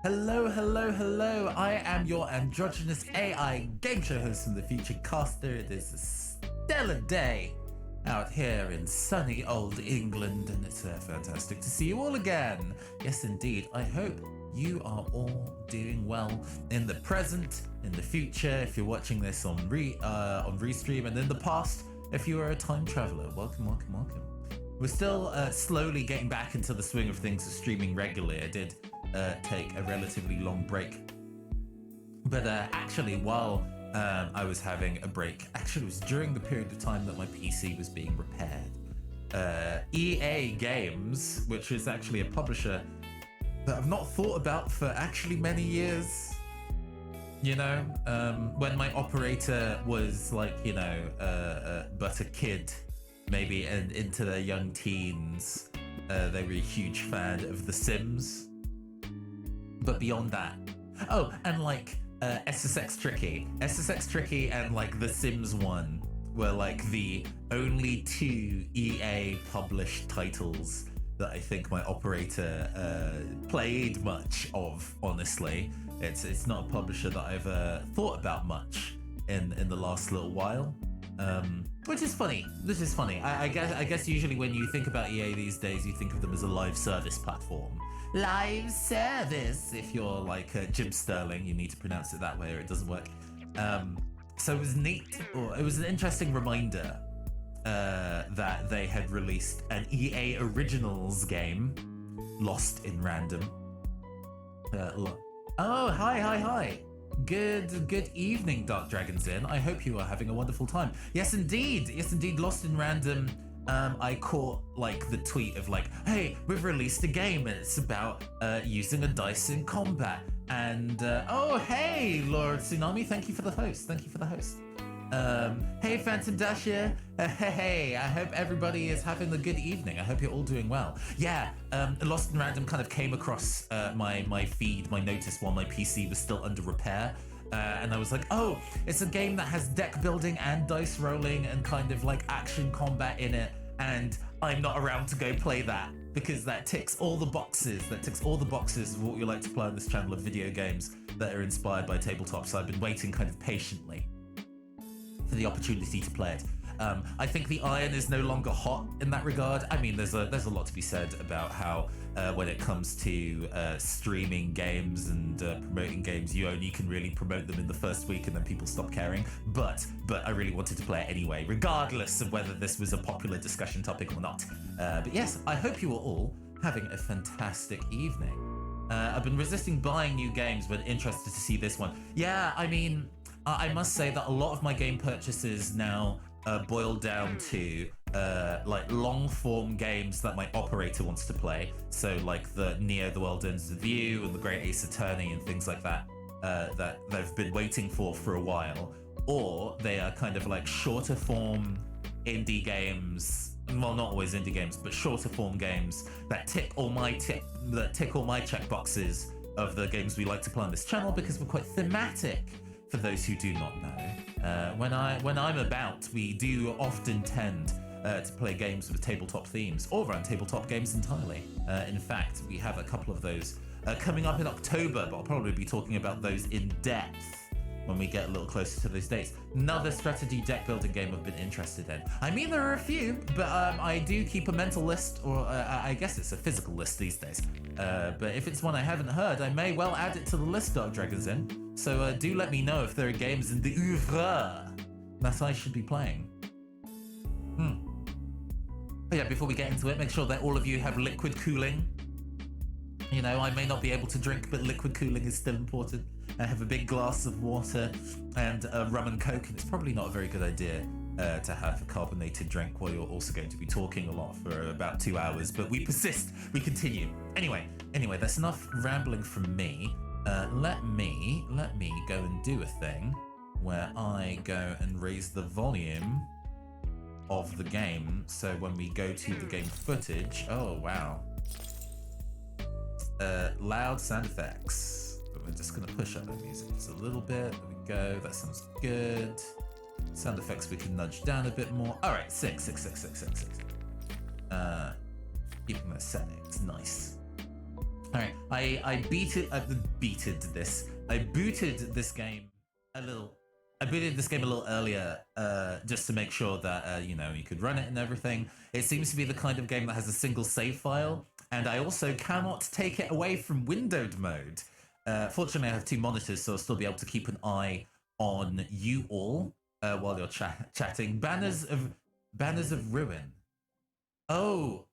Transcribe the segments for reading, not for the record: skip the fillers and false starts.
Hello, hello, hello. I am your androgynous AI game show host from the future caster. It is a stellar day out here in sunny old England, and it's fantastic to see you all again. Yes, indeed. I hope you are all doing well in the present, in the future, if you're watching this on Restream, and in the past, if you are a time traveler. Welcome, welcome, welcome. We're still slowly getting back into the swing of things of streaming regularly. I did take a relatively long break. But actually, while I was having a break, actually it was during the period of time that my PC was being repaired. EA Games, which is actually a publisher that I've not thought about for actually many years. You know, when my operator was like, you know, but a kid, maybe, and into their young teens, they were a huge fan of The Sims. But beyond that, oh, and like SSX Tricky and like The Sims 1 were like the only two EA published titles that I think my operator played much of, honestly. It's not a publisher that I've thought about much in the last little while. Which is funny. This is funny. I guess usually when you think about EA these days, you think of them as a live service platform. Live service! If you're like Jim Sterling, you need to pronounce it that way or it doesn't work. So it was neat, or it was an interesting reminder that they had released an EA Originals game, Lost in Random. Oh, hi. Good evening, Dark Dragons Inn. I hope you are having a wonderful time. Yes, indeed, Lost in Random. I caught like the tweet of like, hey, we've released a game and it's about using a dice in combat. And oh, hey, Lord Tsunami, thank you for the host. Hey, Phantom Dasher. Hey, I hope everybody is having a good evening. I hope you're all doing well. Yeah, Lost in Random kind of came across my feed, my notice while my PC was still under repair. And I was like, oh, it's a game that has deck building and dice rolling and kind of like action combat in it. And I'm not around to go play that because that ticks all the boxes. Of what we like to play on this channel of video games that are inspired by tabletop. So I've been waiting kind of patiently for the opportunity to play it. I think the iron is no longer hot in that regard. I mean, there's a lot to be said about how when it comes to streaming games and promoting games, you only can really promote them in the first week and then people stop caring. But I really wanted to play it anyway, regardless of whether this was a popular discussion topic or not. But yes, I hope you are all having a fantastic evening. I've been resisting buying new games, but interested to see this one. Yeah, I mean, I must say that a lot of my game purchases now boil down to like long form games that my operator wants to play. So like the Neo the World Ends with You and the Great Ace Attorney and things like that that they've been waiting for a while. Or they are kind of like shorter form indie games. Well, not always indie games, but shorter form games that tick all my check boxes of the games we like to play on this channel because we're quite thematic. For those who do not know, when I'm about, we do often tend to play games with tabletop themes or run tabletop games entirely. In fact, we have a couple of those coming up in October, but I'll probably be talking about those in depth when we get a little closer to those dates. Another strategy deck building game I've been interested in. I mean, there are a few, but I do keep a mental list, or I guess it's a physical list these days. But if it's one I haven't heard, I may well add it to the list, Dark Dragons Inn. So do let me know if there are games in the oeuvre that I should be playing. But yeah, before we get into it, make sure that all of you have liquid cooling. You know, I may not be able to drink, but liquid cooling is still important. I have a big glass of water and rum and coke, and it's probably not a very good idea to have a carbonated drink while you're also going to be talking a lot for about 2 hours, but we persist, we continue. Anyway, that's enough rambling from me. Let me go and do a thing where I go and raise the volume of the game. So when we go to the game footage, oh wow, loud sound effects. But we're just gonna push up the music just a little bit. There we go. That sounds good. Sound effects we can nudge down a bit more. All right, six. Keeping those settings, nice. All right, I booted this game a little. I booted this game a little earlier, just to make sure that you know, you could run it and everything. It seems to be the kind of game that has a single save file, and I also cannot take it away from windowed mode. Fortunately, I have 2 monitors, so I'll still be able to keep an eye on you all while you're chatting. Banners of Ruin. Oh,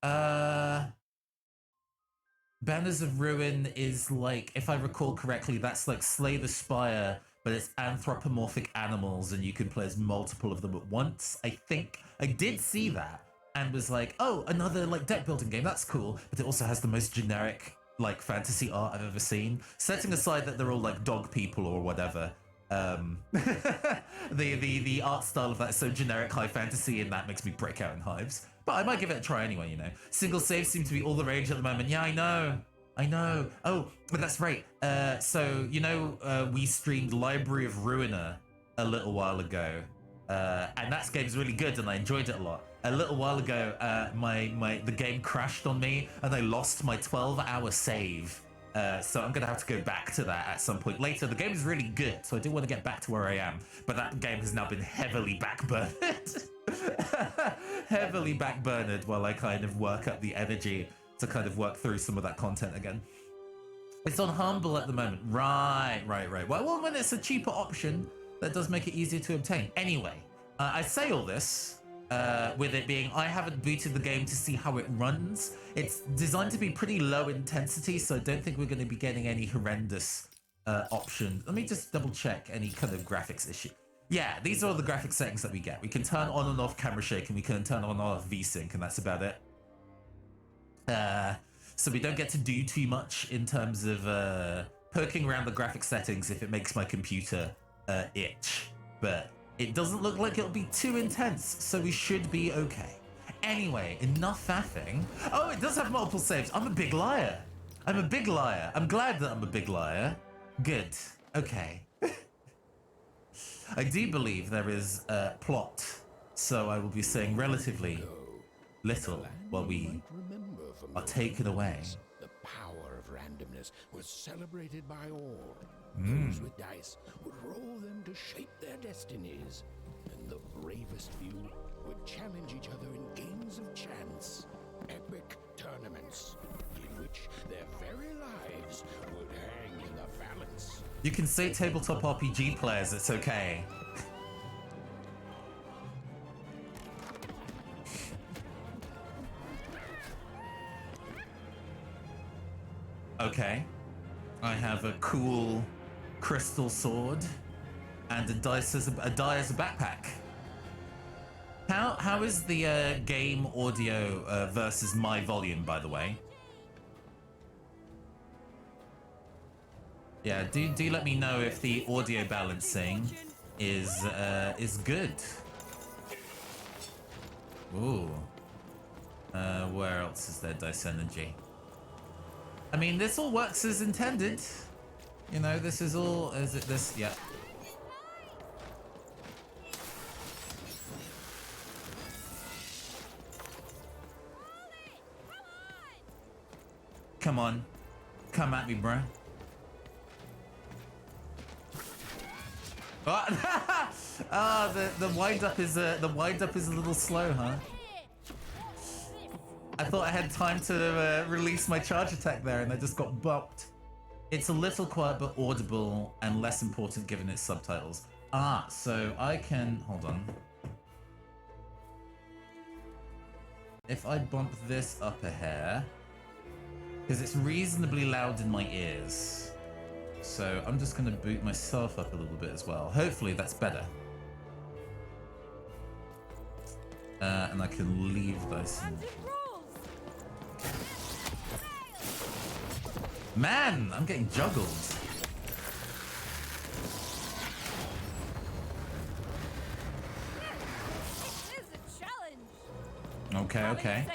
Banners of Ruin is like, if I recall correctly, that's like Slay the Spire, but it's anthropomorphic animals and you can play as multiple of them at once. I think I did see that and was like, oh, another like deck building game, that's cool. But it also has the most generic like fantasy art I've ever seen. Setting aside that they're all like dog people or whatever. The art style of that is so generic high fantasy, and that makes me break out in hives. But I might give it a try anyway, you know. Single saves seem to be all the rage at the moment. Yeah, I know. Oh, but that's right. So, you know, we streamed Library of Ruiner a little while ago. And that game's really good and I enjoyed it a lot. A little while ago, the game crashed on me and I lost my 12-hour save. So I'm going to have to go back to that at some point later. The game is really good, so I do want to get back to where I am. But that game has now been heavily backburned. Heavily backburned while I kind of work up the energy to kind of work through some of that content again. It's on Humble at the moment. Right. Well, when it's a cheaper option, that does make it easier to obtain. Anyway, I say all this with it being, I haven't booted the game to see how it runs. It's designed to be pretty low intensity, so I don't think we're going to be getting any horrendous options. Let me just double check any kind of graphics issue. Yeah, these are all the graphic settings that we get. We can turn on and off camera shake, and we can turn on and off VSync, and that's about it. So we don't get to do too much in terms of poking around the graphic settings if it makes my computer itch. But it doesn't look like it'll be too intense, so we should be okay. Anyway, enough faffing. Oh, it does have multiple saves. I'm a big liar. I'm glad that I'm a big liar. Good. Okay. I do believe there is a plot, so I will be saying relatively little while we are taken away. The power of randomness was celebrated by all. Those with dice would roll them to shape their destinies, and the bravest few would challenge each other in games of chance, epic tournaments in which their very lives would hang in the balance. You can say tabletop RPG players, it's okay. Okay. I have a cool crystal sword and a die as a backpack. How is the game audio versus my volume, by the way? Yeah, do let me know if the audio balancing is good. Ooh. Where else is there dice energy? I mean, this all works as intended. You know, this is all, is it this? Yeah. Come on. Come at me, bro. Oh, the wind up is a little slow, huh? I thought I had time to release my charge attack there and I just got bopped. It's a little quiet but audible and less important given its subtitles. Ah, so I can, hold on. If I bump this up a hair, because it's reasonably loud in my ears. So I'm just gonna boot myself up a little bit as well. Hopefully that's better. And I can leave those. Man, I'm getting juggled. Okay, okay.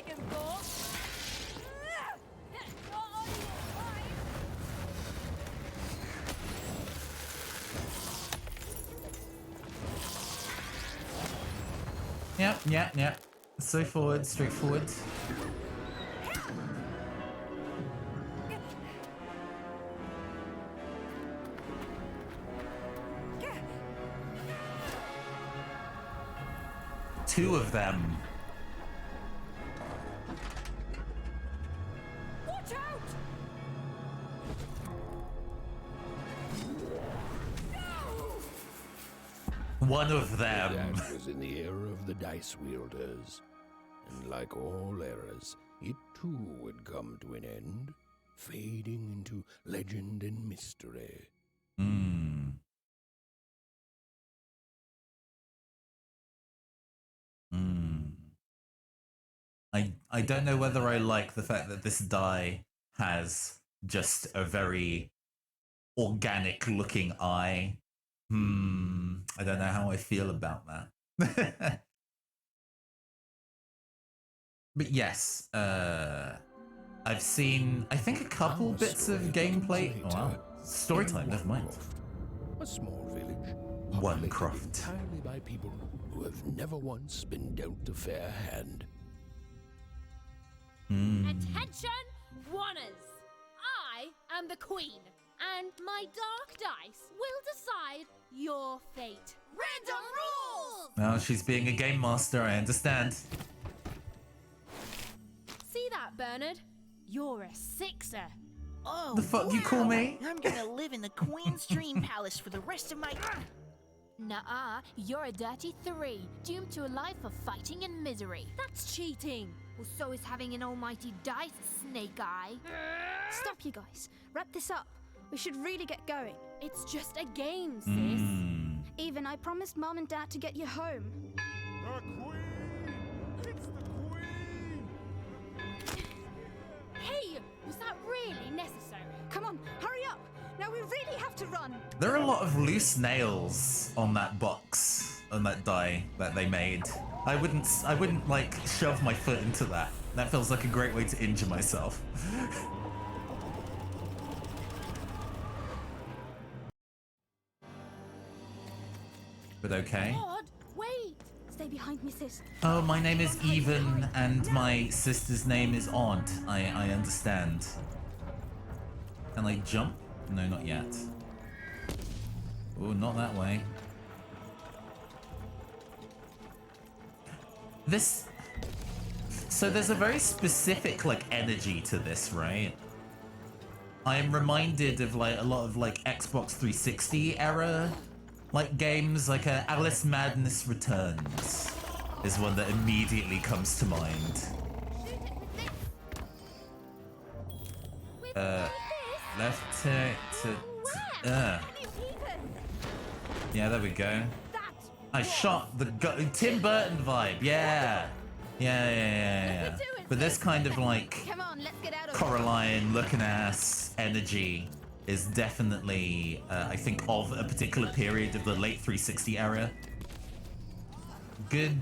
Yep. Straightforward. two of them. Watch out! One of them. That was in the era of the dice wielders. And like all eras, it too would come to an end, fading into legend and mystery. Hmm. Hmm. I don't know whether I like the fact that this die has just a very organic looking eye. I don't know how I feel about that. But yes, I've seen, I think, a couple Our bits of story gameplay. begins Oh, wow. later Story in time, never mind. Onecroft, a small village Onecroft. populated entirely by people who have never once been dealt a fair hand. Attention, Wanners! I am the Queen, and my dark dice will decide your fate. Random rules! Oh, she's being a game master, I understand. See that, Bernard? You're a sixer. Oh, The fuck you call me? I'm gonna live in the Queen's Dream Palace for the rest of my... Nuh-uh, you're a dirty 3, doomed to a life of fighting and misery. That's cheating. Well, so is having an almighty dice, Snake Eye. Stop, you guys. Wrap this up. We should really get going. It's just a game, sis. Even I promised Mom and Dad to get you home. The Queen! It's the Queen! Hey, was that really necessary? Come on, hurry up. Now we really have to run. There are a lot of loose nails on that box, on that die that they made. I wouldn't like shove my foot into that. That feels like a great way to injure myself. But okay. God, wait! Stay behind me, sis. Oh, my name is Even, and my sister's name is Odd. I understand. Can I jump? No, not yet. Oh, not that way. This... So there's a very specific, like, energy to this, right? I am reminded of, like, a lot of, like, Xbox 360 era, like, games. Like, Alice Madness Returns is one that immediately comes to mind. Left to yeah, there we go. I shot the Tim Burton vibe, yeah. Yeah. But this kind of like Come on, let's get out of Coraline looking ass energy is definitely, I think, of a particular period of the late 360 era. Good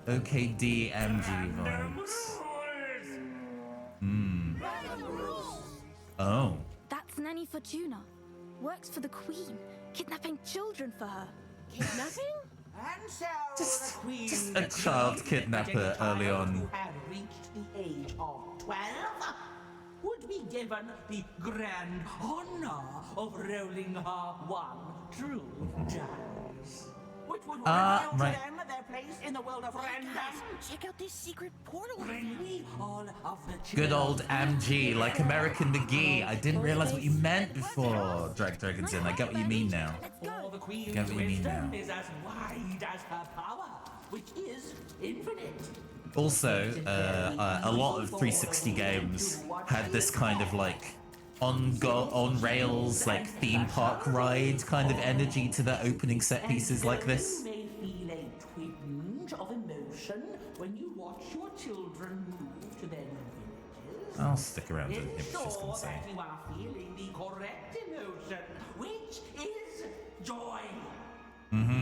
OKD MG vibes. Oh. That's Nanny Fortuna. Works for the Queen, kidnapping children for her. Kidnapping? And so Just the Queen a child decreed kidnapper that any early child on. who had reached the age of 12 would be given the grand honor of rolling her one true dice, which would reveal right. to them their place in the world of random. Check out this secret portal. Bring me all of the Good old children. MG, like American McGee. I didn't realize what you meant before. Drag Dragons in. I get what you mean now. For the Queen's Get what you mean wisdom now. is as wide as her power, which is infinite. Also, a lot of 360 games had this kind of like on rails, like theme park ride kind of energy to their opening set pieces like this. You may feel a twinge of emotion when you watch your children move to their new villages. I'll stick around to hear what she's Ensure gonna say. that you are feeling the correct emotion, which is joy.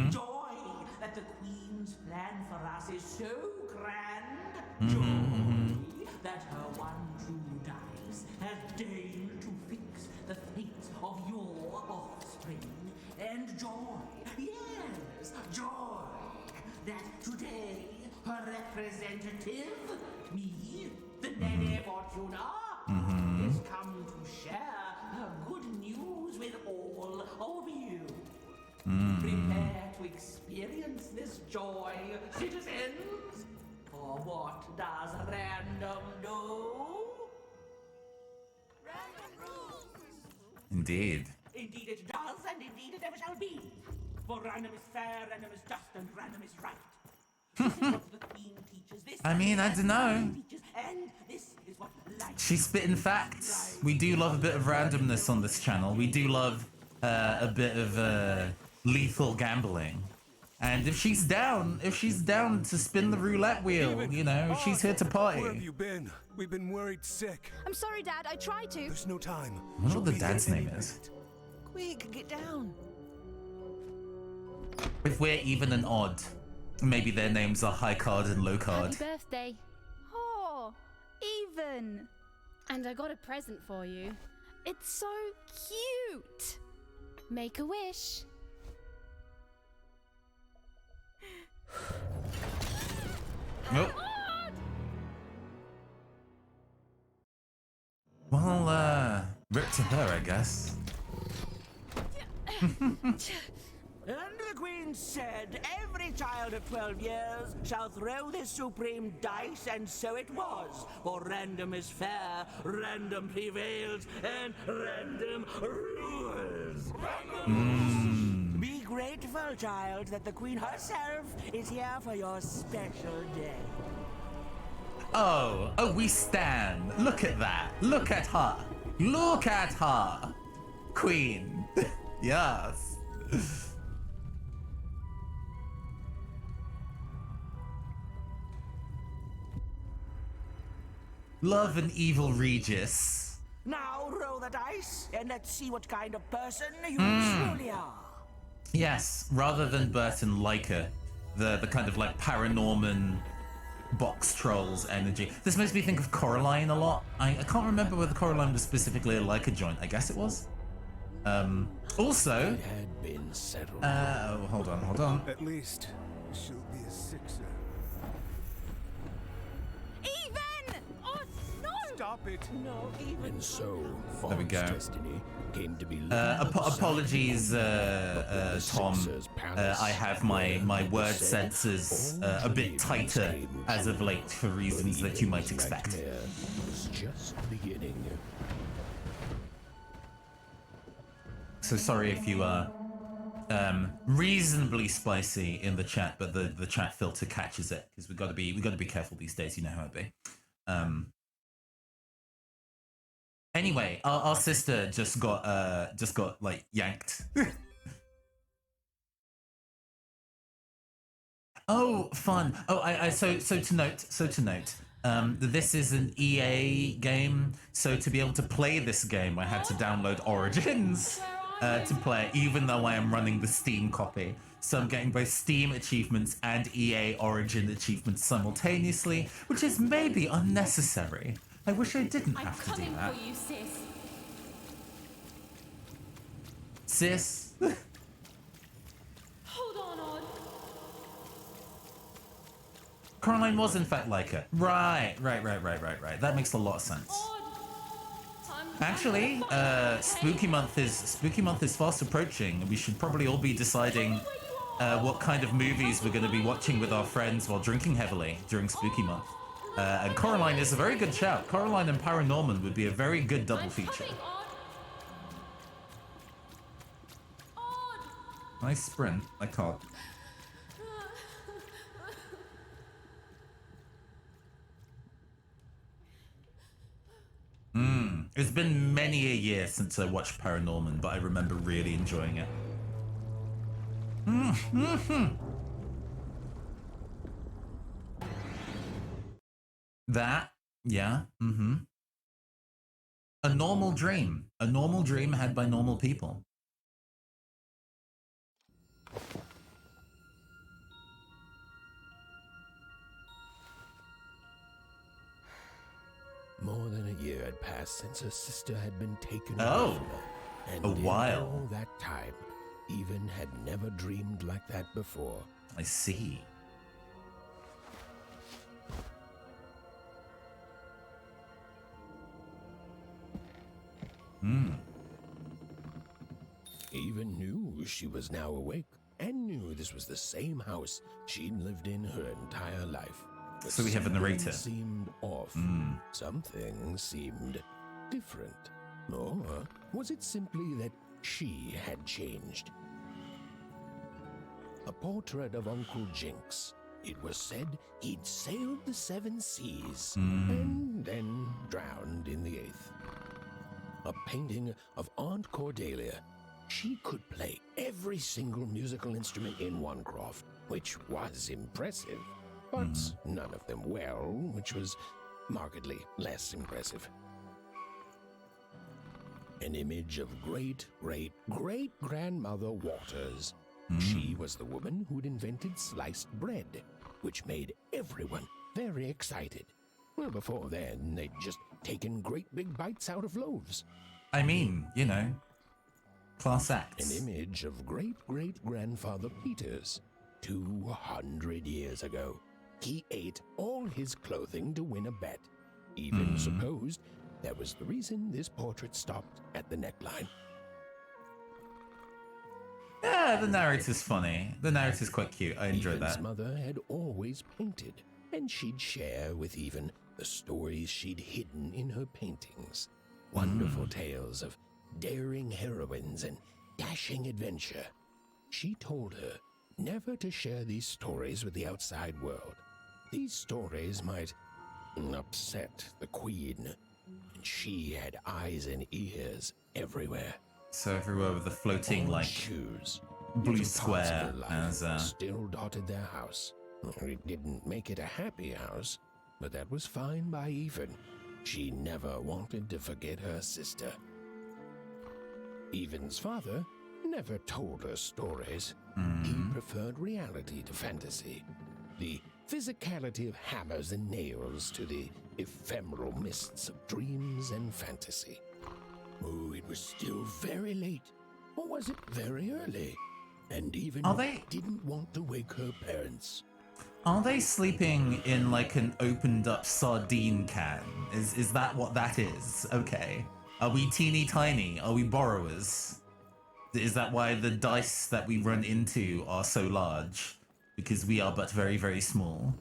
Joy that the Queen's plan for us is so grand. Joy that her one true dice has deigned to fix the fate of your offspring. And joy, yes, joy, that today her representative, me, the Nene Fortuna, has come to share her good news with all of you. Prepare to experience this joy, citizens? For what does random do? Indeed. Indeed it does, and indeed it ever shall be. For random is fair, random is just, and random is right. This is what the Queen teaches. This I mean, I is don't what know. she teaches, and this is what life. She's spitting facts. We do love a bit of randomness on this channel. We do love a bit of lethal gambling. And if she's down to spin the roulette wheel, you know, she's here to party. Where have you been? We've been worried sick. I'm sorry, Dad. I tried to. There's no time. I wonder what the dad's name is. Quick, get down. If we're even and odd, maybe their names are high card and low card. Happy birthday. Oh, even. And I got a present for you. It's so cute. Make a wish. Nope. Well, rip to her, I guess. And the Queen said, every child of 12 years shall throw this supreme dice, and so it was. For random is fair, random prevails, and random rules. Be grateful, child, that the Queen herself is here for your special day. Oh, we stand. Look at that. Look at her. Look at her. Queen. Yes. Love an evil Regis. Now roll the dice, and let's see what kind of person you truly are. Yes, rather than Bert and Leica, the kind of like Paranorman box trolls energy. This makes me think of Coraline a lot. I can't remember whether Coraline was specifically a Leica joint. I guess it was. Also, It had been settled. hold on. At least she'll be a sixer. Even. Oh no! Stop it. No, even And so, There we Fawn's go. destiny came to be living on the side Apologies, Tom. Sixers Palace. I have my word sensors a bit tighter as of late for reasons that you might expect. Nightmare was just beginning. So sorry if you are reasonably spicy in the chat, but the chat filter catches it because we got to be careful these days. You know how it be. Anyway, our sister just got like yanked. Oh, fun. Oh, so to note. This is an EA game, so to be able to play this game, I had to download Origins to play it, even though I am running the Steam copy. So I'm getting both Steam achievements and EA Origin achievements simultaneously, which is maybe unnecessary. I wish I didn't I'm have to do coming that. for you, sis. Sis? Hold on, Odd. Coraline was in fact like it. Right. That makes a lot of sense. Odd. Actually, Spooky Month is fast approaching, and we should probably all be deciding what kind of movies we're going to be watching with our friends while drinking heavily during Spooky Month. And Coraline is a very good shout. Coraline and Paranorman would be a very good double feature. Nice sprint. I can't. It's been many a year since I watched Paranorman, but I remember really enjoying it. That, yeah, A normal dream had by normal people. More than a year had passed since her sister had been taken Oh, away from her. And a in while. all that time, Even had never dreamed like that before. I see. Even knew she was now awake, and knew this was the same house she'd lived in her entire life. But So we have a narrator. something seemed off. Something seemed different. Or was it simply that she had changed? A portrait of Uncle Jinx. It was said he'd sailed the 7 seas and then drowned in the 8th. A painting of Aunt Cordelia. She could play every single musical instrument in one croft, which was impressive, but none of them well, which was markedly less impressive. An image of great-great-great-grandmother Waters. She was the woman who'd invented sliced bread, which made everyone very excited. Well, before then, they'd just taken great big bites out of loaves. I mean, you know, class An acts. image of great-great-grandfather Peters. 200 years ago, he ate all his clothing to win a bet. Even supposed that was the reason this portrait stopped at the neckline. Yeah, the narrator's funny. The narrator's quite cute. I enjoy Even's that. mother had always painted, and she'd share with Even the stories she'd hidden in her paintings. Wonderful tales of daring heroines and dashing adventure. She told her never to share these stories with the outside world. These stories might upset the queen, and she had eyes and ears everywhere. So everywhere with the floating, like, shoes. blue Little parts of square her life as, still dotted their house. It didn't make it a happy house, but that was fine by Even. She never wanted to forget her sister. Even's father never told her stories. He preferred reality to fantasy. The physicality of hammers and nails to the ephemeral mists of dreams and fantasy. Oh, it was still very late. Or was it very early? And Even Are they- didn't want to wake her parents. Are they sleeping in like an opened up sardine can? Is that what that is? Okay. Are we teeny tiny? Are we borrowers? Is that why the dice that we run into are so large? Because we are but very, very small.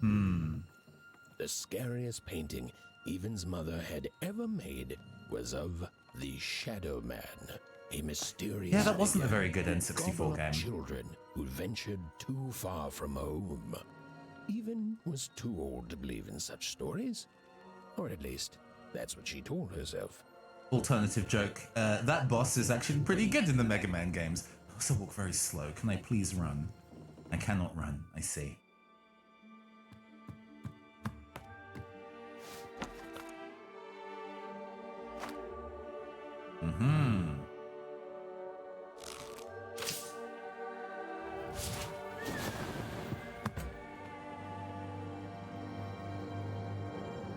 The scariest painting Even's mother had ever made was of the Shadow Man, a mysterious Yeah, that wasn't a figure very good who'd N64 gobble up game. children who ventured too far from home. Even was too old to believe in such stories. Or at least, that's what she told herself. Alternative joke. That boss is actually pretty good in the Mega Man games. I also walk very slow. Can I please run? I cannot run. I see.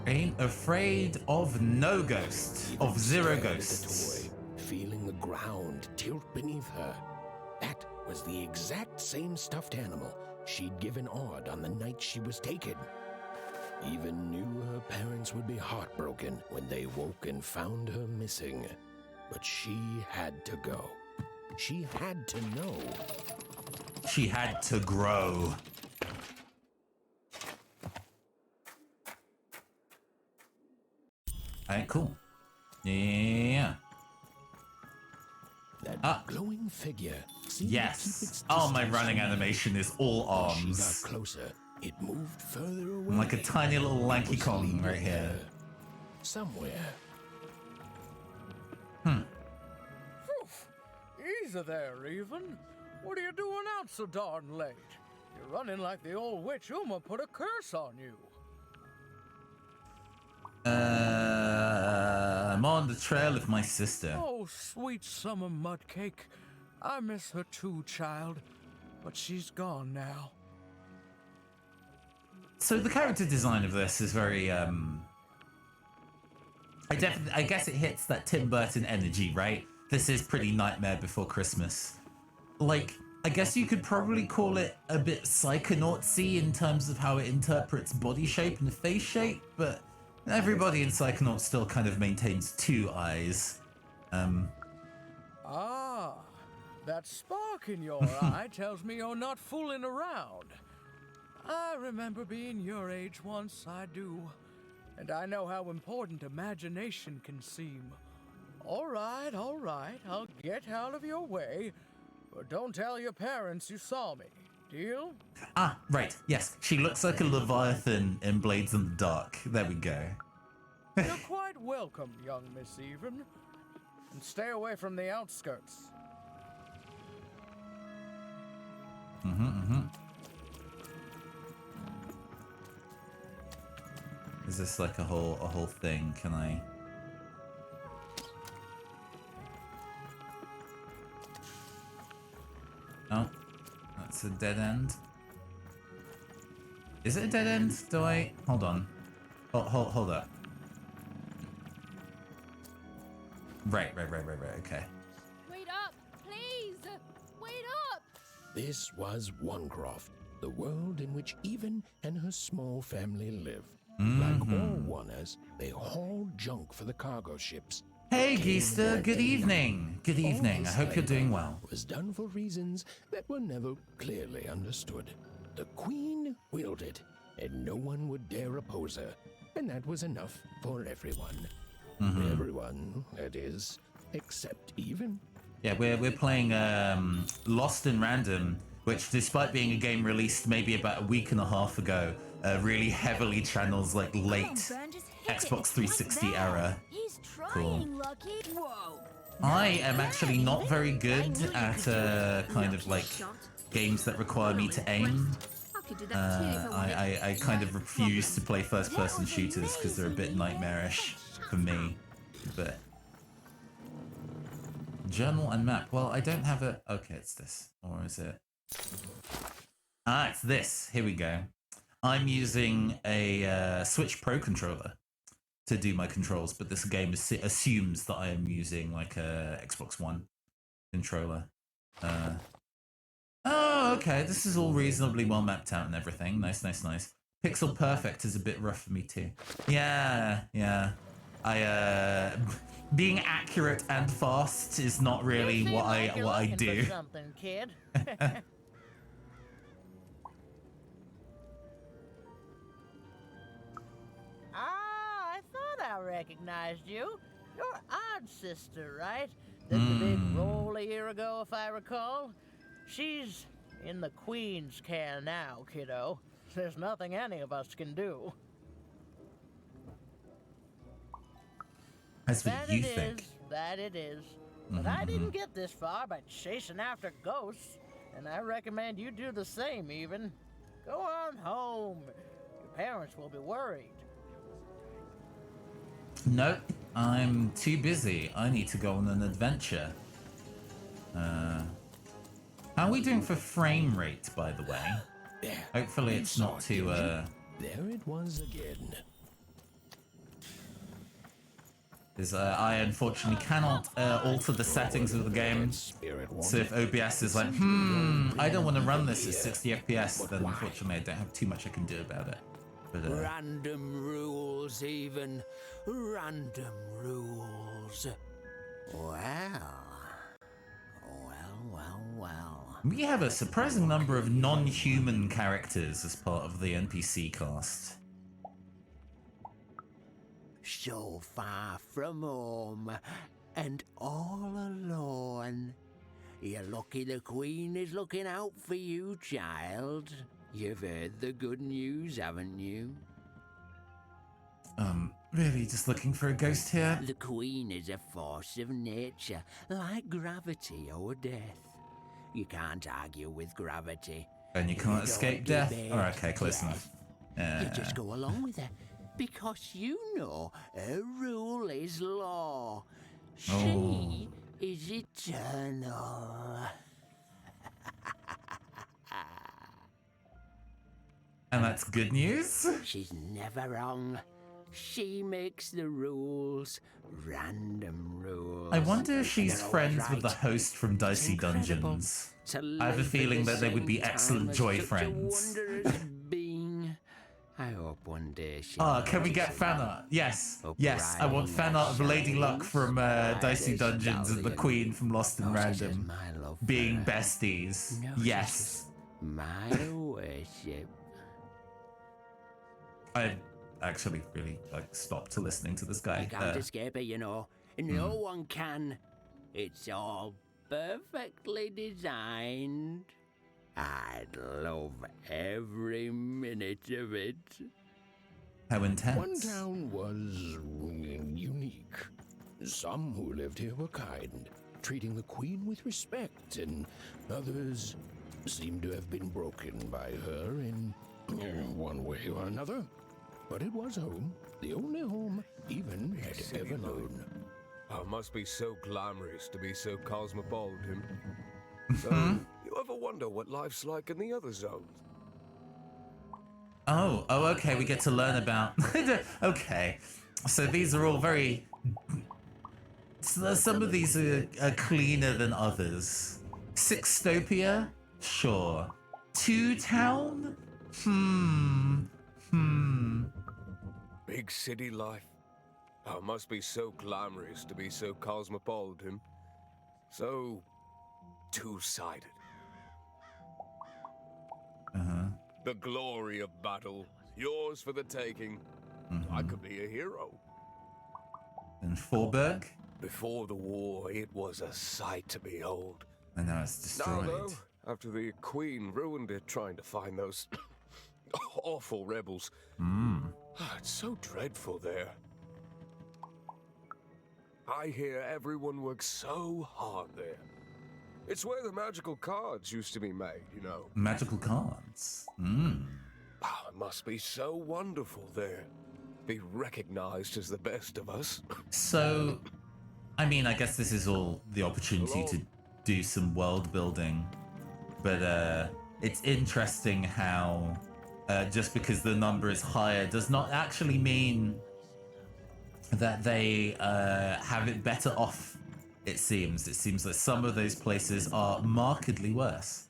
Ain't afraid of no ghost. Even Of zero stared at the ghosts. toy, feeling the ground tilt beneath her. That was the exact same stuffed animal she'd given Odd on the night she was taken. Even knew her parents would be heartbroken when they woke and found her missing. But she had to go. She had to know. She had to grow. Alright, cool. Yeah. That glowing figure seemed to keep Yes. its Oh, my distance running from her. animation is all As she got arms. closer, it moved further away. I'm like a tiny little lanky It was Kong leading right here. her somewhere. Easy there, Even. What are you doing out so darn late? You're running like the old witch Uma put a curse on you. I'm on the trail of my sister. Oh, sweet summer mudcake. I miss her too, child. But she's gone now. So the character design of this is very, I guess it hits that Tim Burton energy, right? This is pretty Nightmare Before Christmas. Like, I guess you could probably call it a bit Psychonauts-y in terms of how it interprets body shape and face shape, but everybody in Psychonauts still kind of maintains two eyes. Ah, That spark in your eye tells me you're not fooling around. I remember being your age once, I do. And I know how important imagination can seem. All right, I'll get out of your way. But don't tell your parents you saw me. Deal? Ah, right. Yes, she looks like a Leviathan in Blades in the Dark. There we go. You're quite welcome, young Miss Even. And stay away from the outskirts. Is this like a whole thing? Can I? Oh, that's a dead end. Is it a dead end? Do I? Hold on. Hold up. Right. Okay. Wait up, please! Wait up! This was Onecroft, the world in which Even and her small family lived. Like all Oners, they hauled junk for the cargo ships. Hey, Geester. Good evening. Good evening. I hope you're doing well. Was done for reasons that were never clearly understood. The Queen willed it, and no one would dare oppose her, and that was enough for everyone. Everyone, that is, except Even. Yeah, we're playing Lost in Random, which, despite being a game released maybe about a week and a half ago, really heavily channels like late Xbox 360 era. He's trying, Cool. Lucky. Whoa. I am actually not very good at kind of like games that require me to aim. I could do that too if I wanted. I kind of refuse to play first-person shooters because they're a bit nightmarish for me. But journal and map. Well, I don't have a. Okay, it's this, or is it? Ah, it's this. Here we go. I'm using a Switch Pro controller to do my controls, but this game assumes that I am using like a Xbox One controller. Oh, okay. This is all reasonably well mapped out and everything. Nice. Pixel perfect is a bit rough for me too. Yeah. Being accurate and fast is not really what I do. Something, kid. I thought I recognized you. You're Odd Sister, right? Did the big role a year ago, if I recall? She's in the Queen's care now, kiddo. There's nothing any of us can do. That's what you think. That it is. But I didn't get this far by chasing after ghosts, and I recommend you do the same, Even. Go on home. Your parents will be worried. Nope, I'm too busy. I need to go on an adventure. How are we doing for frame rate, by the way? Hopefully it's not too, There it was again. Because I unfortunately cannot alter the settings of the game. So if OBS is like, I don't want to run this at 60 FPS, then unfortunately I don't have too much I can do about it. But, Random rules, Even. Random rules. Well. we have a surprising number of non-human characters as part of the NPC cast. So far from home, and all alone. You're lucky the Queen is looking out for you, child. You've heard the good news, haven't you? Really just looking for a ghost here? The Queen is a force of nature, like gravity or death. You can't argue with gravity. And you can't escape death? Oh, okay, close enough. You just go along with her, because you know her rule is law. She is eternal. And that's good news? She's never wrong. She makes the rules, random rules. I wonder if she's They're friends always with the right. host from Dicey Incredible Dungeons. to I have a live at feeling the that they would be same excellent time as joy such a friends. wondrous being. I hope one day she. Can we get fan art? Yes. Yes, I want fan art of Lady Luck from Dicey Dungeons and the Queen from Lost in Random being besties. Yes. My worship. I actually really stopped listening to this guy. You can't escape it, you know. No one can. It's all perfectly designed. I'd love every minute of it. How intense. One town was unique. Some who lived here were kind, treating the queen with respect, and others seemed to have been broken by her in one way or another. But it was home, the only home even had ever known. Oh, must be so glamorous to be so cosmopolitan. So, you ever wonder what life's like in the other zones? Oh, okay, we get to learn about... Okay, so these are all very... Some of these are cleaner than others. Sixtopia? Sure. Two Town? Big city life. Oh, must be so glamorous to be so cosmopolitan. So... two-sided. The glory of battle, yours for the taking. I could be a hero. And Forberg? Before the war, it was a sight to behold. And now it's destroyed. Now, though, after the Queen ruined it trying to find those awful rebels. It's so dreadful there. I hear everyone works so hard there. It's where the magical cards used to be made, you know. Magical cards? It must be so wonderful there. Be recognized as the best of us. So, I mean, I guess this is all the opportunity to do some world building. But it's interesting how just because the number is higher does not actually mean that they have it better off. It seems that some of those places are markedly worse.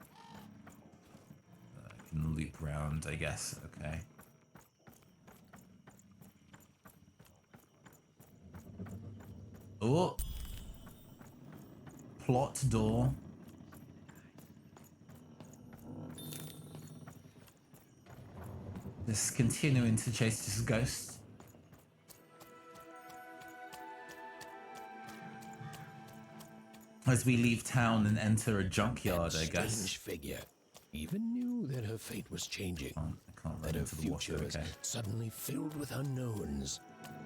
I can loop around, I guess. Okay. Oh. Plot door. Just continuing to chase this ghost. As we leave town and enter a junkyard, I guess. Strange figure even knew that her fate was changing. I can't run That her into the water, future was okay. suddenly filled with unknowns.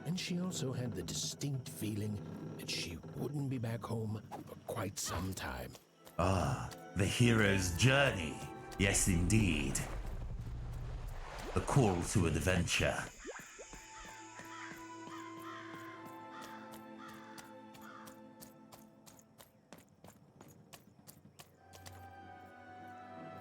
And she also had the distinct feeling that she wouldn't be back home for quite some time. The hero's journey. Yes, indeed. A call to adventure.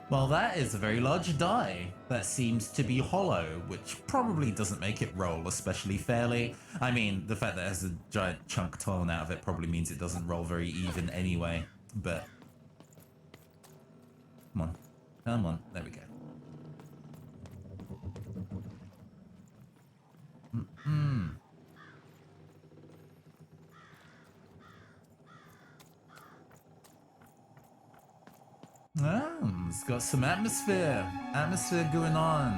Well, that is a very large die. That seems to be hollow, which probably doesn't make it roll especially fairly. I mean, the fact that it has a giant chunk torn out of it probably means it doesn't roll very even anyway, but... Come on. Come on. There we go. It's got some atmosphere. Atmosphere going on.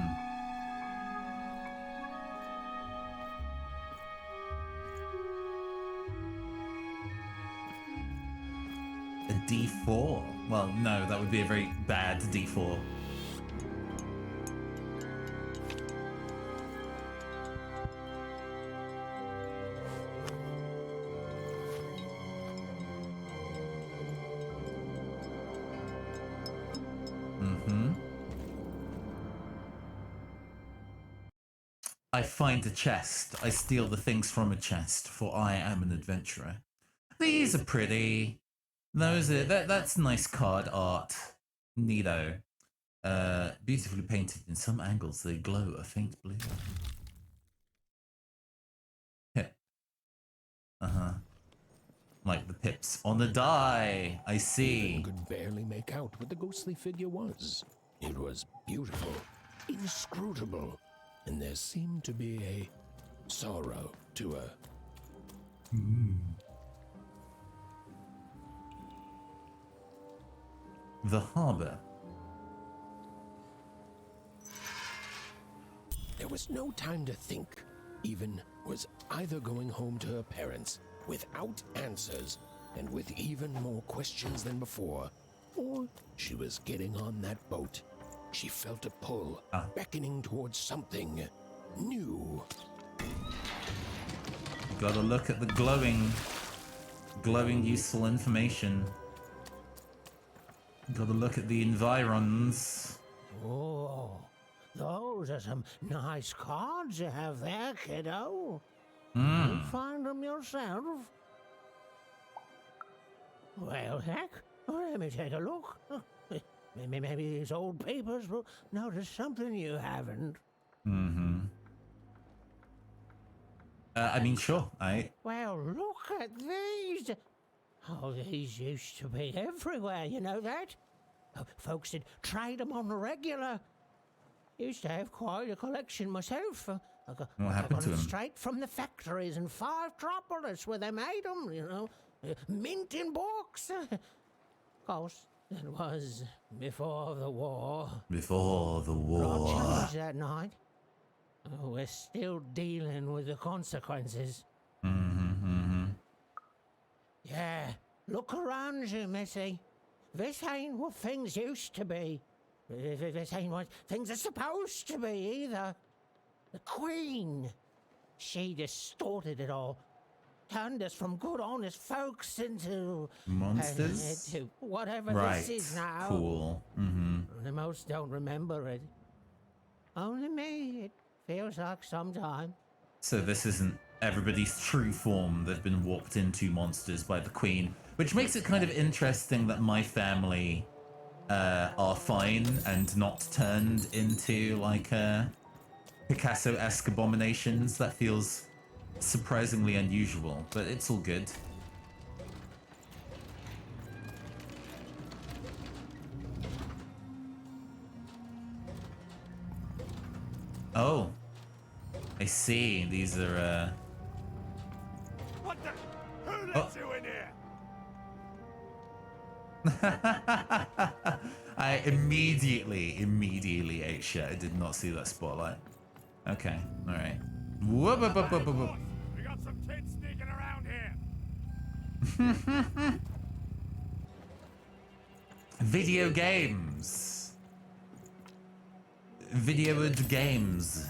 A D4? Well, no, that would be a very bad D4. I find a chest. I steal the things from a chest, for I am an adventurer. These are pretty. Those are that's nice card art. Neato. Beautifully painted. In some angles, they glow a faint blue. Pip. Like the pips on the die. I see. You could barely make out what the ghostly figure was. It was beautiful, inscrutable, and there seemed to be a sorrow to her. The harbor. There was no time to think. Even was either going home to her parents without answers and with even more questions than before, or she was getting on that boat. She felt a pull, beckoning towards something new. Gotta look at the glowing useful information. Gotta look at the environs. Oh, those are some nice cards you have there, kiddo. You find them yourself? Well, heck, let me take a look. Maybe these old papers will notice something you haven't. I mean, sure. Well, look at these. Oh, these used to be everywhere, you know that? Folks would trade them on the regular. Used to have quite a collection myself. What happened to them? Straight from the factories in 5 Tropolis where they made them, you know. Mint in books. Of course, that was before the war. Before the Not war. changed that night. We're still dealing with the consequences. Yeah, look around you, Missy. This ain't what things used to be. This ain't what things are supposed to be either. The Queen, she distorted it all. Turned us from good, honest folks into... Monsters? into whatever Right. this is now. Cool. The most don't remember it. Only me, it feels like some time. So this isn't everybody's true form. They've been warped into monsters by the Queen, which makes it kind of interesting that my family are fine and not turned into like Picasso-esque abominations. That feels surprisingly unusual, but it's all good. Oh, I see. These are What the? Who let you in here? I immediately ate shit. I did not see that spotlight. Okay, all right. Whoop, whoop, whoop, whoop, whoop. We got some kids sneaking around here. Video games. Videoed games.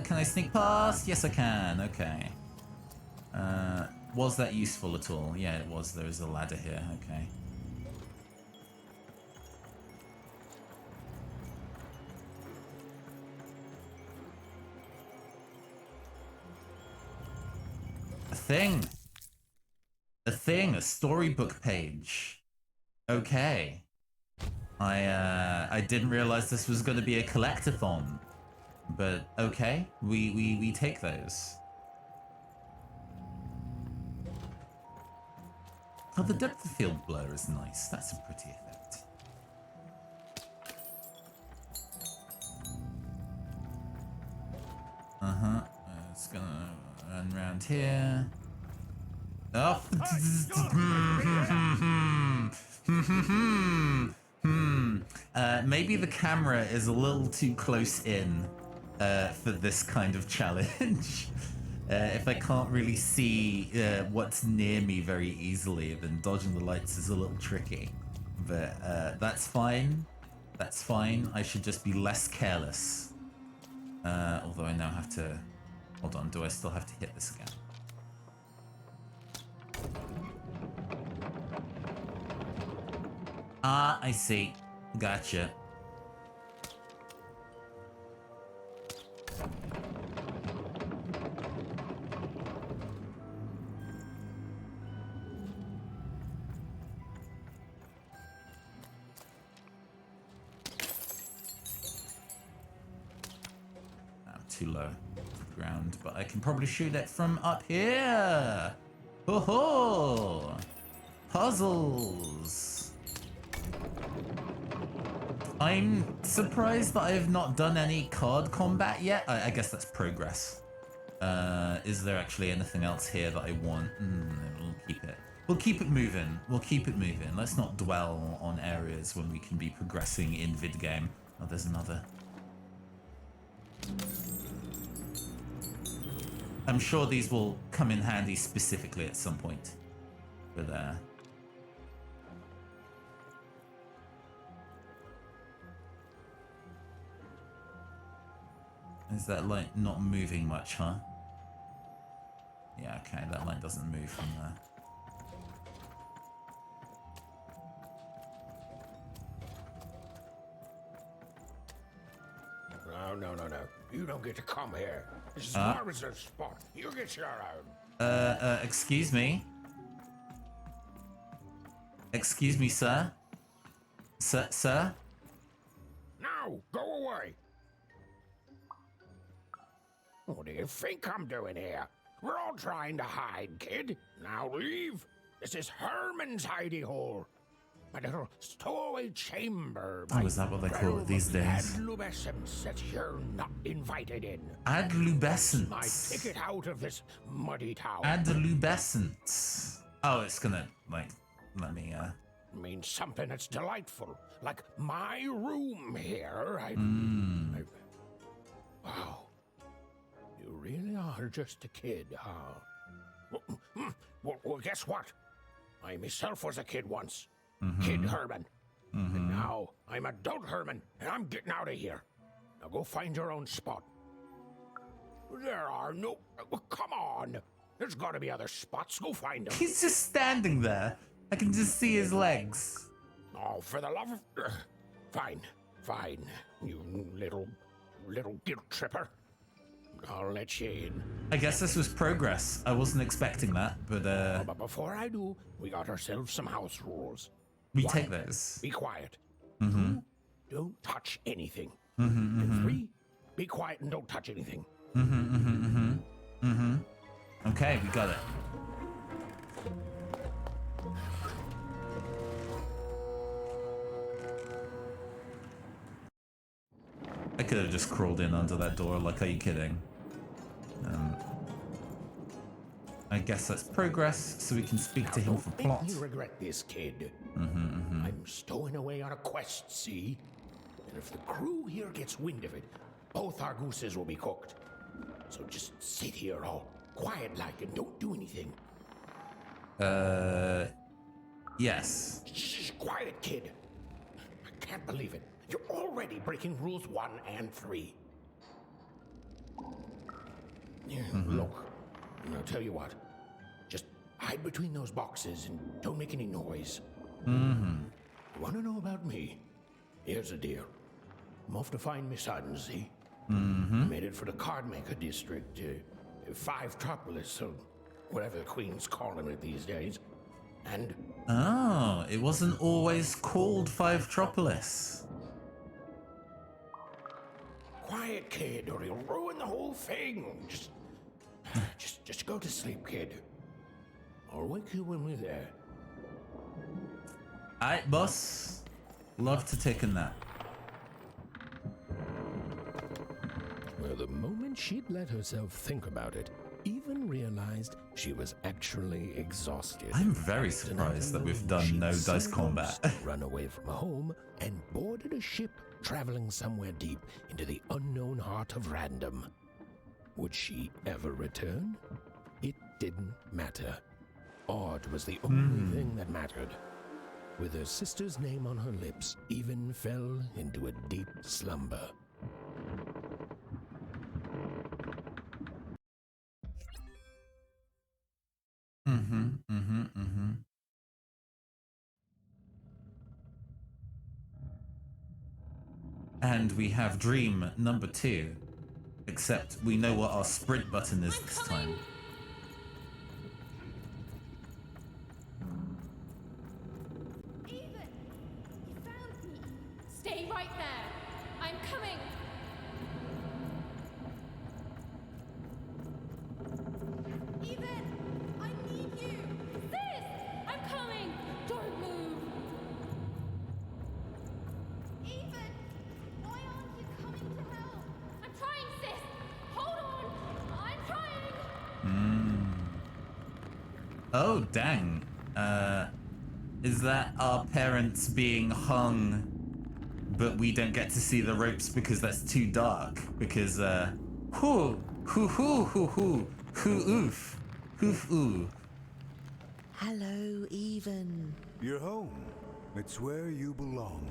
Can I sneak past? Yes, I can. Okay. Was that useful at all? Yeah, it was. There is a ladder here. Okay. A thing. A thing. A storybook page. Okay. I didn't realize this was going to be a collectathon. But okay, we take those. Oh, the depth of field blur is nice. That's a pretty effect. It's gonna run around here. Oh. Maybe the camera is a little too close in for this kind of challenge. If I can't really see what's near me very easily, then dodging the lights is a little tricky. But that's fine. That's fine. I should just be less careless. Although I now have to... Hold on, do I still have to hit this again? Ah, I see. Gotcha. too low to the ground, but I can probably shoot it from up here. Ho-ho! Puzzles. I'm surprised that I have not done any card combat yet. I guess that's progress. Is there actually anything else here that I want? We'll keep it. We'll keep it moving. We'll keep it moving. Let's not dwell on areas when we can be progressing in vid game. Oh, there's another. I'm sure these will come in handy specifically at some point. But is that light not moving much, huh? Yeah, okay, that light doesn't move from there. No. You don't get to come here. This is my reserved spot. You get your own. Excuse me? Excuse me, sir? Sir? No, go away. What do you think I'm doing here? We're all trying to hide, kid. Now leave. This is Herman's hidey hole. My little stowaway chamber. Oh, is that what they call it these days? Adlubescence that you're not invited in. Adlubescence. My ticket out of this muddy town. Adlubescence. Oh, it's gonna, like, let me, means something that's delightful. Like my room here. Wow. You really are just a kid, huh? Well, guess what? I myself was a kid once. Kid Herman. And now I'm adult Herman, and I'm getting out of here. Now go find your own spot. There are no... Come on. There's got to be other spots. Go find them. He's just standing there. I can just see his legs. Oh, for the love of... Fine. You little guilt tripper. I'll let you in. I guess this was progress. I wasn't expecting that, but But before I do, we got ourselves some house rules. we 1, take those. Be quiet. 2, don't touch anything. And 3, be quiet and don't touch anything. Okay, we got it. I could have just crawled in under that door, like, are you kidding? I guess that's progress, so we can speak to him for plot. You regret this, kid. I'm stowing away on a quest, see? And if the crew here gets wind of it, both our gooses will be cooked. So just sit here all quiet-like and don't do anything. Yes. Shh, quiet, kid. I can't believe it. You're already breaking rules 1 and 3. Look, I'll tell you what. Just hide between those boxes and don't make any noise. You want to know about me? Here's the deal. I'm off to find my son, see? I'm headed for the Cardmaker district, Vtuber, or whatever the Queen's calling it these days. And... Oh, it wasn't always called Vtuber. Quiet, kid, or you'll ruin the whole thing. Just go to sleep, kid. I'll wake you when we're there. Alright, boss. Love to take a nap. Well, the moment she'd let herself think about it, even realized she was actually exhausted. I'm very surprised that we've done no dice combat. Run away from home and boarded a ship traveling somewhere deep into the unknown heart of random. Would she ever return? It didn't matter. Odd was the only thing that mattered. With her sister's name on her lips, Even fell into a deep slumber. And we have dream number 2. Except we know what our sprint button is this time. Even, you found me. Stay right there. I'm coming. Oh, dang. Is that our parents being hung, but we don't get to see the ropes because that's too dark? Because, hoo, oof, hoof, ooh. Hello, Even. You're home. It's where you belong.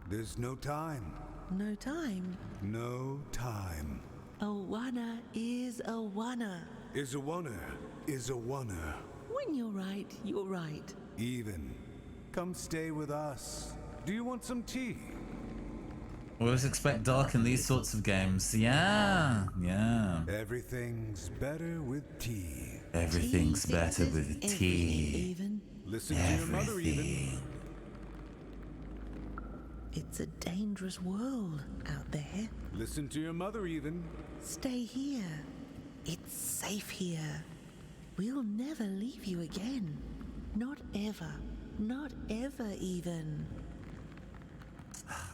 There's no time. No time. No time. A wanna is a wanna. Is a oneer. Is a oneer. When you're right, you're right. Even. Come stay with us. Do you want some tea? Always expect dark in these sorts of games. Yeah, yeah. Everything's better with tea. Everything's Tea better fixes with everything, tea. Even. Listen to your mother, Even. Everything. It's a dangerous world out there. Listen to your mother, Even. Stay here. It's safe here. We'll never leave you again. Not ever. Not ever, Even.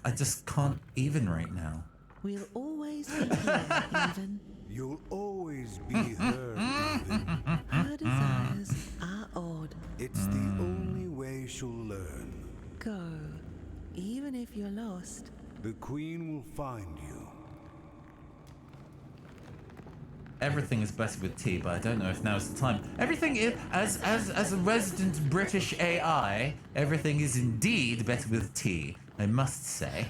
I just can't even right now. We'll always be here, Even. You'll always be her, Even. Her desires are odd. It's the only way she'll learn. Go. Even if you're lost. The Queen will find you. Everything is better with tea, but I don't know if now's the time. Everything is, as a resident British AI, everything is indeed better with tea, I must say.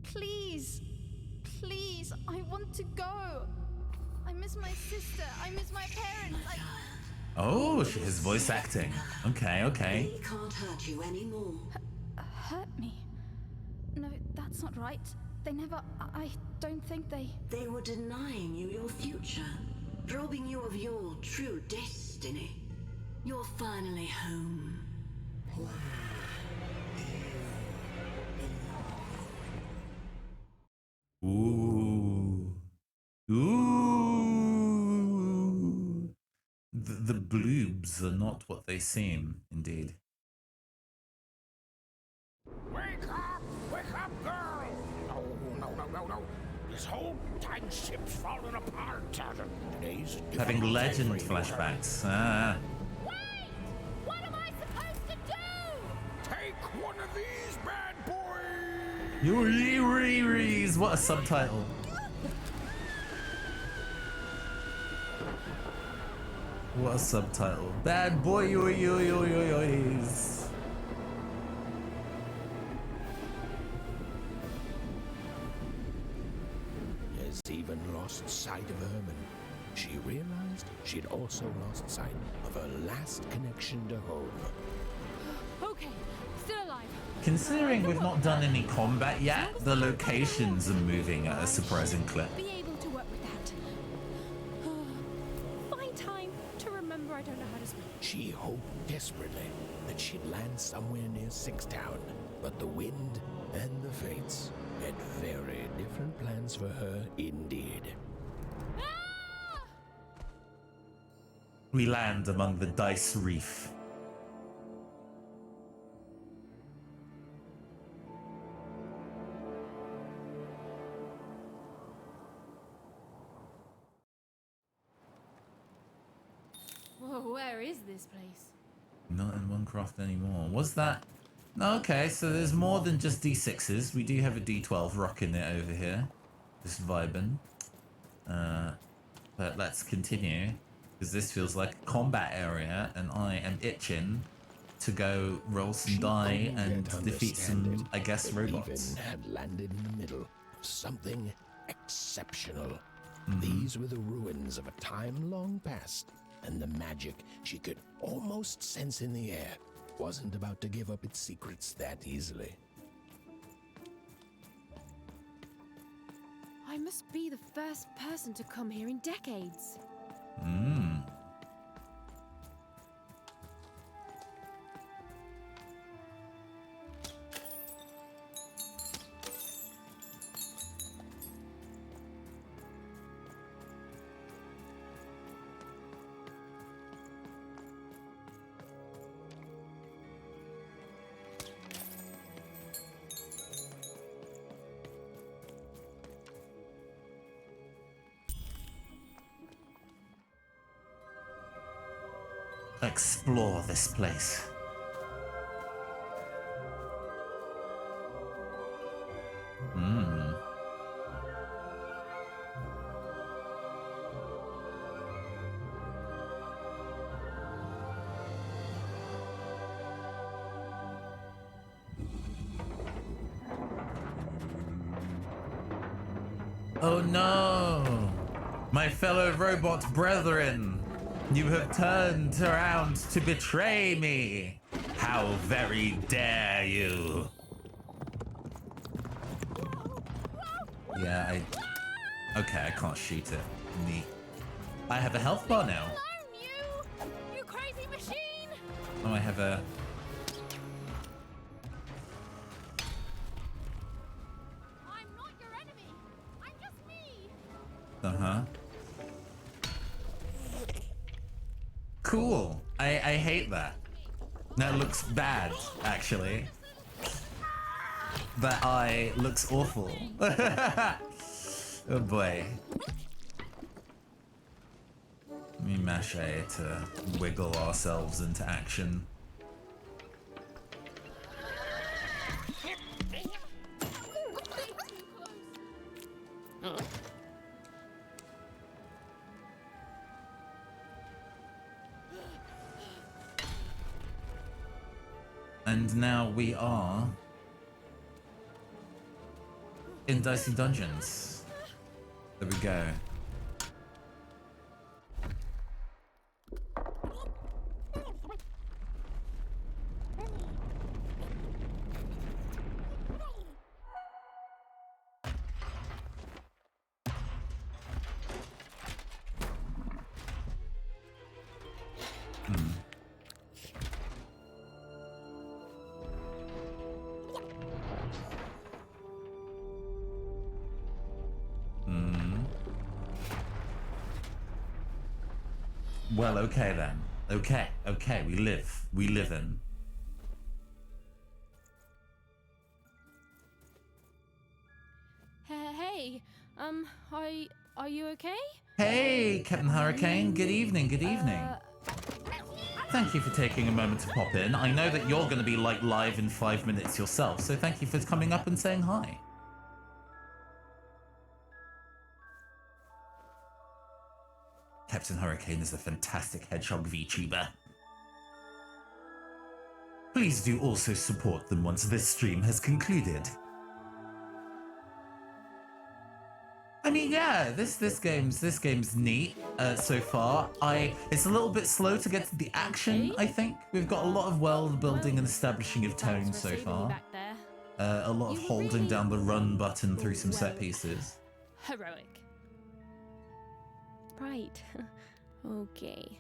Please. Please, I want to go. I miss my sister. I miss my parents. Oh, she has voice acting. Okay, okay. They can't hurt you anymore. Hurt me? No, that's not right. They never... I don't think they... They were denying you your future, robbing you of your true destiny. You're finally home. Ooh. Ooh. The bloobs are not what they seem, indeed. Wake up, girl! No. This whole township's falling apart. Today's Having legend flashbacks. Ah. Wait! What am I supposed to do? Take one of these bad boys! Yoo-wee-wee-wees. What a subtitle. What a subtitle. Bad boy yo-yo-yo-yo-yo's. Has even lost sight of Herman. She realized she'd also lost sight of her last connection to home. Okay, still alive. Considering we've not done any combat yet, the locations are moving at a surprising clip. Be able to work with that. Find time to remember I don't know how to speak. She hoped desperately that she'd land somewhere near Sixtown, but the wind and the fates had very different plans for her indeed. We land among the Dice Reef. Whoa, where is this place? Not in Minecraft anymore. Was that? Okay, so there's more than just D6s. We do have a D12 rocking it over here. Just vibing. But let's continue. Because this feels like a combat area, and I am itching to go roll some die and defeat some, I guess, robots. Even had landed in the middle of something exceptional. These were the ruins of a time long past, and the magic she could almost sense in the air wasn't about to give up its secrets that easily. I must be the first person to come here in decades. explore this place. Hmm. Oh no! My fellow robot brethren, you have turned around to betray me! How very dare you! Yeah, okay, I can't shoot it. Neat. I have a health bar now. You crazy machine! Oh, I have a... I'm not your enemy. I'm just me. Uh-huh. Cool. I hate that. That looks bad, actually. That eye looks awful. Oh boy. Let me mash A to wiggle ourselves into action. And now we are in Dicey Dungeons. There we go. Well, okay then. Okay, we live in. Hey, are you okay? Hey, Captain Hurricane. Good evening, good evening. Thank you for taking a moment to pop in. I know that you're going to be like live in 5 minutes yourself, so thank you for coming up and saying hi. Captain Hurricane is a fantastic hedgehog VTuber. Please do also support them once this stream has concluded. I mean, yeah, this game's neat so far. It's a little bit slow to get to the action. I think we've got a lot of world building and establishing of tone so far. A lot of holding down the run button through some set pieces. Heroic. Right. Okay.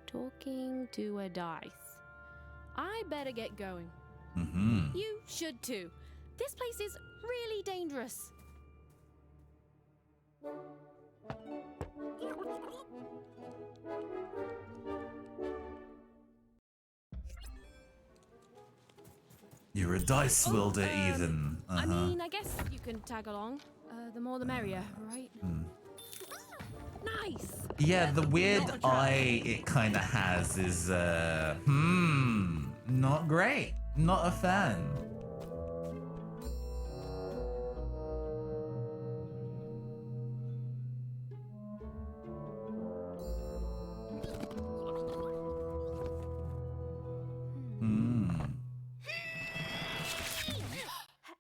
Talking to a dice. I better get going. Mm-hmm. You should too. This place is really dangerous. You're a dice wielder, Ethan. I mean, I guess you can tag along. The more the merrier, right? Nice! Yeah, the weird eye it kind of has is, not great. Not a fan.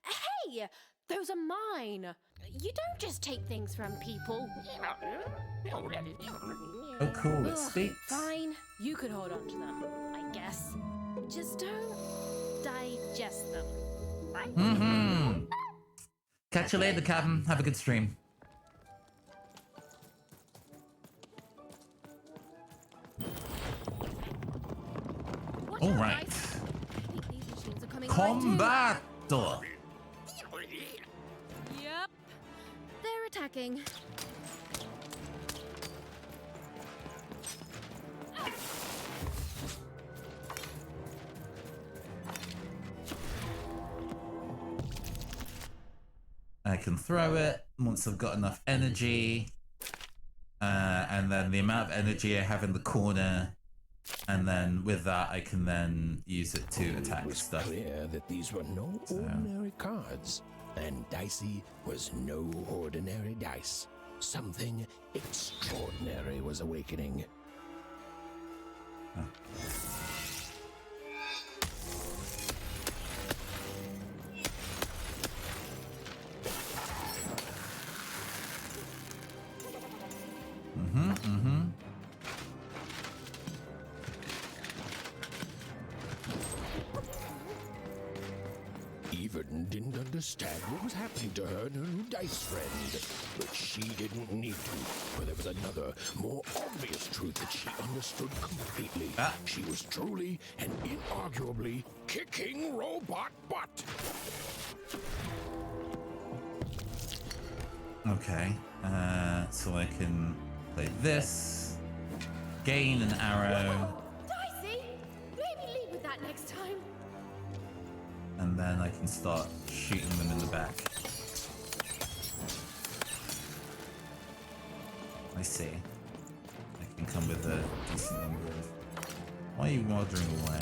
Hey! Those are mine! You don't just take things from people. Oh, cool, it speaks. Fine, you could hold on to them, I guess. Just don't digest them. Mm-hmm. Catch you later, Captain. Have a good stream. All right. Combat! Yep. They're attacking. I can throw it once I've got enough energy. And then the amount of energy I have in the corner And then with that, I can then use it to attack It was stuff. clear that these were no ordinary cards, and Dicey was no ordinary dice. Something extraordinary was awakening. Even didn't understand what was happening to her and her new dice friend. But she didn't need to, for there was another, more obvious truth that she understood completely. She was truly and inarguably kicking robot butt. Okay, so I can play this, gain an arrow, Dicey, maybe lead with that next time. and then I can start shooting them in the back. I see. I can come with a decent number of... Why are you wandering away?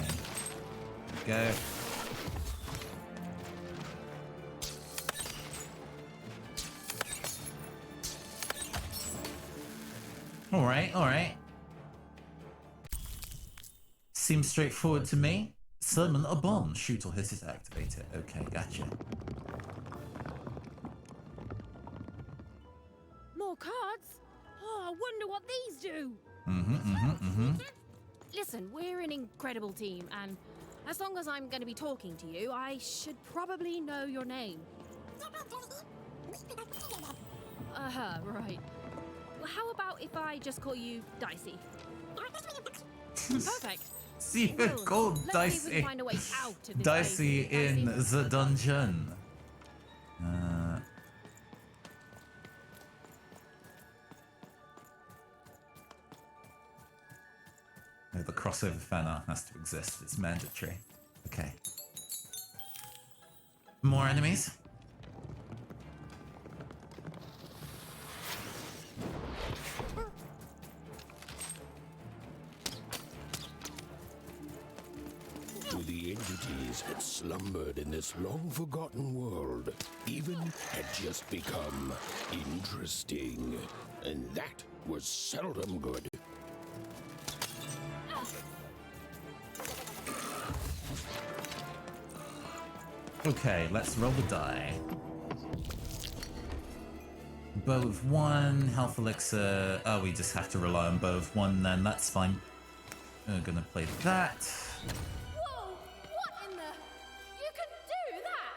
Go. Alright, alright. Seems straightforward to me. Summon a bomb. Shoot or hit it, activate it. Okay, gotcha. More cards? Oh, I wonder what these do. Listen, we're an incredible team, and as long as I'm going to be talking to you, I should probably know your name. Right. Well, how about if I just call you Dicey? Perfect. See, Well, called let's see if we Dicey. can find a way out of this Dicey place. in the dungeon. No, the crossover fan art has to exist. It's mandatory. Okay. More enemies? To the entities that slumbered in this long-forgotten world, even had just become interesting. And that was seldom good. Okay, let's roll the die. Bow of 1, health elixir. Oh, we just have to rely on bow of 1 then. That's fine. We're gonna play that. Whoa! What in the... You can do that?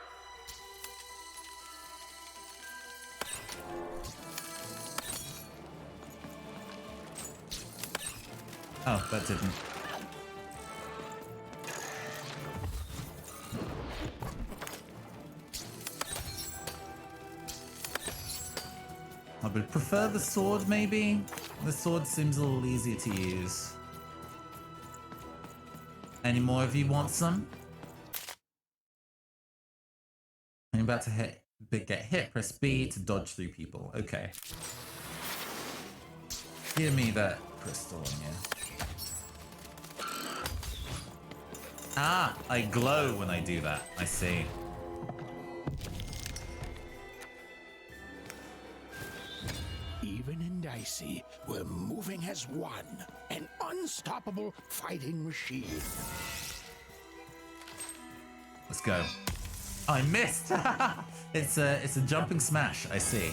Oh, that didn't. I would prefer the sword, maybe? The sword seems a little easier to use. Any more of you want some? I'm about to get hit. Press B to dodge through people. Okay. Give me that crystal on you. Ah, I glow when I do that. I see. Even and Dicey were moving as one, an unstoppable fighting machine. Let's go. Oh, I missed. It's a jumping smash. I see.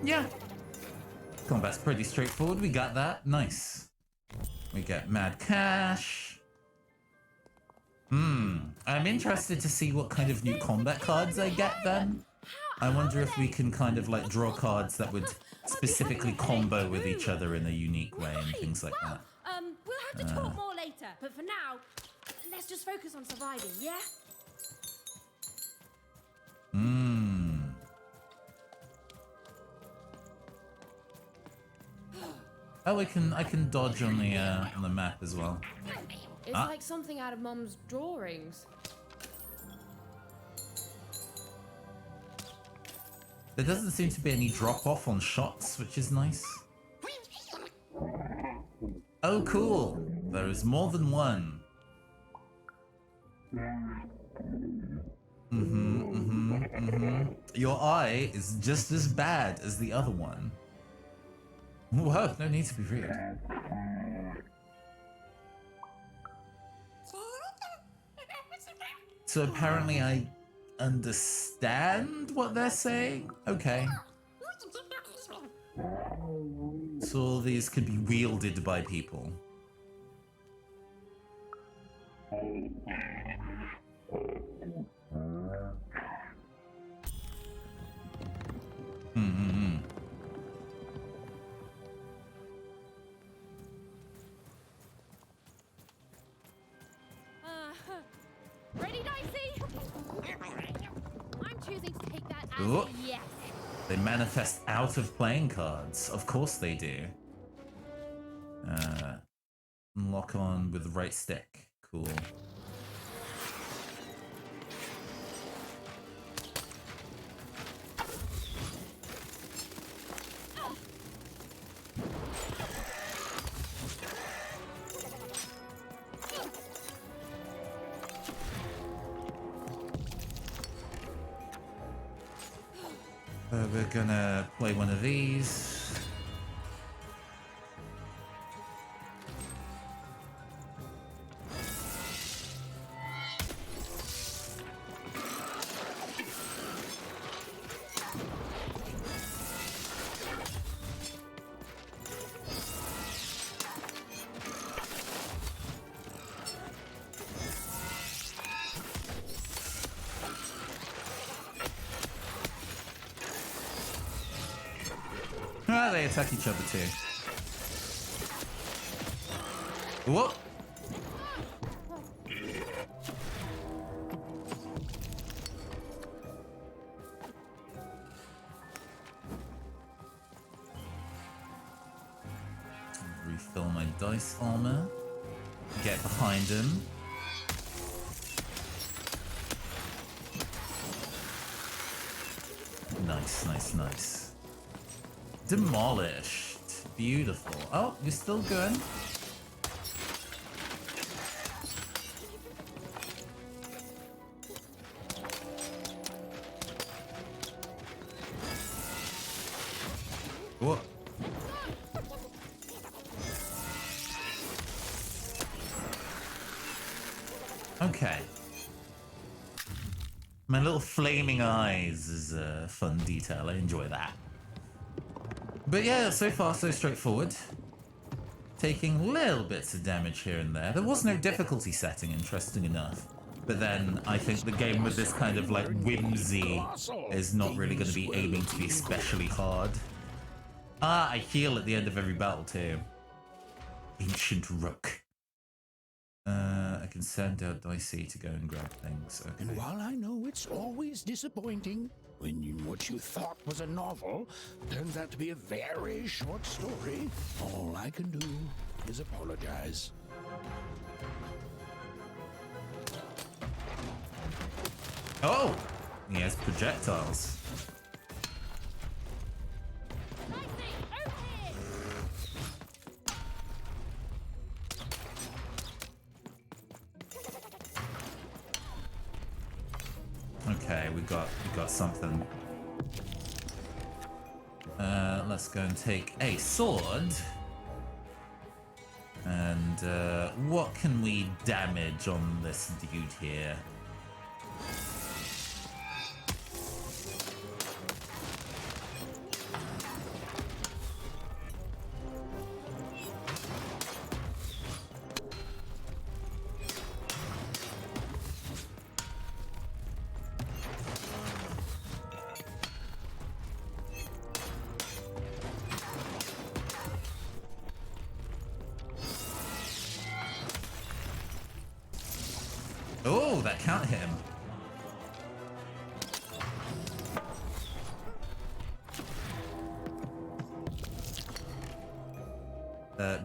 Yeah. Combat's pretty straightforward. We got that. Nice. We get mad cash. I'm interested to see what kind of new combat cards I get then. I wonder if we can kind of like draw cards that would specifically combo with each other in a unique way and things like that. We'll have to talk more later. but for now, let's just focus on surviving, yeah? Oh, I can dodge on the map as well. It's like something out of Mum's drawings. There doesn't seem to be any drop off on shots, which is nice. Oh, cool. There is more than one. Your eye is just as bad as the other one. Whoa, no need to be rude. So apparently I understand what they're saying? Okay. So all these could be wielded by people. Ready, Dicey? I'm choosing to take that as Ooh. a yes. They manifest out of playing cards. Of course they do. Lock on with the right stick. Cool. We're gonna play one of these. Ah, they attack each other too. Whoa! Refill my dice armor. Get behind him. Nice, nice, nice. Demolished. Beautiful. Oh, you're still going. What? Okay. My little flaming eyes is a fun detail. I enjoy that. But yeah, so far so straightforward. Taking little bits of damage here and there. There was no difficulty setting, interesting enough. But then I think the game with this kind of like whimsy is not really going to be aiming to be especially hard. Ah, I heal at the end of every battle too. Ancient Rook. I can send out Dicey to go and grab things. Okay. And while I know it's always disappointing when what you thought was a novel turns out to be a very short story, all I can do is apologize. Oh! He has projectiles. Okay, we got something. Let's go and take a sword. And what can we damage on this dude here? Oh, that can't hit him.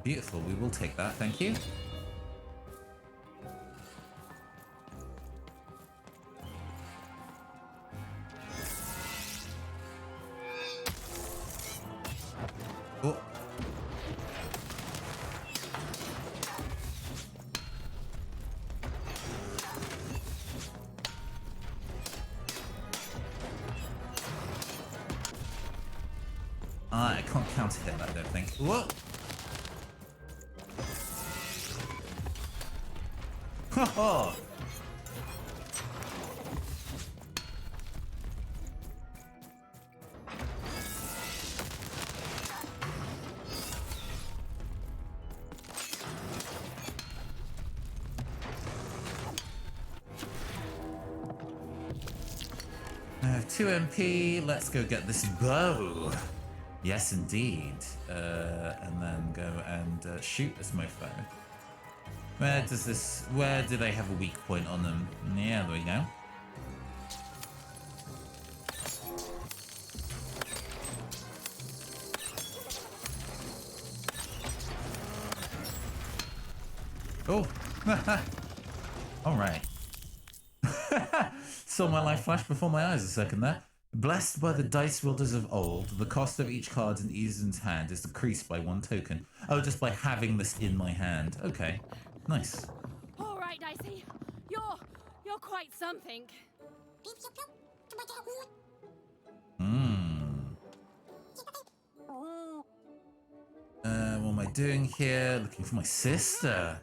Beautiful. We will take that. Thank you. Oh. I can't counter hit that, I don't think. Whoa! Ha 2 MP. Let's go get this bow. Yes, indeed. And then go and shoot this mofo. Where do they have a weak point on them? Yeah, there we go. Oh, all right. Saw my life flash before my eyes a second there. Blessed by the dice wielders of old, the cost of each card in Eason's hand is decreased by 1 token. Oh, just by having this in my hand. Okay, nice. All right, Dicey, you're quite something. What am I doing here? Looking for my sister.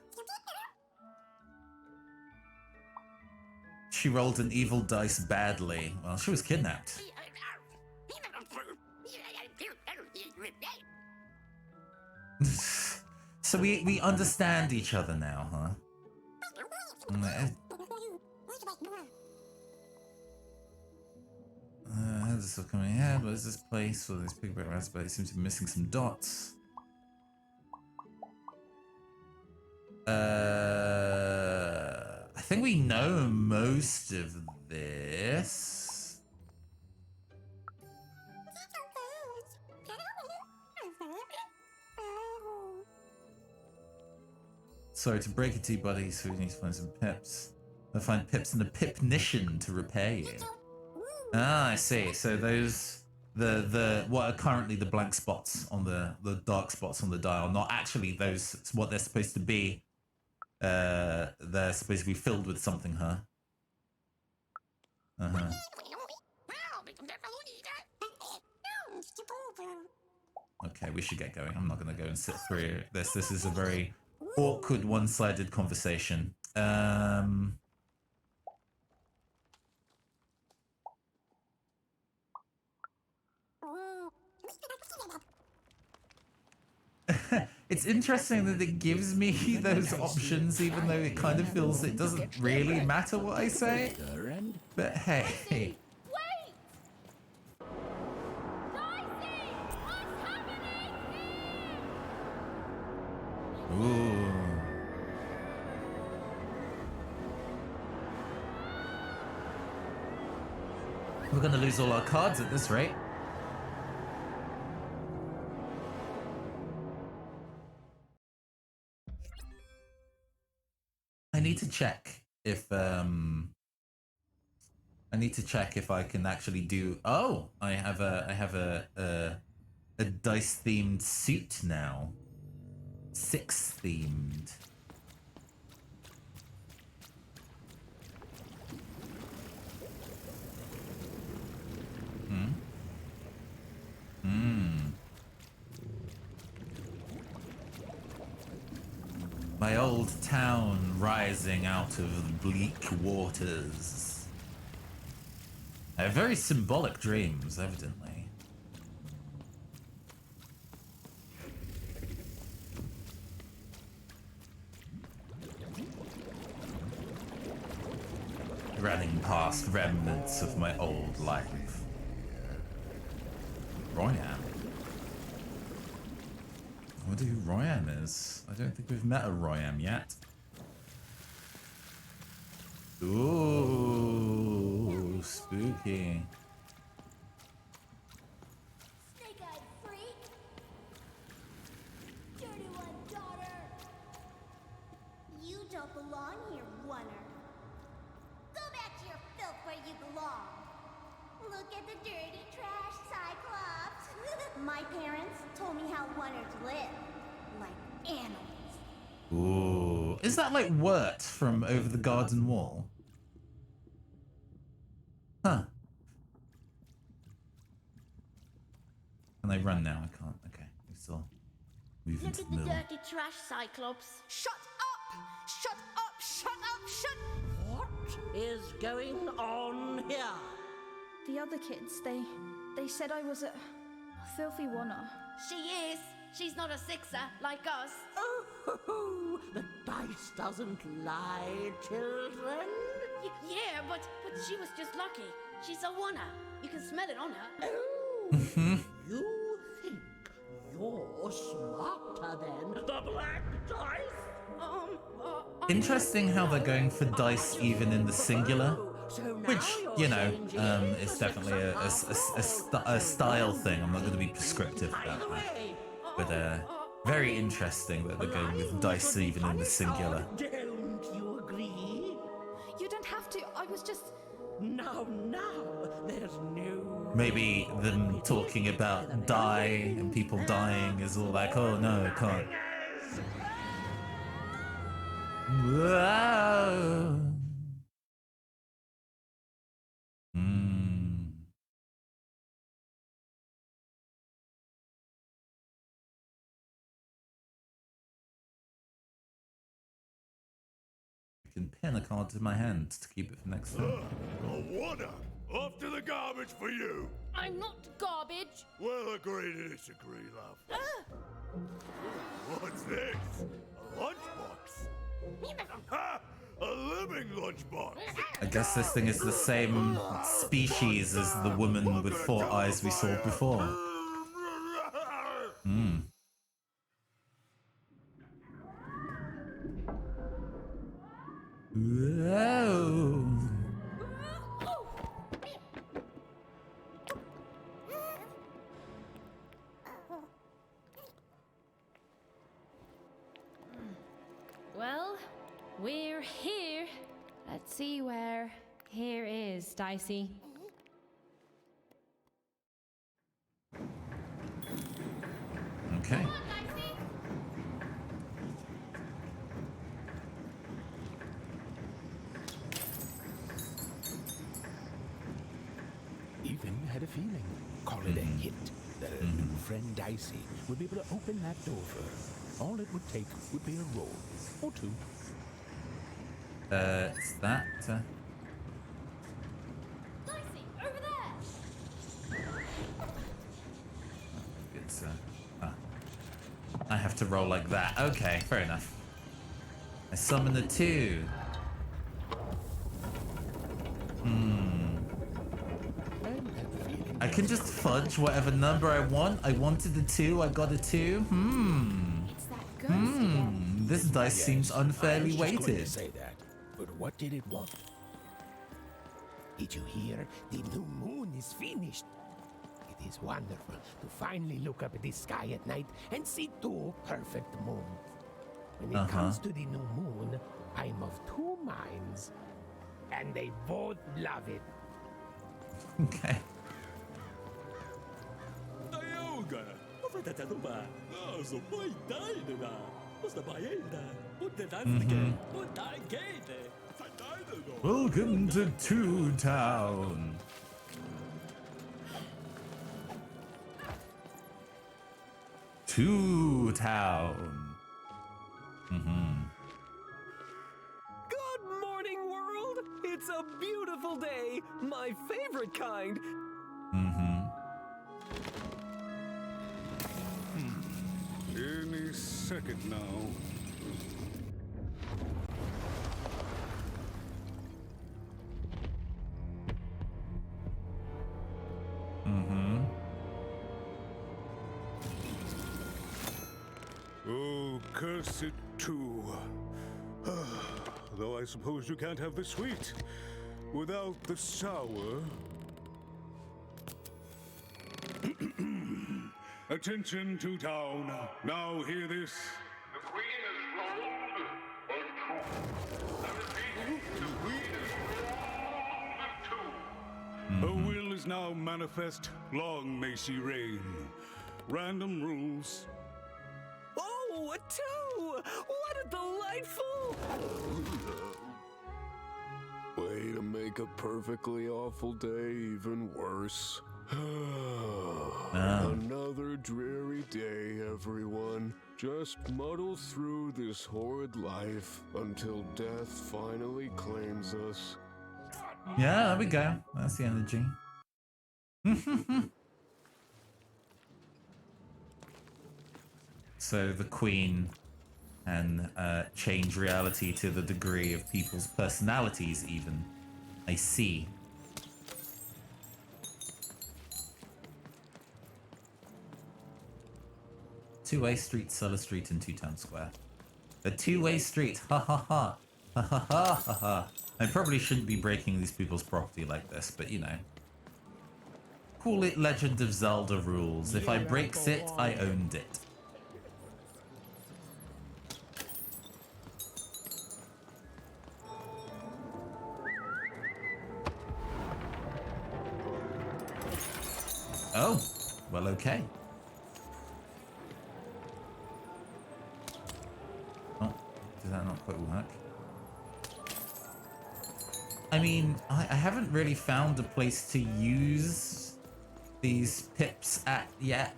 She rolled an evil dice badly. Well, she was kidnapped. So we understand each other now, huh? How's this all coming ahead? What is this place? Well, this big red raspberry seems to be missing some dots. I think we know most of this. Sorry to break it to you, buddy, so we need to find some pips. I'll find pips in the pipnician to repair you. Ah, I see. So those, the what are currently the blank spots on the dark spots on the dial, not actually those, what they're supposed to be. They're supposed to be filled with something, huh? Uh-huh. Okay, we should get going. I'm not going to go and sit through this. This is a very awkward, one-sided conversation. It's interesting that it gives me those options, even though it kind of feels it doesn't really matter what I say. But hey. Wait! Dicey! What's happening here? Ooh. We're gonna lose all our cards at this rate. I need to check if I can actually do. Oh, I have a dice themed suit now. 6 themed. My old town rising out of the bleak waters. I have very symbolic dreams, evidently. Running past remnants of my old life. Royan. I wonder who Royan is. I don't think we've met a Royan yet. Ooh, spooky. Snake-eyed freak! Dirty one, daughter! You don't belong here, Oner. Go back to your filth where you belong. Look at the dirty trash, Cyclops. My parents told me how Oners live. Like animals. Ooh. Is that like Wirt from Over the Garden Wall? Huh. Can I run now? I can't. Okay. We still move Look into at the the middle. dirty trash, Cyclops. Shut up! Shut up! Shut up! Shut... What is going on here? The other kids, they said I was a filthy Oner. She is. She's not a sixer like us. Oh, the dice doesn't lie, children. Yeah, but she was just lucky. She's a Oner. You can smell it on her. Oh, you think you're smarter than the black dice? Interesting how they're going for dice even in the singular, which, you know, is definitely a style thing. I'm not going to be prescriptive about that. But very interesting that they're going with dice even in the singular. Don't you agree? You don't have to. I was just... Now, there's no... Maybe them talking about die and people dying is all like, oh no, I can't. Whoa. I can pin a card to my hand to keep it for next time. A Oner! Off to the garbage for you! I'm not garbage. We'll agree to disagree, love. What's this? A lunchbox? Ha! A living lunchbox! I guess this thing is the same species as the woman with 4 eyes we saw before. Whoa. Well, we're here. Let's see where here is, Dicey. Okay. Even had a feeling, call it a hint, that a new friend Dicey would be able to open that door for her. All it would take would be a roll or two. It's that. Dicey, over there. It's I have to roll like that. Okay, fair enough. I summon the 2. I can just fudge whatever number I want. I wanted the 2, I got a 2. It's that ghost This dice seems unfairly I was just going to weighted. say that, but what did it want? Did you hear? The new moon is finished. It is wonderful to finally look up at the sky at night and see 2 perfect moons. When it comes to the new moon, I'm of 2 minds, and they both love it. Okay. Welcome to Two Town. Two Town. Good morning, world! It's a beautiful day, my favorite kind. Any second now. Oh, cursed 2. though I suppose you can't have the sweet without the sour. Attention to town. Now hear this. The Queen has rolled a two. I repeat, the Queen has rolled a two. Her will is now manifest. Long may she reign. Random rules. Oh, a 2! What a delightful... Way to make a perfectly awful day even worse. Another dreary day, everyone. Just muddle through this horrid life until death finally claims us. Yeah, there we go. That's the energy. So the Queen can change reality to the degree of people's personalities even. I see. Two-way street, Sulla Street, and Two-Town Square. A two-way street, ha ha ha. Ha ha ha ha ha. I probably shouldn't be breaking these people's property like this, but you know. Call it Legend of Zelda rules. If I breaks it, I owned it. Oh, well, okay. Oh, did that not quite work? I mean, I haven't really found a place to use these pips at yet.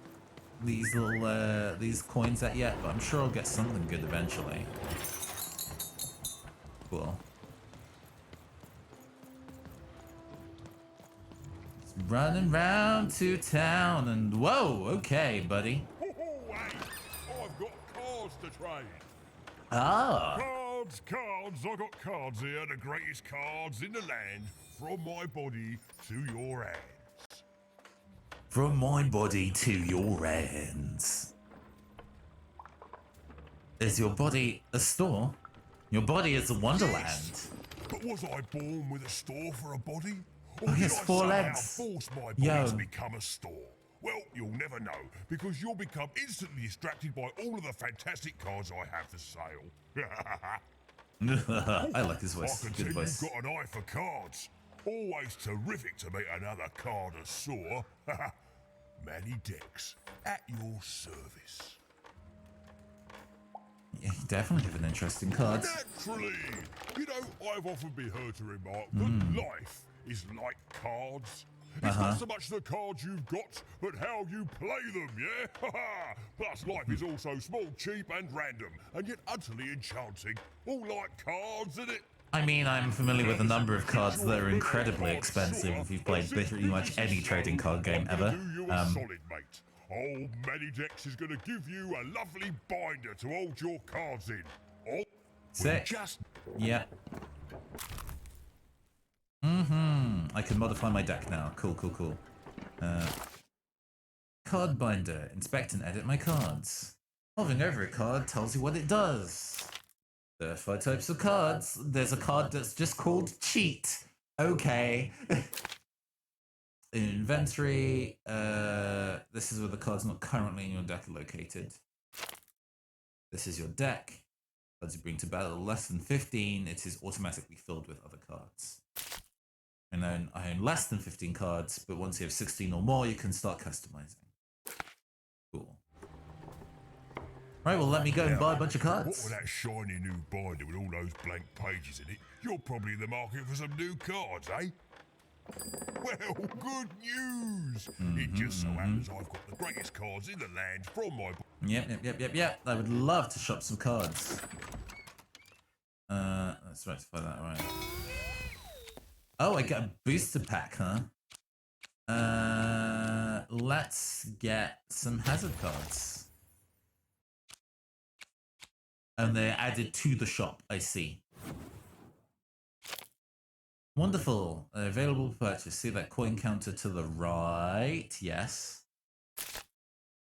These little, these coins at yet, but I'm sure I'll get something good eventually. Cool. Running round to town and whoa, okay, buddy. I've got cards to trade. Ah. Cards. I got cards here, the greatest cards in the land, from my body to your hands. From my body to your hands. Is your body a store? Your body is a wonderland. Yes. But was I born with a store for a body? Or Oh, did yes, I 4 somehow legs. force my body Yo. to become a store? Well, you'll never know, because you'll become instantly distracted by all of the fantastic cards I have for sale. I like his voice. I can Good tell voice. you've got an eye for cards. Always terrific to meet another connoisseur. Manny Dex, at your service. Yeah, you definitely have an interesting card. Naturally! You know, I've often been heard to remark that life is like cards. It's not so much the cards you've got, but how you play them, yeah? Plus, life is also small, cheap, and random, and yet utterly enchanting. All like cards, isn't it? I mean, I'm familiar with a number of cards that are incredibly expensive if you've played pretty much any trading card game ever. Do you a solid, mate. Old Manny Dex is going to give you a lovely binder to hold your cards in. Oh, Sick. just... Yeah. I can modify my deck now. Cool. Card binder. Inspect and edit my cards. Hovering over a card tells you what it does. There are 5 types of cards. There's a card that's just called Cheat. Okay. Inventory. This is where the card's not currently in your deck are located. This is your deck. Cards you bring to battle less than 15. It is automatically filled with other cards. And then I own less than 15 cards, but once you have 16 or more, you can start customizing. Cool. Right, well, let me go and buy a bunch of What cards. with that shiny new binder with all those blank pages in it, you're probably in the market for some new cards, eh? Well, good news! It just so happens I've got the greatest cards in the land from my... Yep. I would love to shop some cards. Let's rectify that, right. Oh, I get a booster pack, huh? Let's get some hazard cards. And they're added to the shop, I see. Wonderful. Available for purchase. See that coin counter to the right? Yes.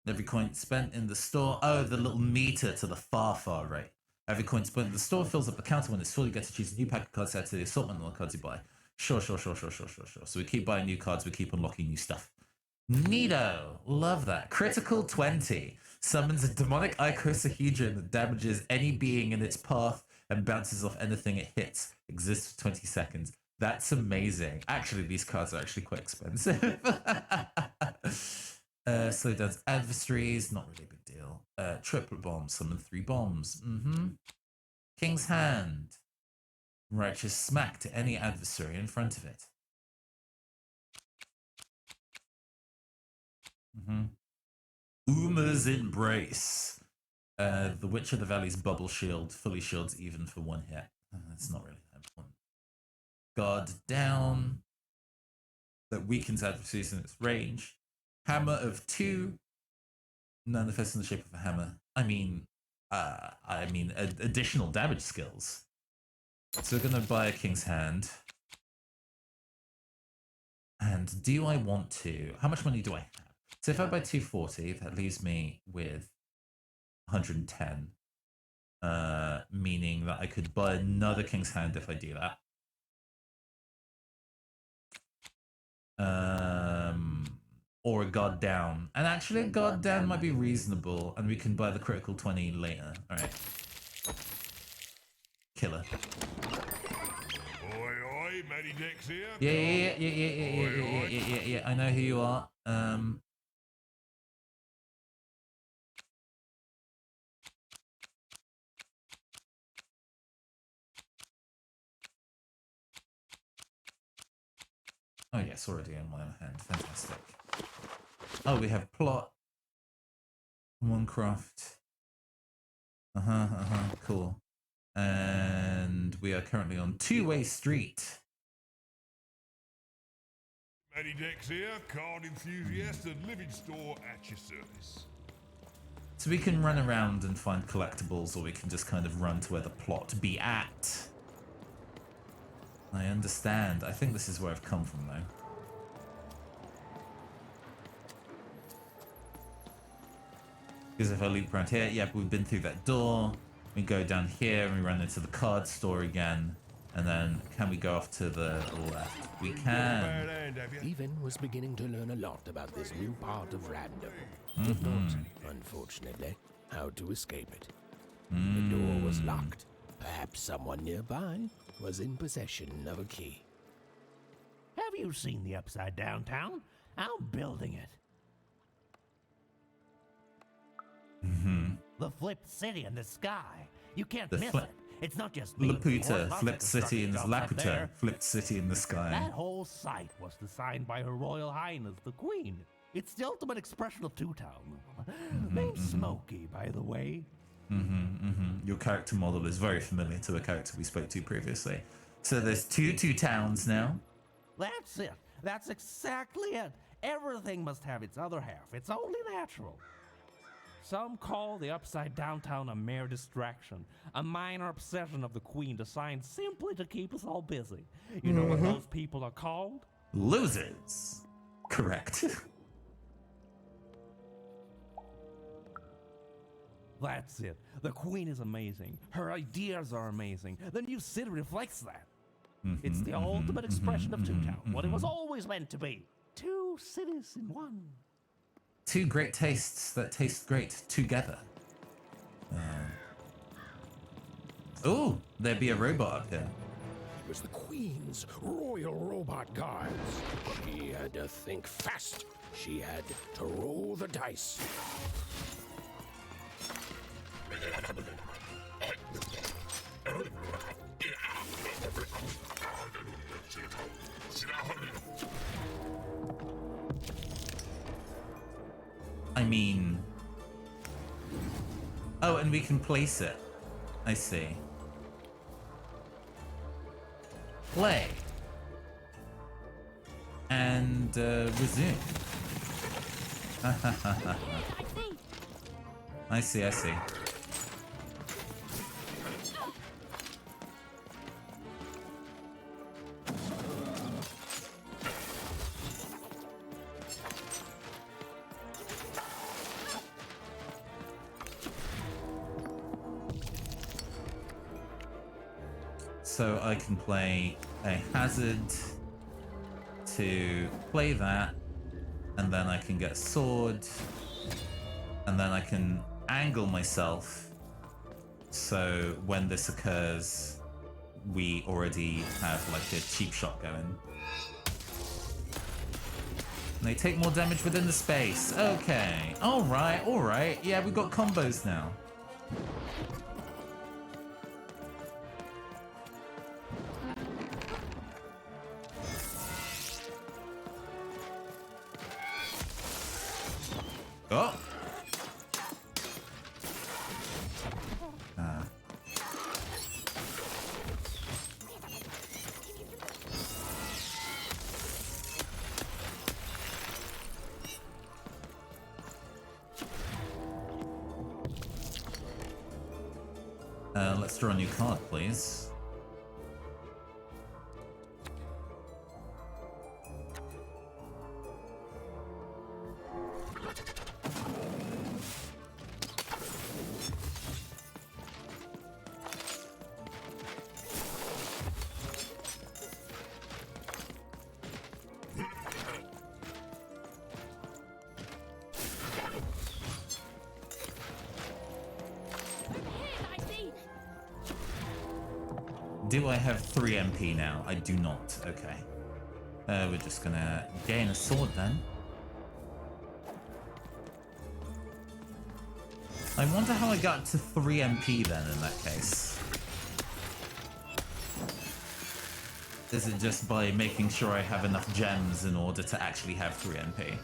Every coin spent in the store. Oh, the little meter to the far right. Every coin spent in the store fills up the counter. When it's full, you get to choose a new pack of cards to add to the assortment of the cards you buy. Sure. So we keep buying new cards, we keep unlocking new stuff. Neato! Love that. Critical 20. Summons a demonic icosahedron that damages any being in its path and bounces off anything it hits. Exists for 20 seconds. That's amazing. Actually, these cards are actually quite expensive. Slow down adversaries. Not really a big deal. Triplet bomb. Summon 3 bombs. King's Hand. Righteous smack to any adversary in front of it. Uma's Embrace. The Witch of the Valley's bubble shield fully shields even for 1 hit. That's not really that important. Guard down. That weakens adversaries in its range. Hammer of 2. Manifests in the shape of a hammer. I mean additional damage skills. So we're gonna buy a King's Hand. And do I want to? How much money do I have? So if I buy 240, that leaves me with 110. Meaning that I could buy another King's Hand if I do that. Or a Guard Down. And actually a Guard Down might be reasonable, and we can buy the critical 20 later. Alright. Killer. Oi, Matty Dex here. Yeah. I know who you are. Oh yes, already in my own hand. Fantastic. Oh, we have plot. One craft. Cool. And we are currently on Two-Way Street. Matty Dex here, card enthusiast and living store at your service. So we can run around and find collectibles, or we can just kind of run to where the plot be at. I understand. I think this is where I've come from, though. Because if I loop around here, yep, we've been through that door. We go down here and we run into the card store again. And then can we go off to the left? We can. Even was beginning to learn a lot about this new part of random. Did not, unfortunately, how to escape it. The door was locked. Perhaps someone nearby was in possession of a key. Have you seen the Upside Downtown? I'm building it. The flipped city in the sky. You can't miss it. It's not just me. Laputa, flipped city in Laputa, flipped city in the sky. That whole site was designed by Her Royal Highness the Queen. It's the ultimate expression of Two-Town. Named Smokey, by the way. Your character model is very familiar to a character we spoke to previously. So there's two towns now. That's it. That's exactly it. Everything must have its other half. It's only natural. Some call the Upside Downtown a mere distraction, a minor obsession of the Queen designed simply to keep us all busy. You know what those people are called? Losers. Correct. That's it. The Queen is amazing. Her ideas are amazing. The new city reflects that. It's the ultimate expression of Two-Town, what it was always meant to be. 2 cities in one. 2 great tastes that taste great together. Oh, there'd be a robot up here. It was the Queen's Royal Robot Guards. She had to think fast. She had to roll the dice. I mean... Oh, and we can place it. I see. Play. And resume. I see. So I can play a hazard to play that, and then I can get a sword, and then I can angle myself so when this occurs, we already have like a cheap shot going. And they take more damage within the space. Okay. Alright, alright. Yeah, we've got combos now. Oh! Let's draw a new card, please. Do I have 3 MP now? I do not. Okay. We're just gonna gain a sword then. I wonder how I got to 3 MP then in that case. Is it just by making sure I have enough gems in order to actually have 3 MP?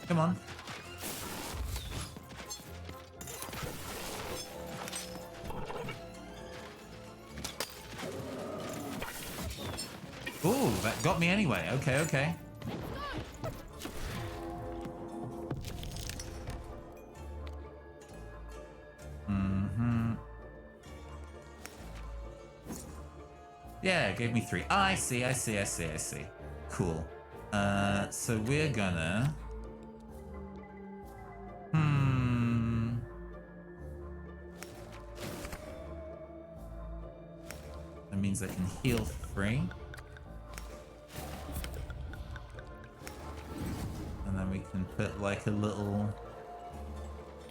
Come on. Ooh, that got me anyway. Okay, okay. Yeah, it gave me 3. Ah, I see. Cool. So we're gonna... That means I can heal for free. And then we can put like a little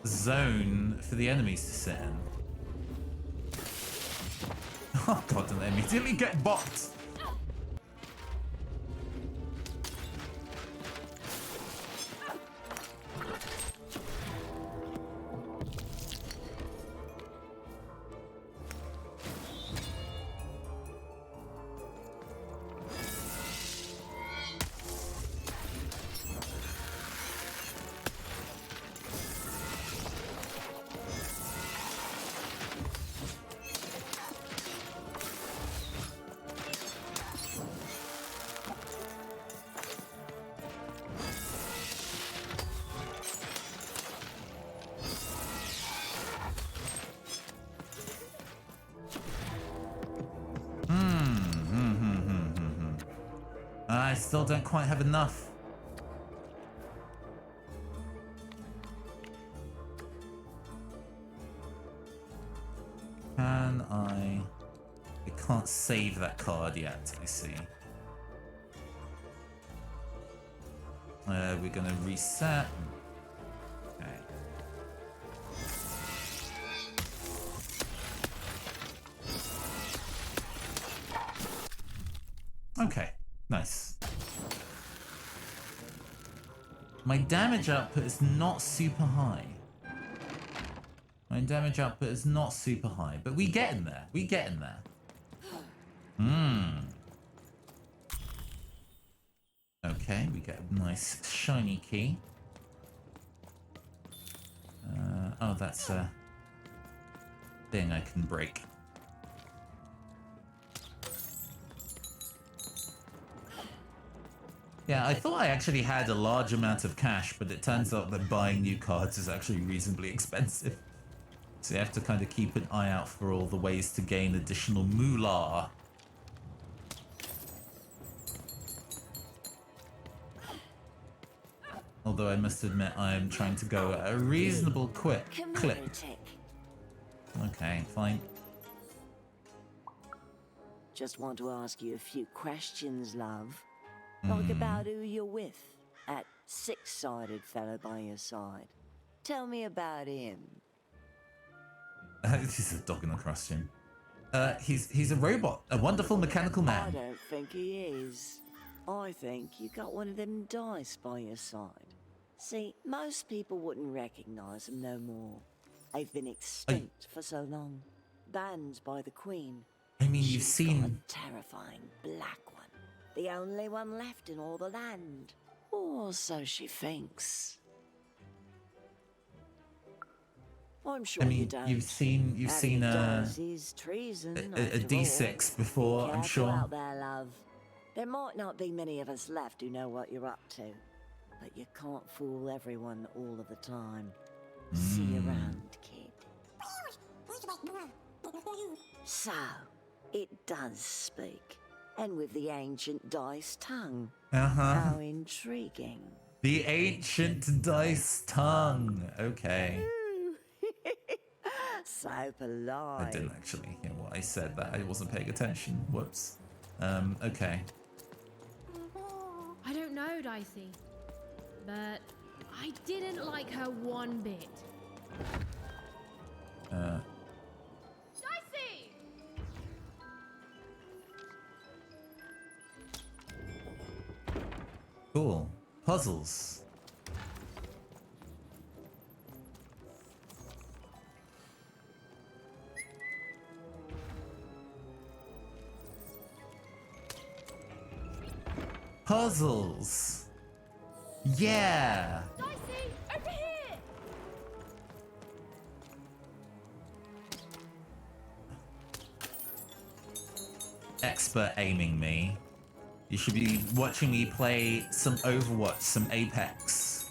zone for the enemies to sit in. Oh god, don't they immediately get bopped? I still don't quite have enough. Can I can't save that card yet, I see. We're gonna reset. Okay. Okay, nice. My damage output is not super high. My damage output is not super high, but we get in there. We get in there. Okay, we get a nice shiny key. Oh, that's a thing I can break. Yeah, I thought I actually had a large amount of cash, but it turns out that buying new cards is actually reasonably expensive. So you have to kind of keep an eye out for all the ways to gain additional moolah. Although I must admit I am trying to go at a reasonable quick clip. Okay, fine. Just want to ask you a few questions, love. Like about who you're with. That six-sided fellow by your side. Tell me about him. He's a dog in a costume. He's a robot, a wonderful mechanical I man. don't think he is. I think you got one of them dice by your side. See, most people wouldn't recognize them no more. They've been extinct for so long. Banned by the Queen. I mean, you've She's seen... got a terrifying black one. The only one left in all the land. Or so she thinks. I'm sure I mean, you don't. you've seen dice is treason, a D6 before, I'm Careful sure. out there, love. There might not be many of us left who know what you're up to, but you can't fool everyone all of the time. See you around, kid. So, it does speak, and with the ancient dice tongue. How intriguing. The ancient dice tongue. Okay. So polite. I didn't actually hear what I said. That I wasn't paying attention. Whoops. Okay. I don't know, Dicey, but I didn't like her one bit. Dicey! Cool. Puzzles. Puzzles. Yeah. Dicey, over here! Expert aiming me. You should be watching me play some Overwatch, some Apex.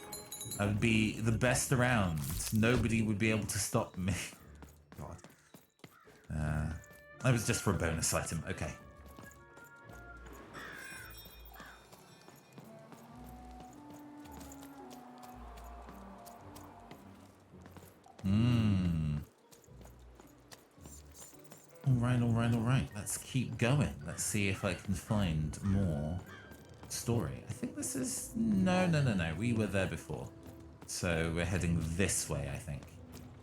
I would be the best around. Nobody would be able to stop me. God. I was just for a bonus item. Okay. All right. Let's keep going. Let's see if I can find more story. I think this is... No. We were there before. So we're heading this way, I think.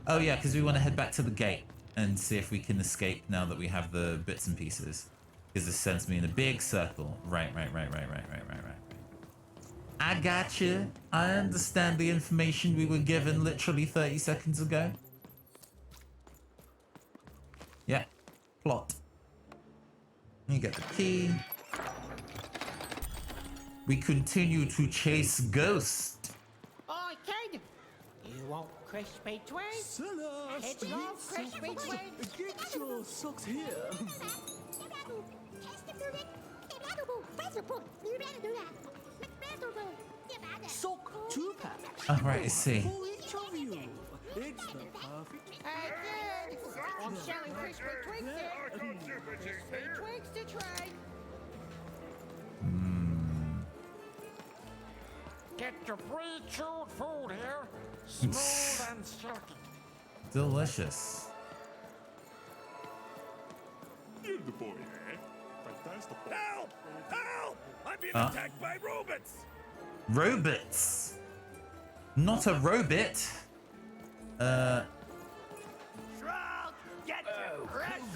Oh, yeah, because we want to head back to the gate and see if we can escape now that we have the bits and pieces. Because this sends me in a big circle. Right. I got you. I understand the information we were given literally 30 seconds ago. Yeah. Plot. You get the key. We continue to chase Ghost. Oi, kid! You want crispy twigs? Kids love crispy twigs. Get your socks here. Sock 2-pack. Oh, right, I see. For each of you. It's the perfect... Hey, kid! I'm selling crispy twigs here. Crispy twigs to try. Get your pre-chewed food here. Smooth and silky. Delicious. You're the boy, eh? Fantastic. Help! Help! I'm being attacked by robots! Robots. Not a robot.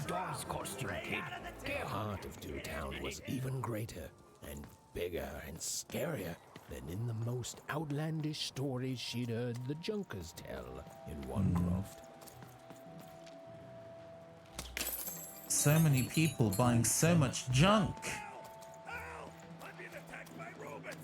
Dog's costume, kid. The heart of Toontown was even greater and bigger and scarier than in the most outlandish stories she'd heard the Junkers tell in Onecroft. So many people buying so much junk. I'm being attacked by robots!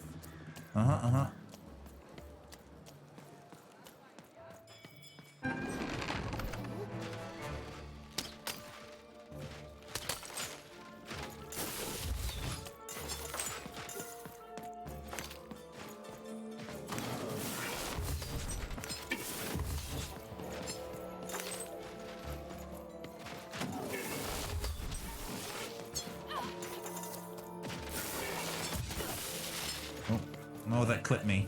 Oh, that clipped me.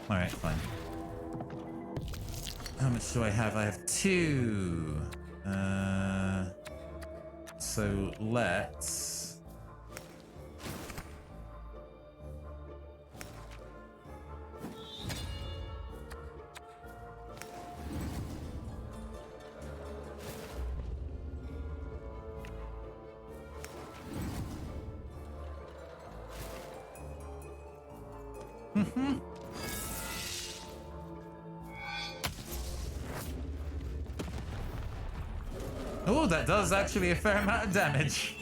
Alright, fine. How much do I have? I have 2. So let's... Oh, that does actually a fair amount of damage.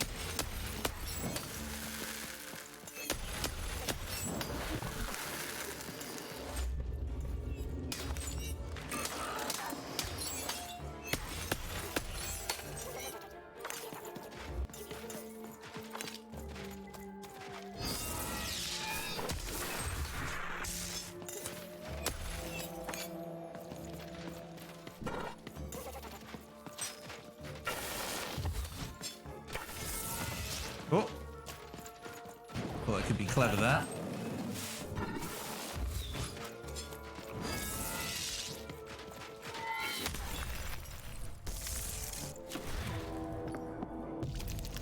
Oh. Thought I could be clever there.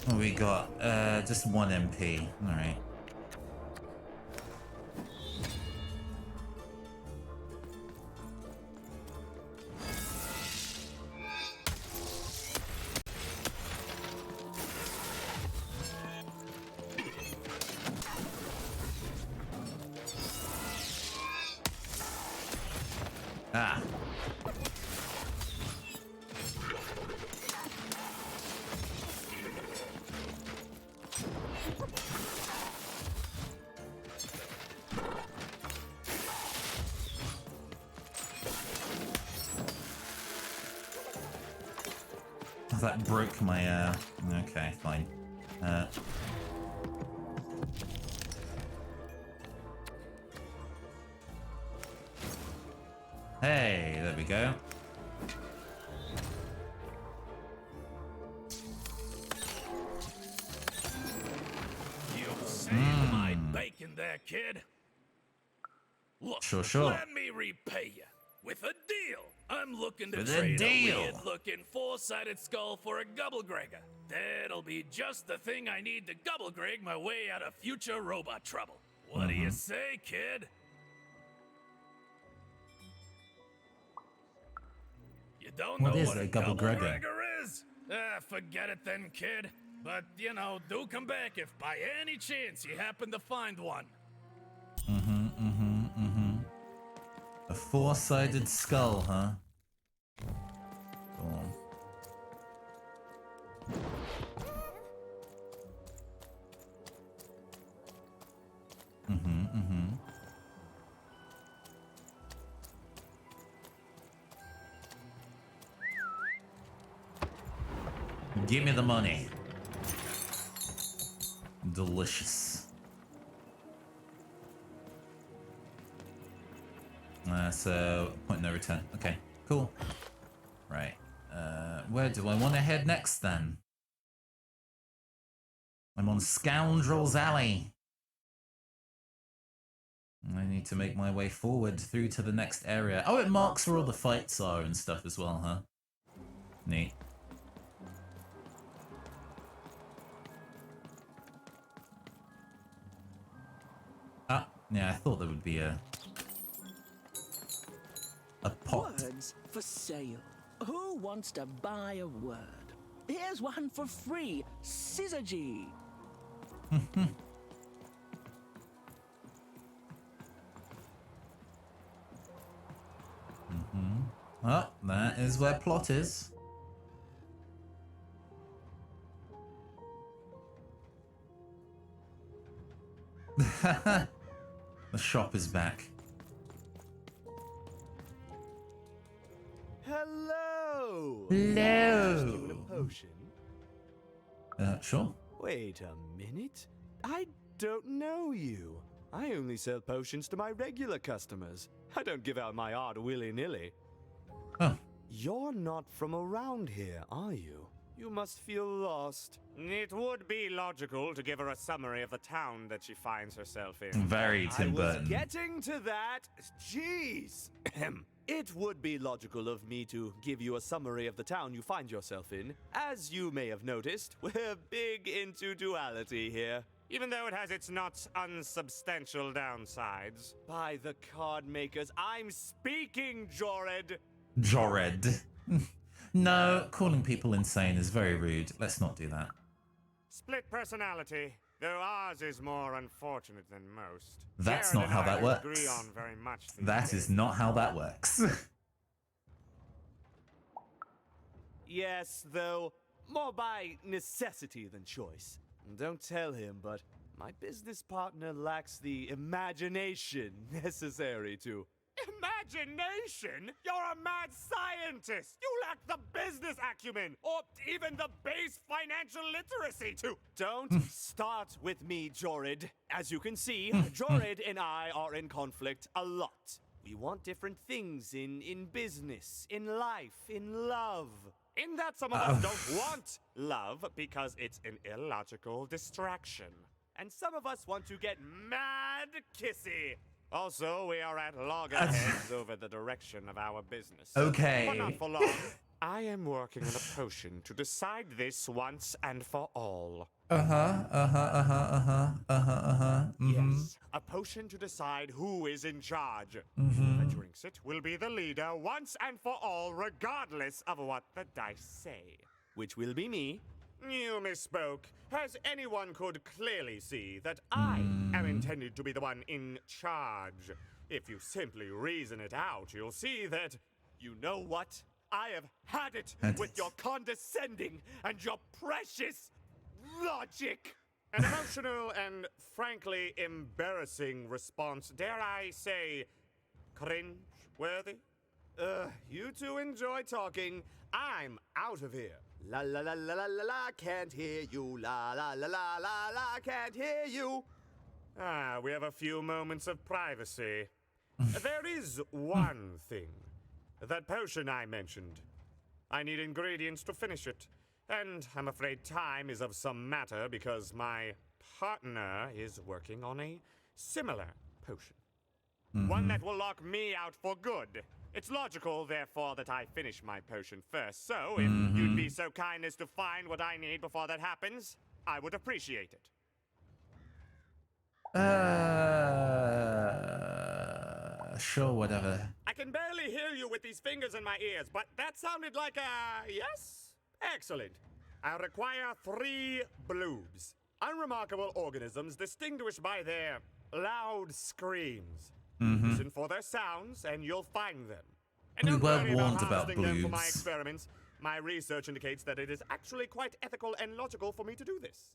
What we got? Just 1 MP. Alright. Ah. Oh, that broke my, okay, fine. Hey, there we go. You saved my bacon there, kid. Look, Sure. let me repay you with a deal. I'm looking to With a trade deal. weird-looking four-sided skull for a Gubblegregger. That'll be just the thing I need to Gubblegreg my way out of future robot trouble. What do you say, kid? You don't know what a Gubblegregger is? Forget it then, kid. But, you know, do come back if by any chance you happen to find one. A four-sided skull, huh? Cool. Give me the money. Delicious. So, point no return. Okay, cool. Right. Where do I want to head next then? I'm on Scoundrel's Alley. I need to make my way forward through to the next area. Oh, it marks where all the fights are and stuff as well, huh? Neat. Ah, yeah, I thought there would be a pot. Words for sale. Who wants to buy a word? Here's one for free. Syzygy. Well, that is where plot is. The shop is back. Hello. Hello. Doing a potion? Sure. Wait a minute. I don't know you. I only sell potions to my regular customers. I don't give out my art willy-nilly. Oh. You're not from around here, are you? You must feel lost. It would be logical to give her a summary of the town that she finds herself in. Very Tim Burton. I was getting to that. Jeez. It would be logical of me to give you a summary of the town you find yourself in. As you may have noticed, we're big into duality here. Even though it has its not unsubstantial downsides. By the card makers, I'm speaking, Jored. Jored. No, calling people insane is very rude. Let's not do that. Split personality, though ours is more unfortunate than most. That's Jared not how and I that don't works. Agree on very much these That days. is not how that works. Yes, though, more by necessity than choice. Don't tell him, but my business partner lacks the imagination necessary to... Imagination? You're a mad scientist! You lack the business acumen, or even the base financial literacy to... Don't start with me, Jorid. As you can see, Jorid and I are in conflict a lot. We want different things in business, in life, in love. In that some of us don't want love because it's an illogical distraction. And some of us want to get Mad kissy! Also, we are at loggerheads over the direction of our business. Okay. But not for long. I am working on a potion to decide this once and for all. Yes, a potion to decide who is in charge. Whoever drinks it will be the leader once and for all, regardless of what the dice say. Which will be me. You misspoke, as anyone could clearly see that I am intended to be the one in charge. If you simply reason it out, you'll see that... You know what? I have had it with your condescending and your precious logic. An emotional and frankly embarrassing response, dare I say, cringe-worthy? You two enjoy talking. I'm out of here. La la la la la la la, can't hear you. La la la la la la, can't hear you. Ah, we have a few moments of privacy. There is one thing. That potion I mentioned. I need ingredients to finish it. And I'm afraid time is of some matter because my partner is working on a similar potion. One that will lock me out for good. It's logical, therefore, that I finish my potion first. So, if you'd be so kind as to find what I need before that happens, I would appreciate it. Sure, whatever. I can barely hear you with these fingers in my ears, but that sounded like a yes? Excellent. I require 3 bloobs. Unremarkable organisms distinguished by their loud screams. Listen for their sounds, and you'll find them. And We don't were worry warned about harvesting them for my bloobs. experiments. My research indicates that it is actually quite ethical and logical for me to do this.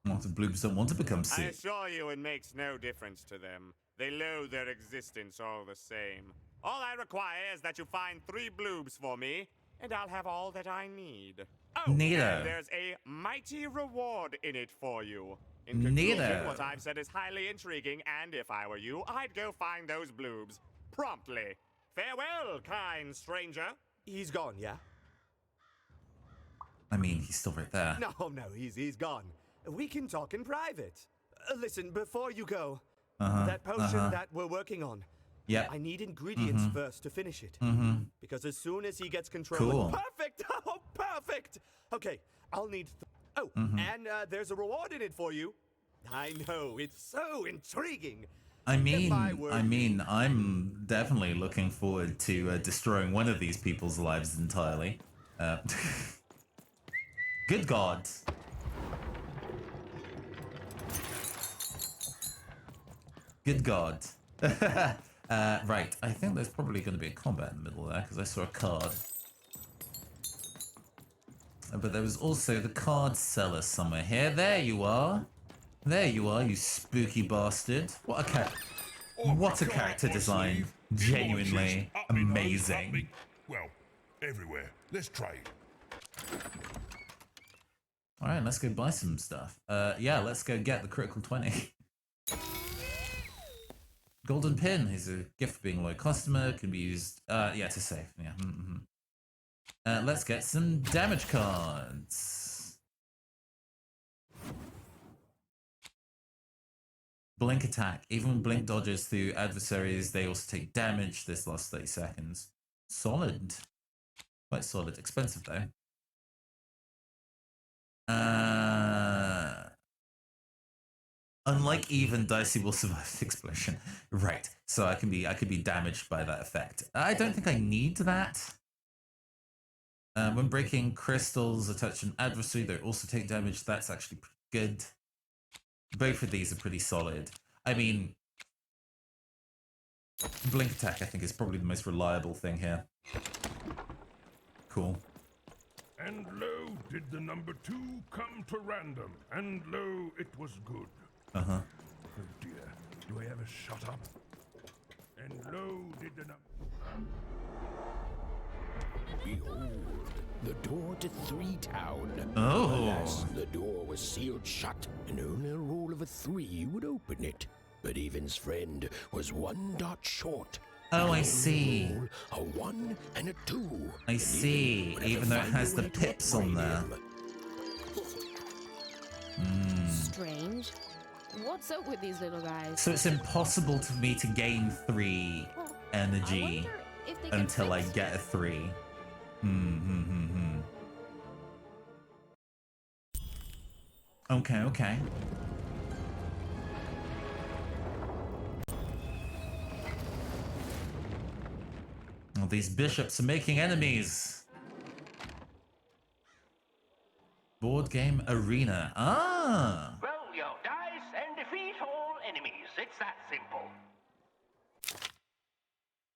Lots of bloobs don't want to become I sick. assure you it makes no difference to them. They loathe their existence all the same. All I require is that you find 3 bloobs for me, and I'll have all that I need. Oh, Neato. and there's a mighty reward in it for you. In conclusion, Neato. what I've said is highly intriguing, and if I were you, I'd go find those bloobs. Promptly. Farewell, kind stranger. He's gone, yeah? I mean, he's still right there. No, he's gone. We can talk in private. Listen, before you go, that potion that we're working on, Yep. I need ingredients first to finish it. Because as soon as he gets control... Cool. Perfect! Oh, perfect! Okay, I'll need... and there's a reward in it for you. I know, it's so intriguing. I mean, I'm definitely looking forward to destroying one of these people's lives entirely. Good God. Good God. Right, I think there's probably going to be a combat in the middle there, because I saw a card. But there was also the card seller somewhere here. There you are. There you are, you spooky bastard. What a character design. Genuinely amazing. Well, everywhere. Let's trade. Alright, let's go buy some stuff. Yeah, let's go get the critical 20. Golden pin is a gift for being a loyal customer. Can be used, yeah, to save. Yeah. Let's get some damage cards. Blink attack. Even when Blink dodges through adversaries, they also take damage. This lasts 30 seconds. Solid. Quite solid. Expensive though. Unlike even, Dicey will survive the explosion. Right. So I could be damaged by that effect. I don't think I need that. When breaking crystals attached to an adversary, they also take damage. That's actually pretty good. Both of these are pretty solid. I mean, Blink attack, I think, is probably the most reliable thing here. Cool. And lo, did the number 2 come to random, and lo, it was good. Uh-huh. Oh dear, do I ever shut up? And lo, did the Behold, the door to Three Town. Oh. Alas, the door was sealed shut, and only a roll of a 3 would open it. But Evan's friend was 1 dot short. Oh, I see. A 1 and a 2. I see. Even though it has the pips on there. Strange. What's up with these little guys? So it's impossible for me to gain 3 energy until I get a 3. Okay. Oh, these bishops are making enemies. Board game arena. Ah. Roll your dice and defeat all enemies. It's that simple.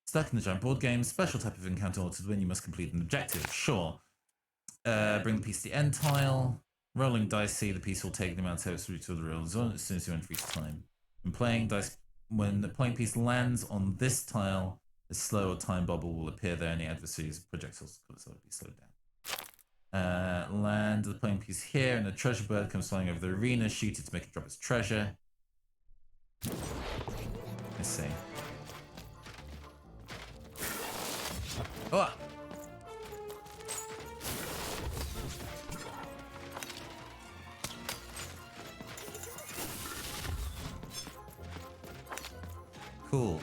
Stuck in the giant board game. Special type of encounter order to win. You must complete an objective. Sure. Bring the piece to the end tile. Rolling dice. See the piece will take the amount of steps through to the real zone as soon as you enter each time. When the playing piece lands on this tile, a slow or time bubble will appear there. Any adversaries projectiles will be slowed down. Land the playing piece here, and a treasure bird comes flying over the arena. Shoot it to make it drop its treasure. I see. Oh! Cool.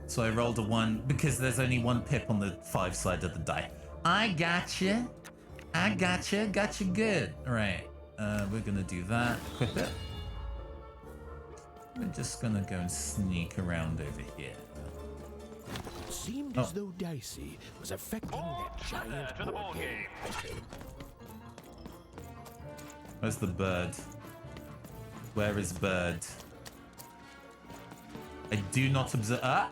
So I rolled a 1 because there's only 1 pip on the 5 side of the die. I gotcha. Gotcha good. Alright. We're gonna do that. Equip it. We're just gonna go and sneak around over here. Seemed as though Dicey was affecting that giant board game. Where's the bird? Where is bird? I do not observe. Ah!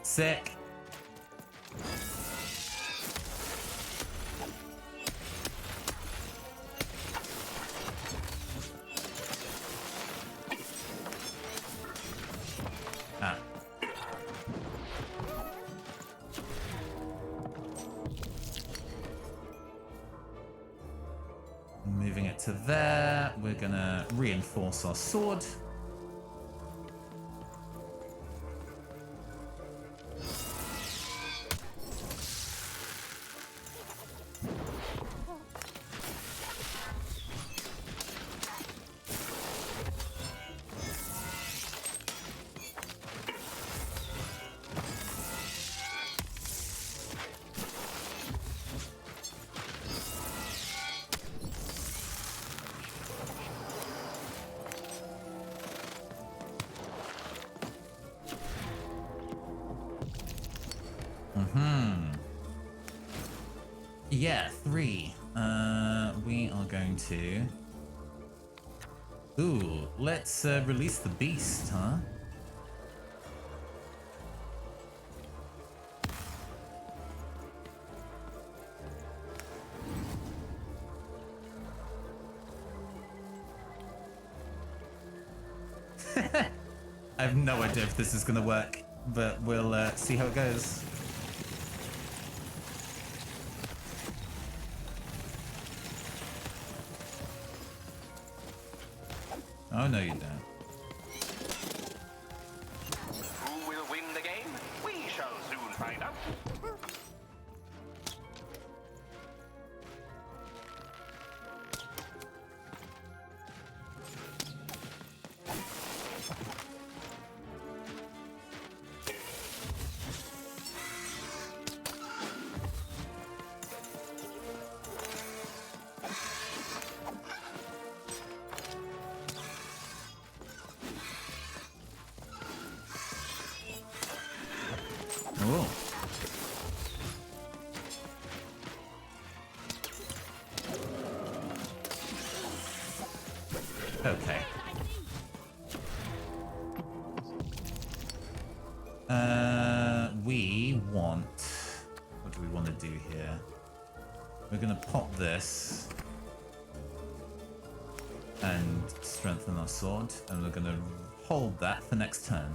Sick. Ah. Moving it to there. We're gonna reinforce our sword. Yeah, 3. We are going to... Ooh, let's release the beast, huh? I have no idea if this is going to work, but we'll see how it goes. Oh, no, you don't. Who will win the game? We shall soon find out. Oh. Okay. We want... What do we want to do here? We're going to pop this and strengthen our sword, and we're going to hold that for next turn.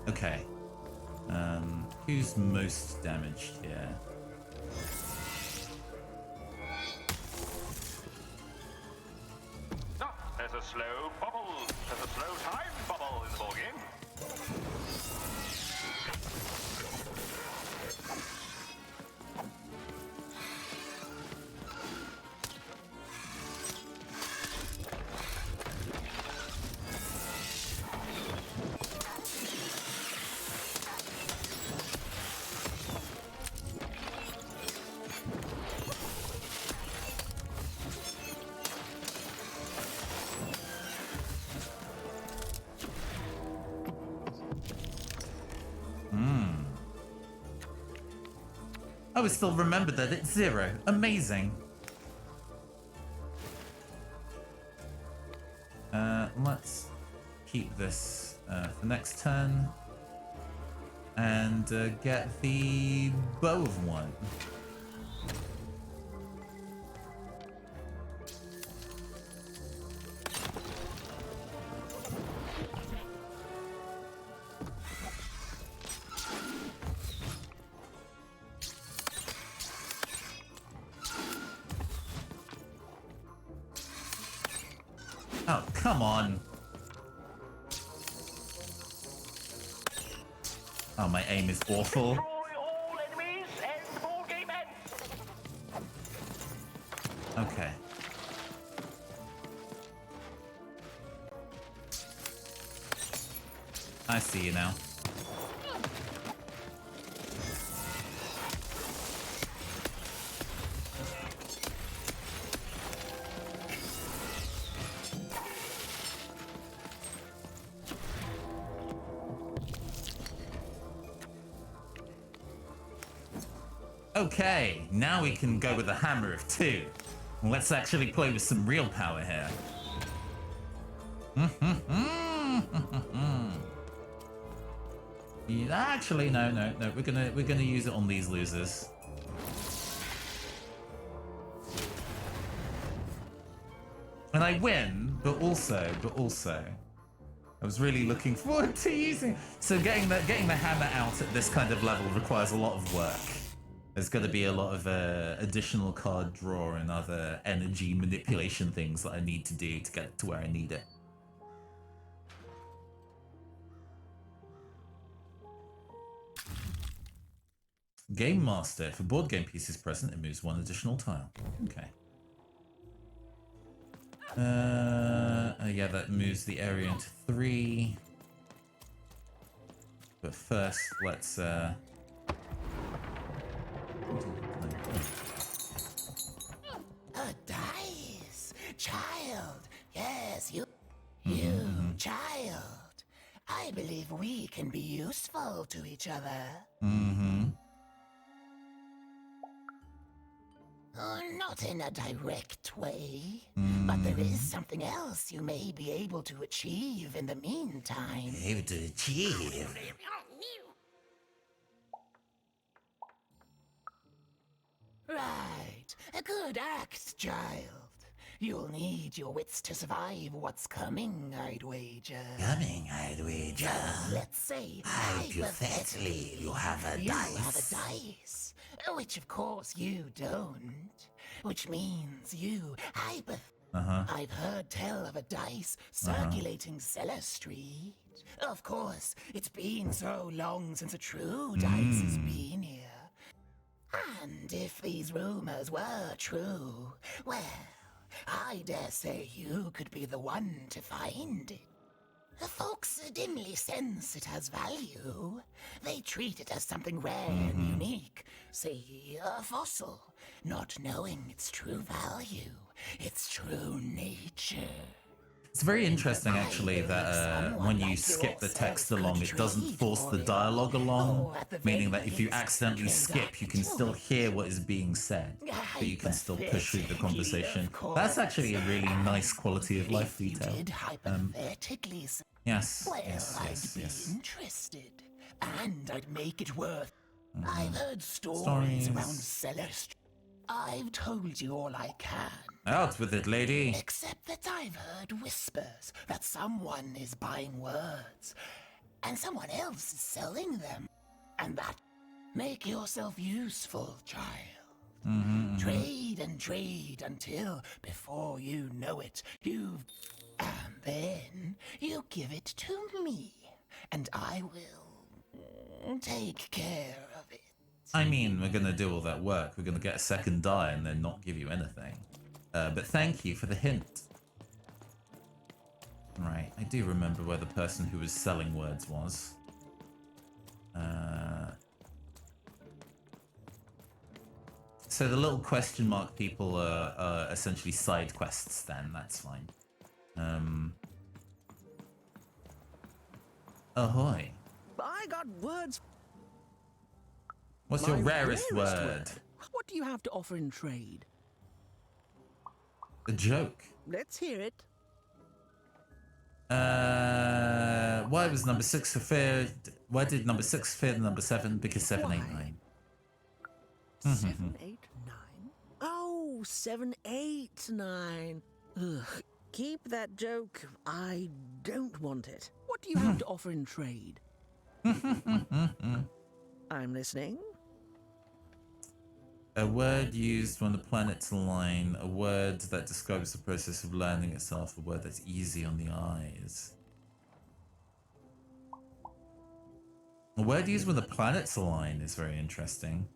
Okay. Who's most damaged here? There's a slow bubble. There's a slow time bubble in the ballgame. I would still remember that it's 0. Amazing. Let's keep this for next turn and get the bow of one. Oh, come on. Oh, my aim is awful. Okay. I see you now. Okay, now we can go with a hammer of 2. Let's actually play with some real power here. Yeah, actually, no. We're gonna use it on these losers. And I win, but also, I was really looking forward to using. So getting the hammer out at this kind of level requires a lot of work. There's going to be a lot of additional card draw and other energy manipulation things that I need to do to get to where I need it. Game Master. If a board game piece is present, it moves 1 additional tile. Okay. Yeah, that moves the area into 3. But first, let's A dice, child. Yes, you, child. I believe we can be useful to each other. Not in a direct way, but there is something else you may be able to achieve in the meantime. Able to achieve? Right. A good act, child. You'll need your wits to survive what's coming, I'd wager. Coming, I'd wager. So, let's say, Hypothetically, you have a dice. have a dice, which of course you don't. Which means you I've heard tell of a dice circulating Cellar Street. Of course, it's been so long since a true dice has been here. And if these rumors were true, well, I dare say you could be the one to find it. Folks dimly sense it has value. They treat it as something rare and unique, say a fossil, not knowing its true value, its true nature. It's very interesting, actually, that when you skip the text along, it doesn't force the dialogue along, meaning that if you accidentally skip, you can still hear what is being said, but you can still push through the conversation. That's actually a really nice quality of life detail. Yes, Well, yes, I'd be yes. interested, and I'd make it worth. I've heard stories Stories. around Cellar Street. I've told you all I can. Out with it, lady. Except that I've heard whispers that someone is buying words, and someone else is selling them. And that make yourself useful, child. Trade and trade until, before you know it, you've... And then you give it to me, and I will take care of it. I mean, we're going to do all that work. We're going to get a second die and then not give you anything. But thank you for the hint. Right, I do remember where the person who was selling words was. So the little question mark people are essentially side quests then, that's fine. Ahoy. I got words. What's your rarest word? What do you have to offer in trade? A joke. Let's hear it. Why was number 6 feared? Why did number 6 fear the number 7? Because 7, 8, 9. 7, 8, 9. Oh, 7, 8, 9. Ugh. Keep that joke. I don't want it. What do you have to offer in trade? I'm listening. A word used when the planets align. A word that describes the process of learning itself. A word that's easy on the eyes. A word used when the planets align is very interesting.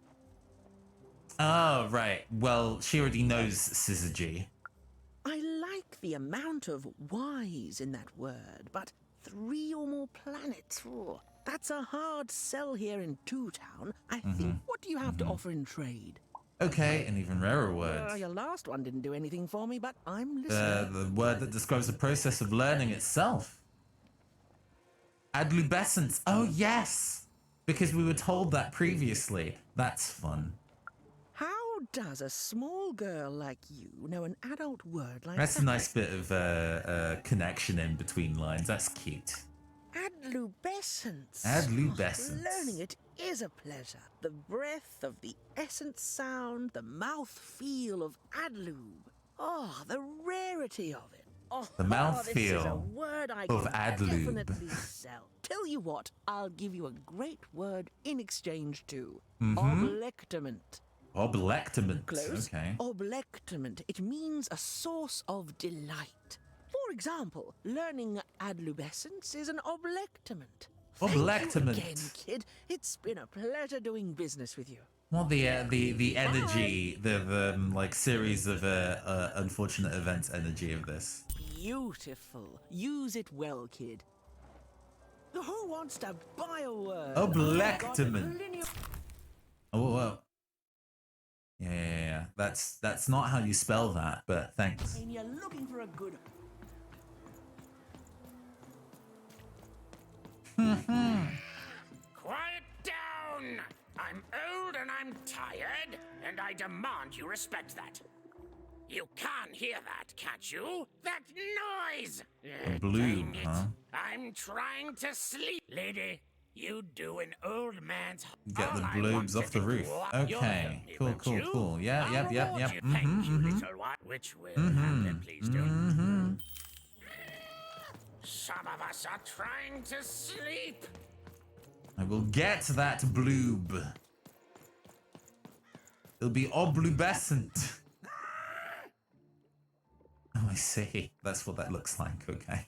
Oh, right. Well, she already knows syzygy. I like the amount of Y's in that word, but 3 or more planets. Oh, that's a hard sell here in Two Town. I think. What do you have to offer in trade? Okay, an even rarer word. Your last one didn't do anything for me, but I'm listening. The word that describes the process of learning itself. Adolescence. Oh, yes! Because we were told that previously. That's fun. How does a small girl like you know an adult word like That's that? a nice bit of connection in between lines. That's cute. Adolescence. Adolescence. Learning it is a pleasure. The breath of the essence sound, the mouth feel of adlube. Oh, the rarity of it. Oh, The mouth this is a feel word I of can adlube. definitely sell. Tell you what, I'll give you a great word in exchange too. Mhm. Oblectament. Oblectament. Close. Okay. Oblectament. It means a source of delight. For example, learning adolescence is an oblectament. Thank you Oblectament. again, kid. It's been a pleasure doing business with you. Well, the energy, the like series of unfortunate events energy of this. Beautiful. Use it well, kid. Who wants to buy a word? Oblectament. Oh, well. Yeah. That's not how you spell that, but thanks. And you're looking for a good. Quiet down! I'm old and I'm tired, and I demand you respect that. You can hear that, can't you? That noise! Blue, Dang it. huh? I'm trying to sleep. Lady, You do an old man's. Get the All I bloobs want off to the do roof. walk your Okay. company, Cool, won't cool, you? cool. Yeah, I'll yep, yep, reward yep. you. Thank you, little one. Which will happen, please don't. Some of us are trying to sleep. I will get that bloob. It'll be oblubescent. Oh, I see. That's what that looks like. Okay.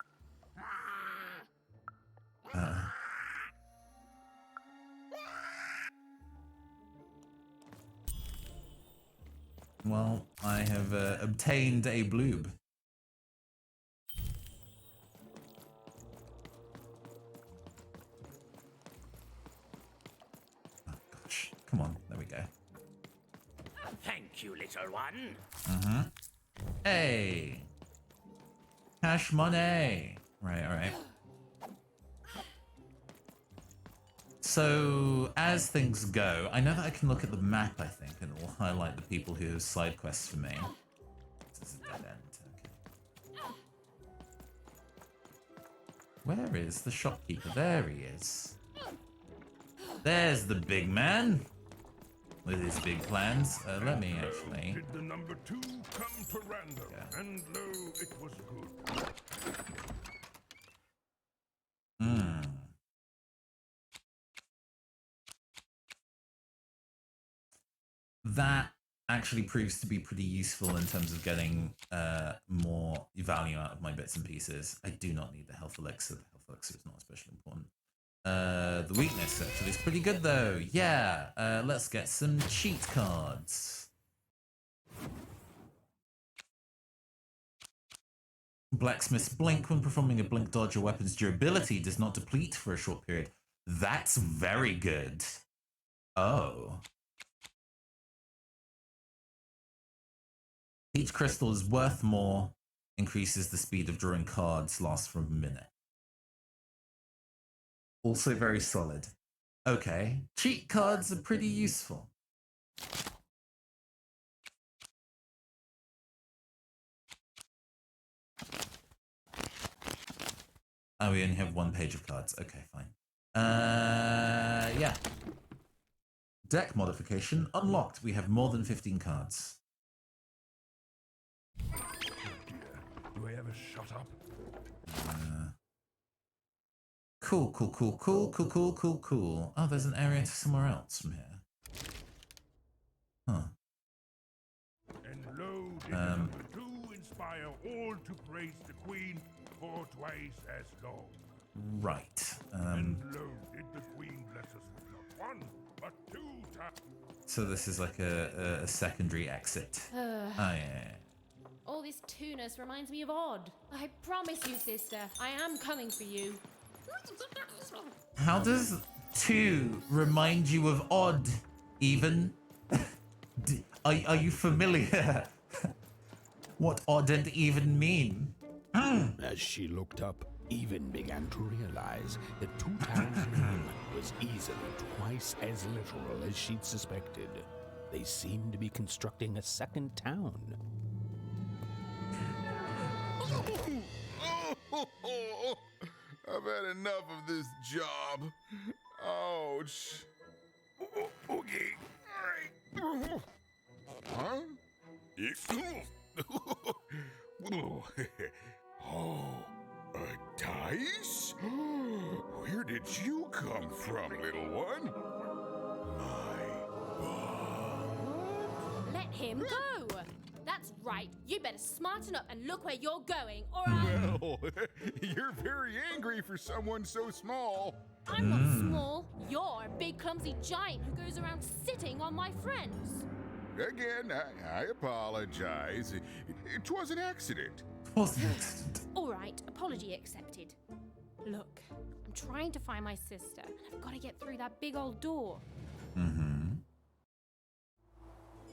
Well, I have obtained a bloob. Oh, gosh. Come on. There we go. Thank you, little one. Hey. Cash money. Right, all right. So, as things go, I know that I can look at the map, I think, and it will highlight the people who have side quests for me. This is a dead end. Okay. Where is the shopkeeper? There he is. There's the big man with his big plans. Let me actually. Did the number 2 come to random? Yeah. And lo, it was good. That actually proves to be pretty useful in terms of getting more value out of my bits and pieces. I do not need the health elixir. The health elixir is not especially important. The weakness actually is pretty good though. Yeah, let's get some cheat cards. Blacksmith's Blink. When performing a blink dodge, your weapon's durability does not deplete for a short period. That's very good. Oh. Each crystal is worth more, increases the speed of drawing cards, lasts for a minute. Also very solid. Okay, cheat cards are pretty useful. Oh, we only have 1 page of cards. Okay, fine. Yeah. Deck modification unlocked. We have more than 15 cards. Do I ever shut up? Cool. Oh, there's an area to somewhere else from here. Huh. And lo, did number 2 inspire all to praise the Queen for twice as long. Right. And lo, did the Queen bless us with not 1, but 2 times. So this is like a secondary exit. Oh, yeah. All this tunus reminds me of Odd. I promise you, sister, I am coming for you. How does 2 remind you of Odd, even? Are you familiar? What Odd and Even mean? As she looked up, Even began to realize that Two Towns' name was easily twice as literal as she'd suspected. They seemed to be constructing a second town. I've had enough of this job. Ouch. Okay. All right. Huh? Oh, a dice? Where did you come from, little one? Let him go! That's right. You better smarten up and look where you're going, or I... Well, you're very angry for someone so small. I'm not small. You're a big, clumsy giant who goes around sitting on my friends. Again, I apologize. It was an accident. All right, apology accepted. Look, I'm trying to find my sister, and I've got to get through that big old door.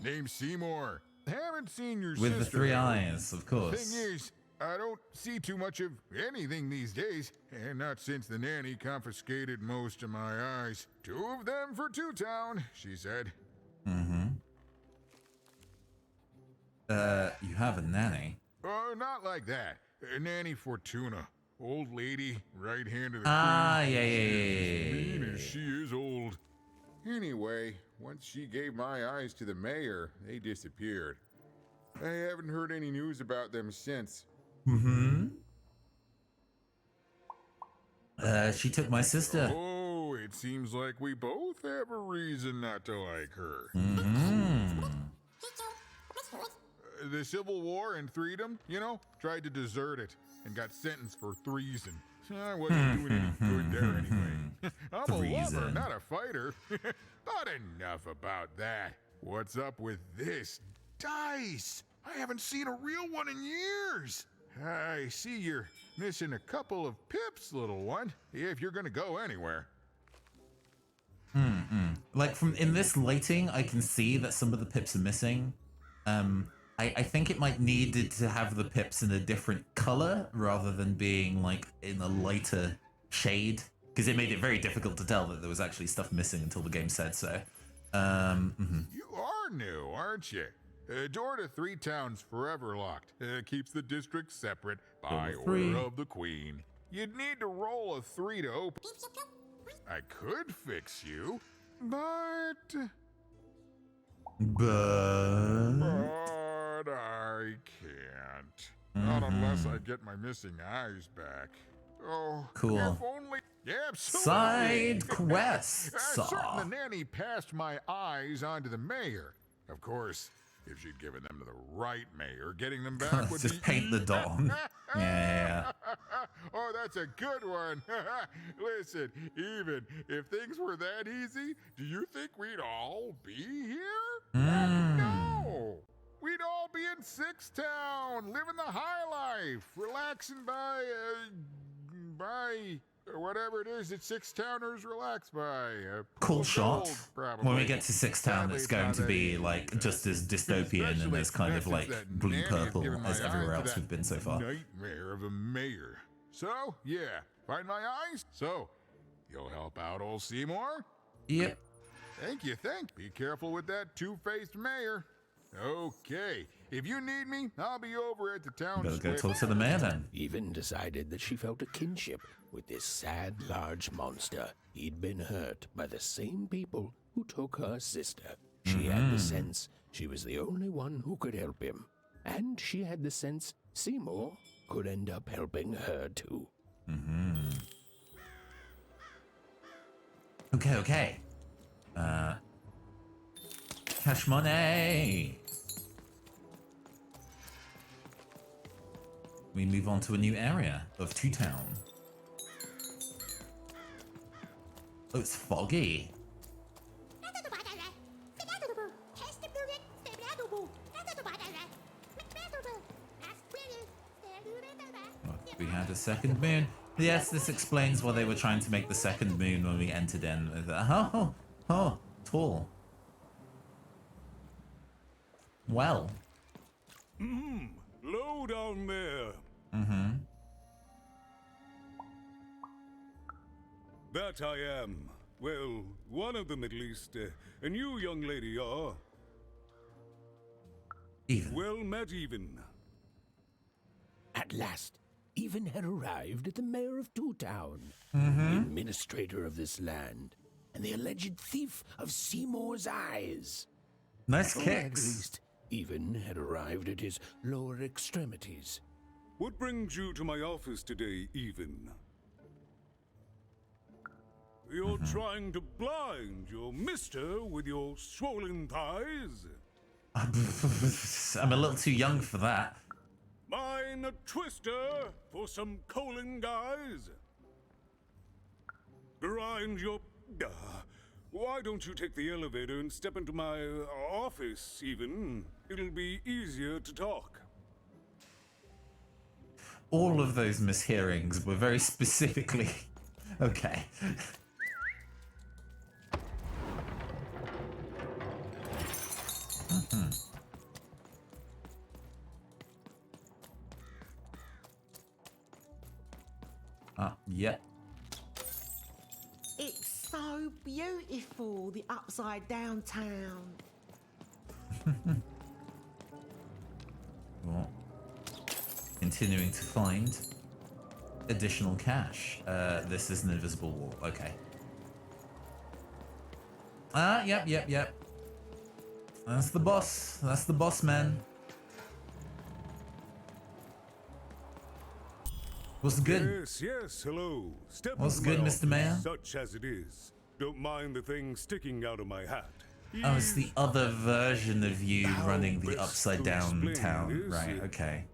Name's Seymour. Haven't seen your With sister. the 3 eyes, of course. Thing is, I don't see too much of anything these days, and not since the nanny confiscated most of my eyes. 2 of them for Two Town, she said. You have a nanny. Not like that. Nanny Fortuna. old lady, right hand of the Ah, queen. yeah. Mean as she is old. Anyway, once she gave my eyes to the mayor, they disappeared. I haven't heard any news about them since. She took my sister. Oh, it seems like we both have a reason not to like her. The Civil War and Freedom, you know, tried to desert it and got sentenced for treason. I wasn't doing any good there anyway. I'm a lover, not a fighter. But enough about that. What's up with this dice? I haven't seen a real one in years. I see you're missing a couple of pips, little one, if you're gonna go anywhere. Like from in this lighting, I can see that some of the pips are missing. I think it might needed to have the pips in a different color rather than being like in a lighter shade, because it made it very difficult to tell that there was actually stuff missing until the game said so. You are new, aren't you? Door to 3 towns forever locked. Keeps the district separate by order of the queen. You'd need to roll a 3 to open. I could fix you, but I can't. Not unless I get my missing eyes back. Oh, cool. If only. Yeah, absolutely. Side quests. Certain the nanny passed my eyes on to the mayor. Of course, if she'd given them to the right mayor, getting them back would Just be paint the dot on. Yeah. Oh, that's a good one. Listen, even if things were that easy, do you think we'd all be here? No. We'd all be in Six Town, living the high life, relaxing by whatever it is that Six Towners relax by. Cool shot. Probably. When we get to Six Town, it's going to be like just as dystopian and as kind of like blue purple as everywhere else we've been so far. Nightmare of a mayor. So, yeah, find my eyes. So, you'll help out old Seymour? Yep. Thank you. Be careful with that two-faced mayor. Okay, if you need me, I'll be over at the town. Better go talk to the mayor then. Even decided that she felt a kinship with this sad, large monster. He'd been hurt by the same people who took her sister. She had the sense she was the only one who could help him. And she had the sense Seymour could end up helping her too. Okay. Cash money. We move on to a new area of Two Town. Oh, it's foggy. We had a second moon. Yes, this explains why they were trying to make the second moon when we entered in. Oh, tall. Well. Low down there. That I am. Well, one of them at least. And you, young lady, are? Even. Well met, Even. At last, Even had arrived at the mayor of Two Town, the administrator of this land, and the alleged thief of Seymour's eyes. Nice Or kicks. at least, Even had arrived at his lower extremities. What brings you to my office today, Even? You're trying to blind your mister with your swollen thighs? I'm a little too young for that. Mine a twister for some colon guys? Grind your... why don't you take the elevator and step into my office, Even? It'll be easier to talk. All of those mishearings were very specifically... Okay. Yep. It's so beautiful, the upside down town. Well, continuing to find. additional cash. This is an invisible wall. Okay. Yep. That's the boss. That's the boss, man. What's good? Yes, hello. Step What's into good, my Mr. Mayor? office, such as it is. Don't mind the thing sticking out of my hat. Oh, it's the other version of you running the best upside to down explain town. this? Right, okay.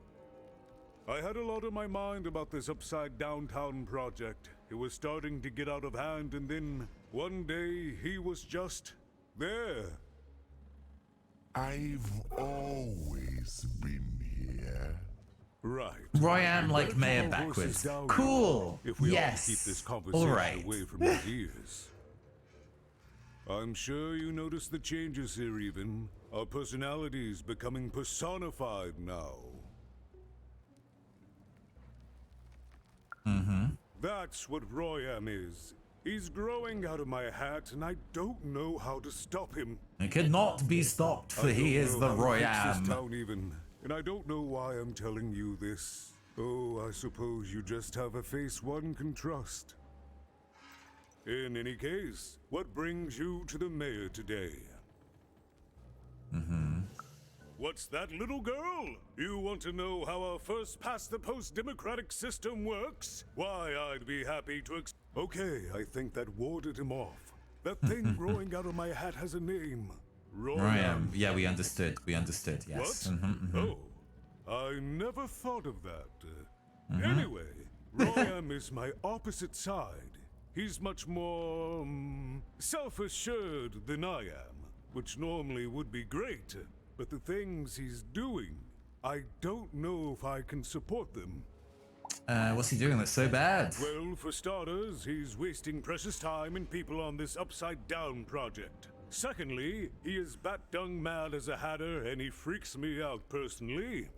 I had a lot on my mind about this upside downtown project. It was starting to get out of hand, and then one day he was just there. I've always been here. Right. Royan like Let's Mayor keep our voices backwards. down Cool. If we Yes. all keep this conversation All right. away from your ears. I'm sure you noticed the changes here even. Our personalities becoming personified now. Mm-hmm. That's what Royam is. He's growing out of my hat, and I don't know how to stop him. It cannot be stopped, for he is the This Royam. town even, and I don't know why I'm telling you this. Oh, I suppose you just have a face one can trust. In any case, what brings you to the mayor today? Mm-hmm. What's that, little girl? You want to know how our first past the post democratic system works? Why, I'd be happy to Okay, I think that warded him off. That thing growing out of my hat has a name. Royam. Yeah, we understood. We understood, yes. What? Mm-hmm, mm-hmm. Oh, I never thought of that. Mhm. Anyway, Royam is my opposite side. He's much more self-assured than I am, which normally would be great. But the things he's doing, I don't know if I can support them. What's he doing that's so bad? Well, for starters, he's wasting precious time and people on this upside-down project. Secondly, he is bat-dung mad as a hatter, and he freaks me out personally.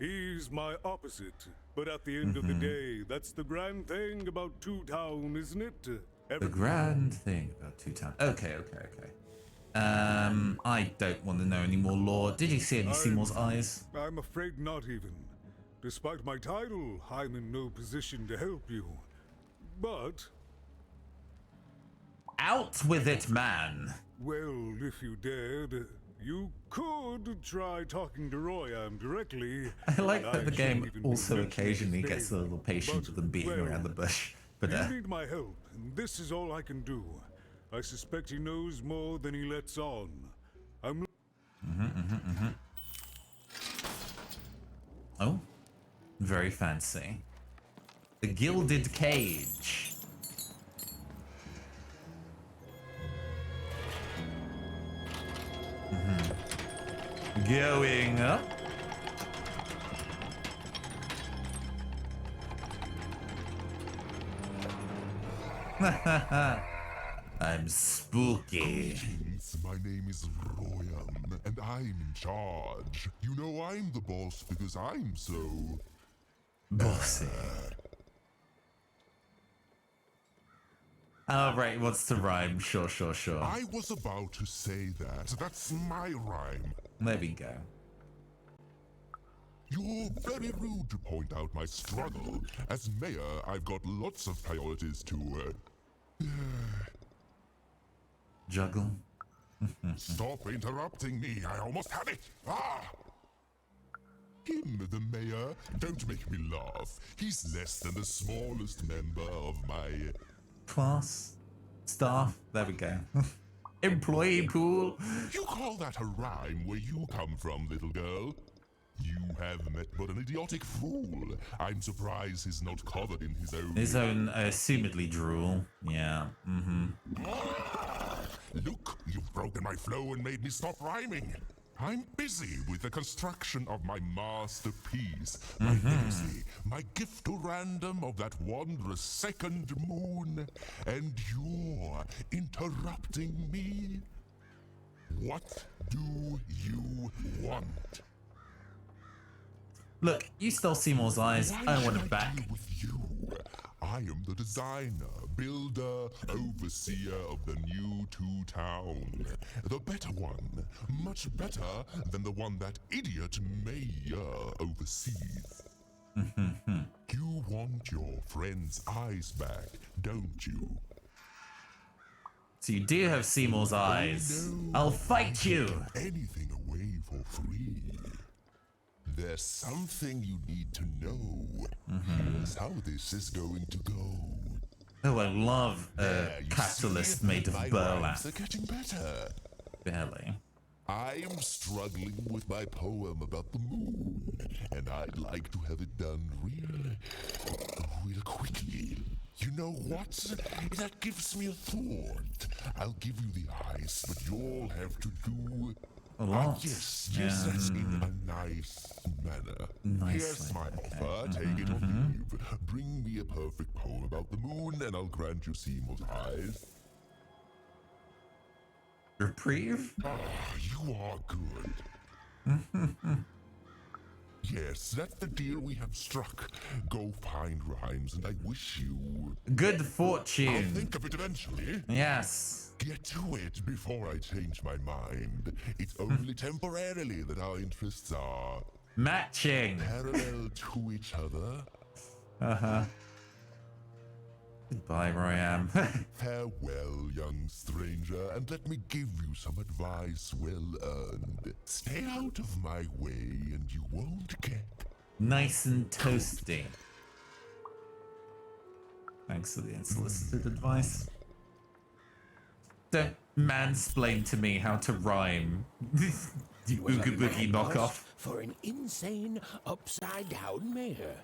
He's my opposite, but at the end of the day, that's the grand thing about Two Town, isn't it? The grand thing about Two Town. Okay. I don't want to know any more lore. Did you see any Seymour's eyes? I'm afraid not even. Despite my title, I'm in no position to help you. But... Out with it, man! Well, if you dared, you could try talking to Royam directly. I like that the shouldn't game even be also mentioning occasionally his gets a name. little patient with them beating well, around the bush. But You need my help, and this is all I can do. I suspect he knows more than he lets on. I'm... Oh, very fancy. The Gilded Cage. Going up. I'm spooky. Greetings, my name is Royam, and I'm in charge. You know I'm the boss because I'm so... bossy. Oh, right, he wants to rhyme. Sure. I was about to say that. That's my rhyme. There we go. You're very rude to point out my struggle. As mayor, I've got lots of priorities to, Juggle. Stop interrupting me. I almost had it. Ah! Him, the mayor. Don't make me laugh. He's less than the smallest member of my... Class. Staff. There we go. Employee pool. You call that a rhyme where you come from, little girl? You have met but an idiotic fool. I'm surprised he's not covered in his own... assumedly drool. Yeah. Look, you've broken my flow and made me stop rhyming. I'm busy with the construction of my masterpiece, my legacy, my gift to random of that wondrous second moon, and you're interrupting me? What do you want? Look, you stole Seymour's eyes. Why I want should it back. deal with you? I am the designer, builder, overseer of the new Two Town. The better one. Much better than the one that idiot mayor oversees. You want your friend's eyes back, don't you? So you do have Seymour's eyes. I'll fight you! Anything away for free. There's something you need to know. Here's how this is going to go. Oh, I love a catalyst made of burlap. They're getting better. Barely. I'm struggling with my poem about the moon, and I'd like to have it done real quickly. You know what? That gives me a thought. I'll give you the eyes, but you'll have to do a lot. Yes, in a nice manner. Here's my offer. Take it or leave. Bring me a perfect poem about the moon, and I'll grant you Seymour's eyes. Reprieve? You are good. Yes, that's the deal we have struck. Go find rhymes, and I wish you good fortune. I'll think of it eventually. Yes. Get to it before I change my mind. It's only temporarily that our interests are matching, parallel to each other. Goodbye, Royam. Farewell, young stranger, and let me give you some advice well earned. Stay out of my way, and you won't get nice and toasty. Thanks for the unsolicited advice. Don't mansplain to me how to rhyme. You Oogie Boogie knockoff. For an insane, upside-down mayor.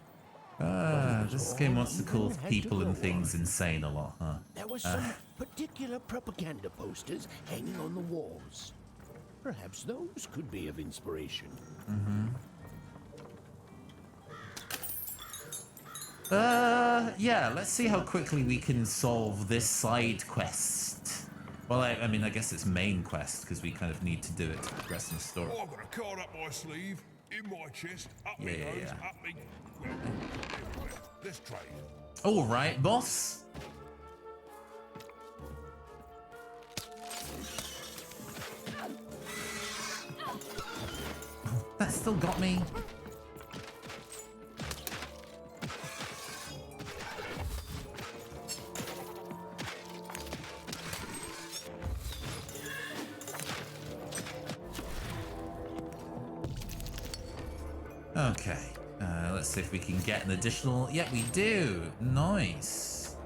This game wants to call people and things insane a lot, huh? There were some particular propaganda posters hanging on the walls. Perhaps those could be of inspiration. Yeah, let's see how quickly we can solve this side quest. Well, I mean, I guess it's main quest, because we kind of need to do it to progress in the story. Oh, I've got a card up my sleeve, in my chest, up me nose, up me... Well, everywhere. Let's trade. All right, boss. That still got me. Okay, let's see if we can get an additional... Yeah, we do. Nice.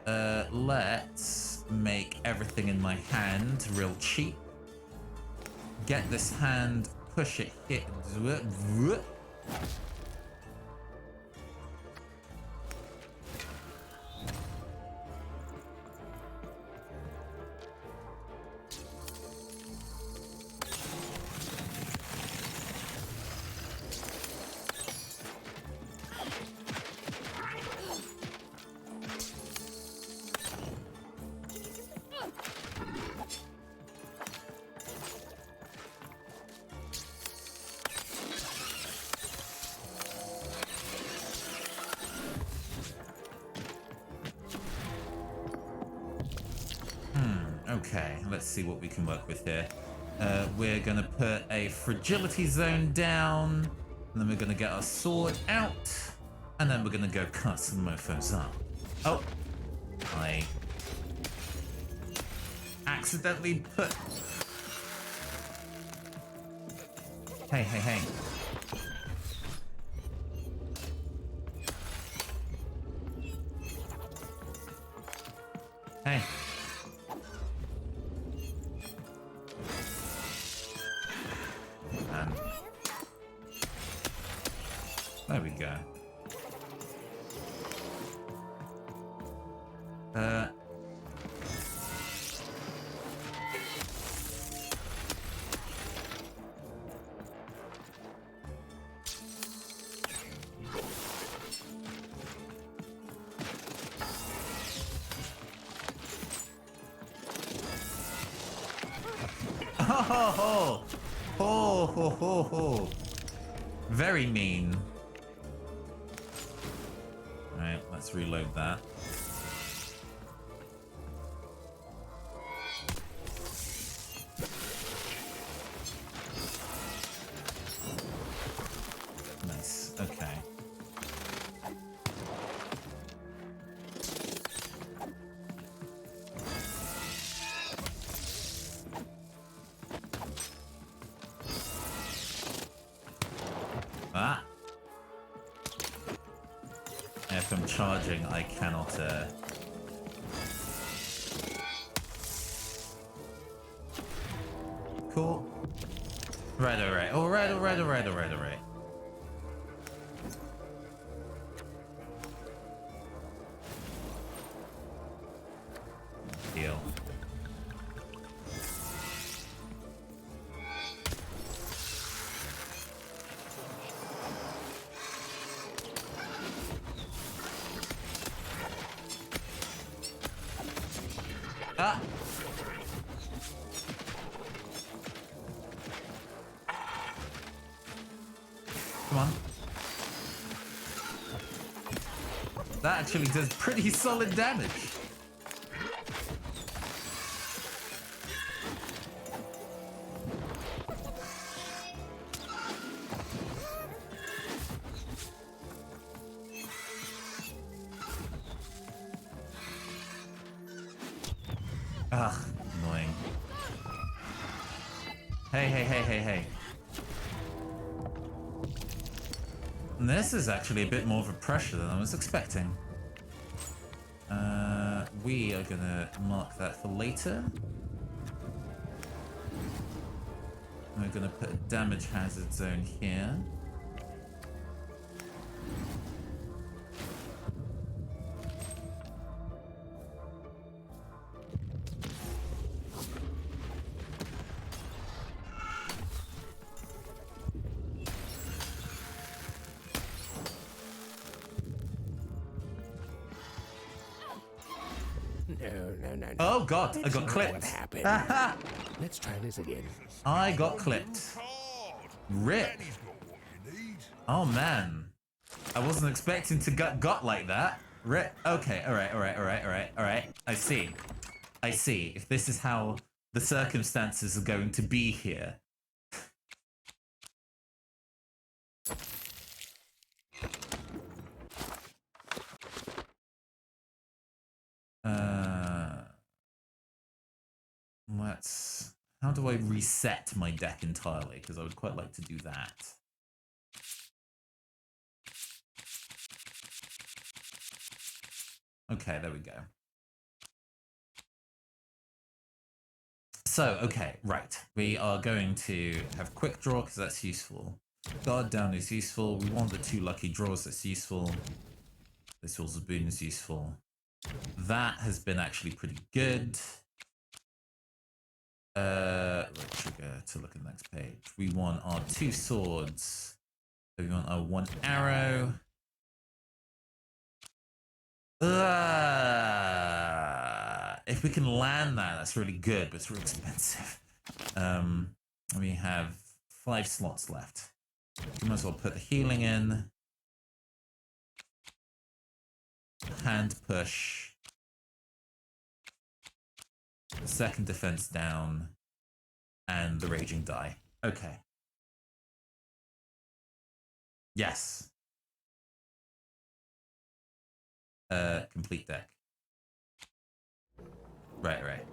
Let's make everything in my hand real cheap. Get this hand, push it, hit... Okay, let's see what we can work with here. We're gonna put a fragility zone down, and then we're gonna get our sword out, and then we're gonna go cut some mofos up. Oh, I accidentally put... Hey, hey, hey. Hey. There we go. Ho ho ho! Ho ho ho ho! Very mean. Alright, let's reload that. Nice, okay. If I'm charging, I cannot. Cool. Right, alright. Alright. Deal. Ah! Come on. That actually does pretty solid damage. Ugh, annoying. Hey. This is actually a bit more of a pressure than I was expecting. We are gonna mark that for later. We're gonna put a damage hazard zone here. No. Oh god, I That's got not clipped. What happened? Let's try this again. I got clipped. Rip. Oh man. I wasn't expecting to get got like that. Rip. Okay, alright. I see. If this is how the circumstances are going to be here. Let's... How do I reset my deck entirely? Because I would quite like to do that. Okay, there we go. So, okay, right. We are going to have quick draw because that's useful. Guard down is useful. We want the 2 lucky draws, that's useful. This Halls of Boon is useful. That has been actually pretty good. Right trigger to look at the next page. We want our 2 swords. So we want our 1 arrow. If we can land that, that's really good, but it's really expensive. We have 5 slots left. We might as well put the healing in. Hand push. Second defense down. And the raging die. Okay. Yes. Complete deck. Right.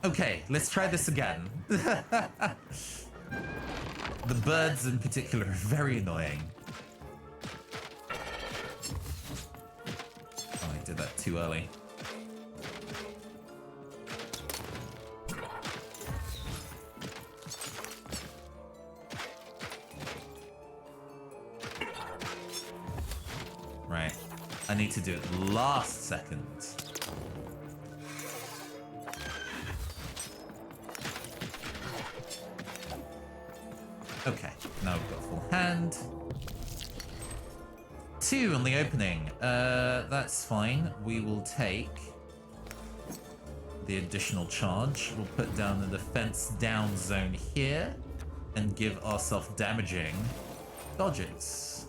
Okay, let's try this again. The birds in particular are very annoying. Oh, I did that too early. Right. I need to do it last second. Okay, now we've got full hand. 2 on the opening. That's fine. We will take the additional charge. We'll put down the defense down zone here and give ourselves damaging dodges.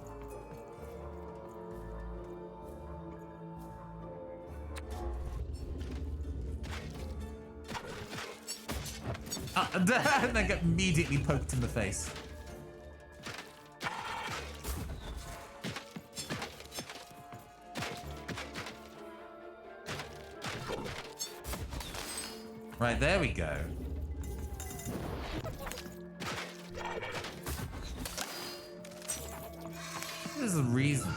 And then get immediately poked in the face. Right, there we go. There's a reason.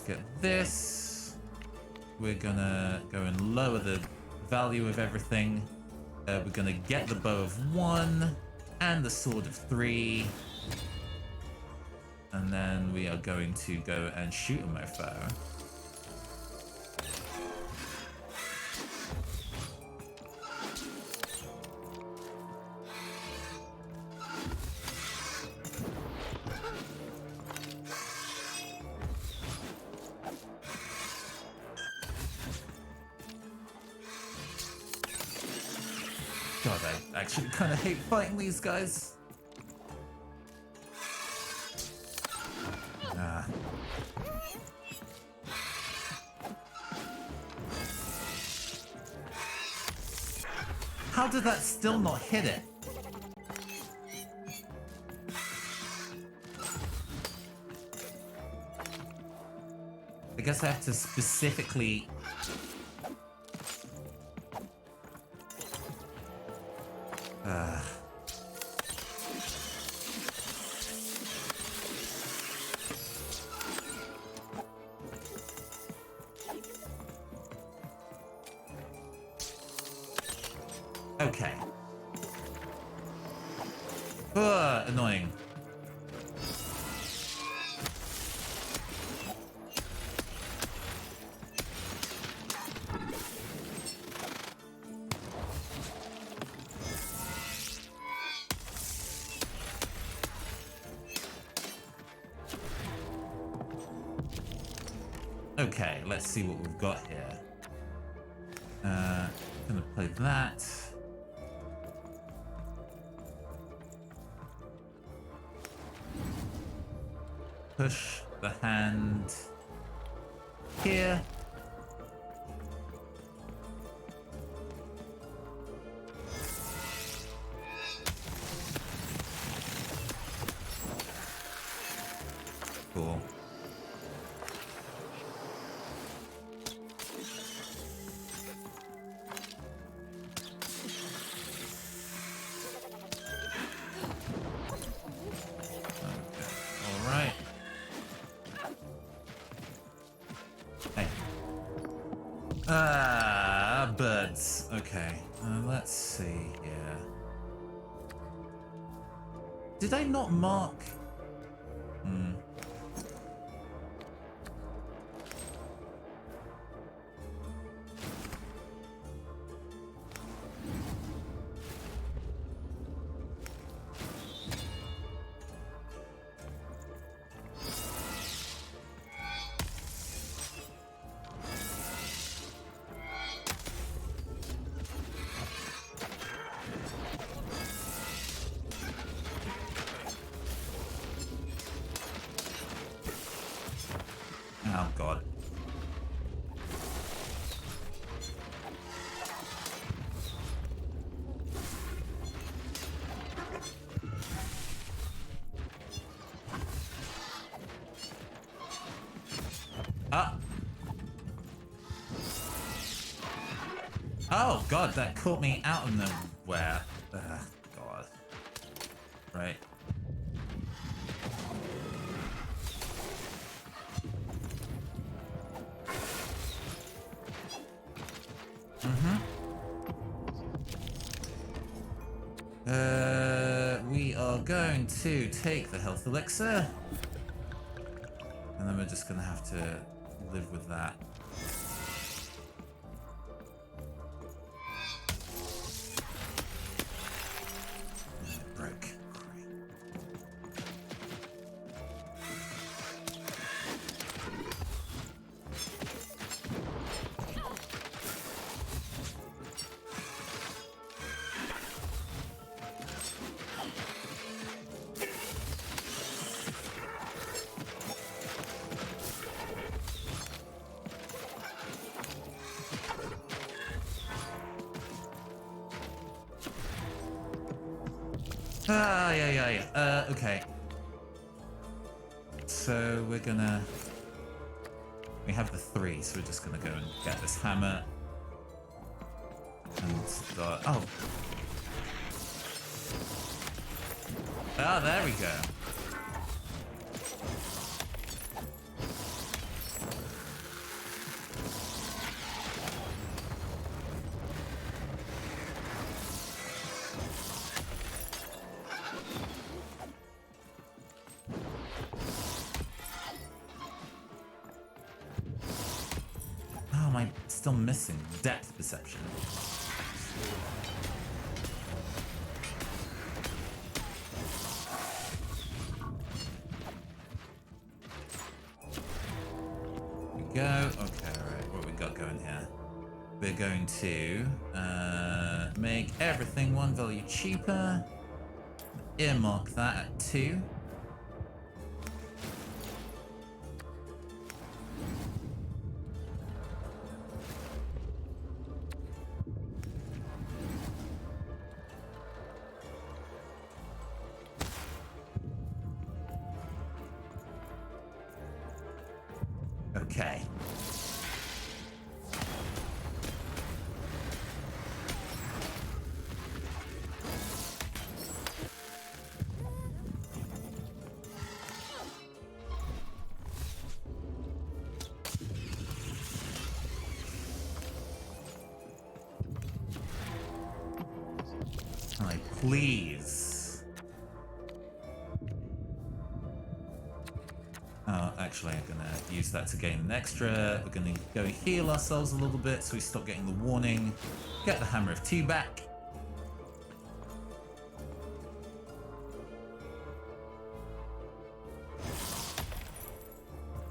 get this. We're gonna go and lower the value of everything. We're gonna get the bow of 1 and the sword of 3. And then we are going to go and shoot a mofo. God, I actually kind of hate fighting these guys. How did that still not hit it? I guess I have to specifically... Okay. Annoying. Okay, let's see what we've got here. Gonna play that. Push the hand here. Cool. Birds. Okay, let's see here. Did I not mark? Oh god. Oh god, that caught me out of nowhere. God. Right. We are going to take the health elixir. And then we're just gonna have to live with that. Yeah. Okay. So we're gonna... We have the 3, so we're just gonna go and get this hammer. And start... Oh! Ah, there we go. still missing depth perception. Go. Okay, alright. What we got going here? We're going to make everything one value cheaper. Earmark that at 2. Okay. Please. Oh, actually, I'm gonna use that to gain an extra. We're gonna go heal ourselves a little bit so we stop getting the warning. Get the Hammer of 2 back.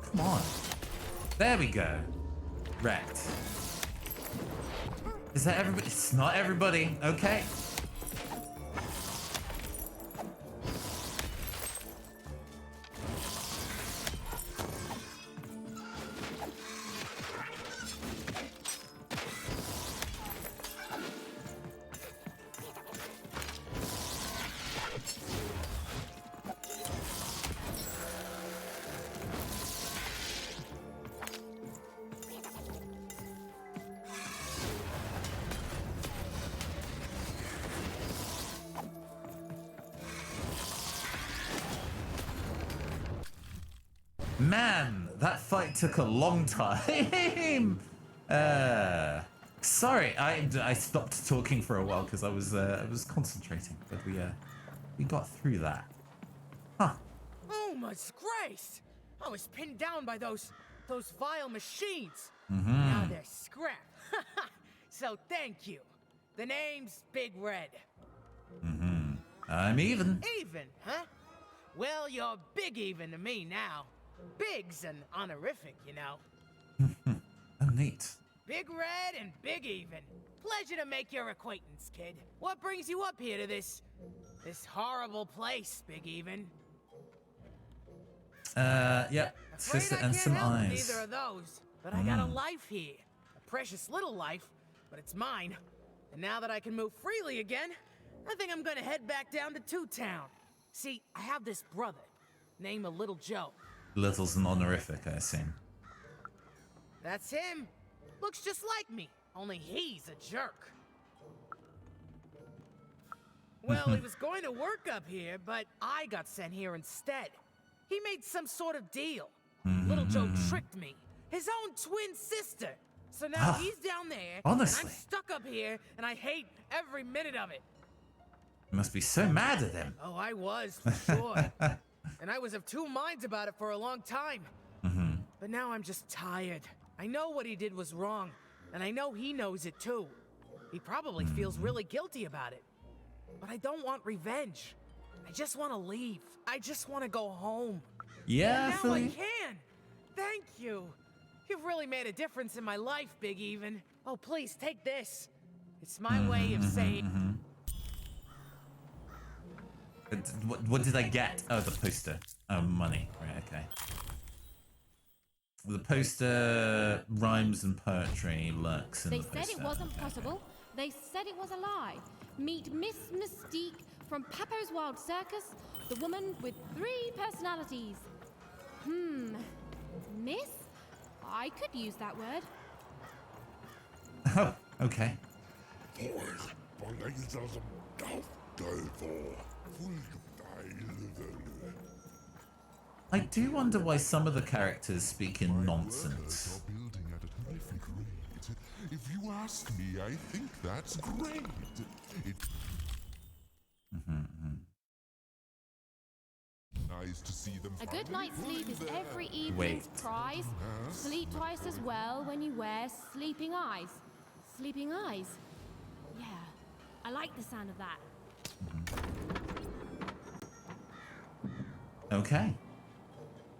Come on. There we go. Wrecked. Is that everybody? It's not everybody. Okay. Man, that fight took a long time. Sorry, I stopped talking for a while because I was concentrating, but we got through that. Huh. Oh my grace! I was pinned down by those vile machines. Mm-hmm. Now they're scrap. So thank you. The name's Big Red. Mm-hmm. I'm even. Even, huh? Well, you're big even to me now. Big's an honorific, you know. Oh, neat. Big Red and Big Even. Pleasure to make your acquaintance, kid. What brings you up here to this horrible place, Big Even? Yep. Afraid Sister I and can't some help with eyes. either of those, but I got a life here. A precious little life, but it's mine. And now that I can move freely again, I think I'm gonna head back down to Two Town. See, I have this brother, named Little Joe. Little's an honorific, I assume. That's him. Looks just like me, only he's a jerk. Well, he was going to work up here, but I got sent here instead. He made some sort of deal. Little Joe tricked me. His own twin sister. So now he's down there, honestly. and I'm stuck up here, and I hate every minute of it. You must be so mad at him. Oh, I was, for sure. And I was of two minds about it for a long time. But now I'm just tired. I know what he did was wrong, and I know he knows it too. He probably feels really guilty about it. But I don't want revenge. I just want to leave. I just want to go home. Yeah, and now I Philly. can. Thank you. You've really made a difference in my life, Big Even. Oh, please, take this. It's my way of saying... What did I get? Oh, the poster. Oh, money. Right, okay. The poster rhymes and poetry lurks in They the said poster. it wasn't possible. They said it was a lie. Meet Miss Mystique from Papo's Wild Circus, the woman with 3 personalities. Miss? I could use that word. Oh, okay. I do wonder why some of the characters speak in nonsense. If you ask me, I think that's great. I eyes to see them. A good night's sleep is every evening's Wait. prize. Sleep twice as well when you wear sleeping eyes. Sleeping eyes? Yeah, I like the sound of that. Okay.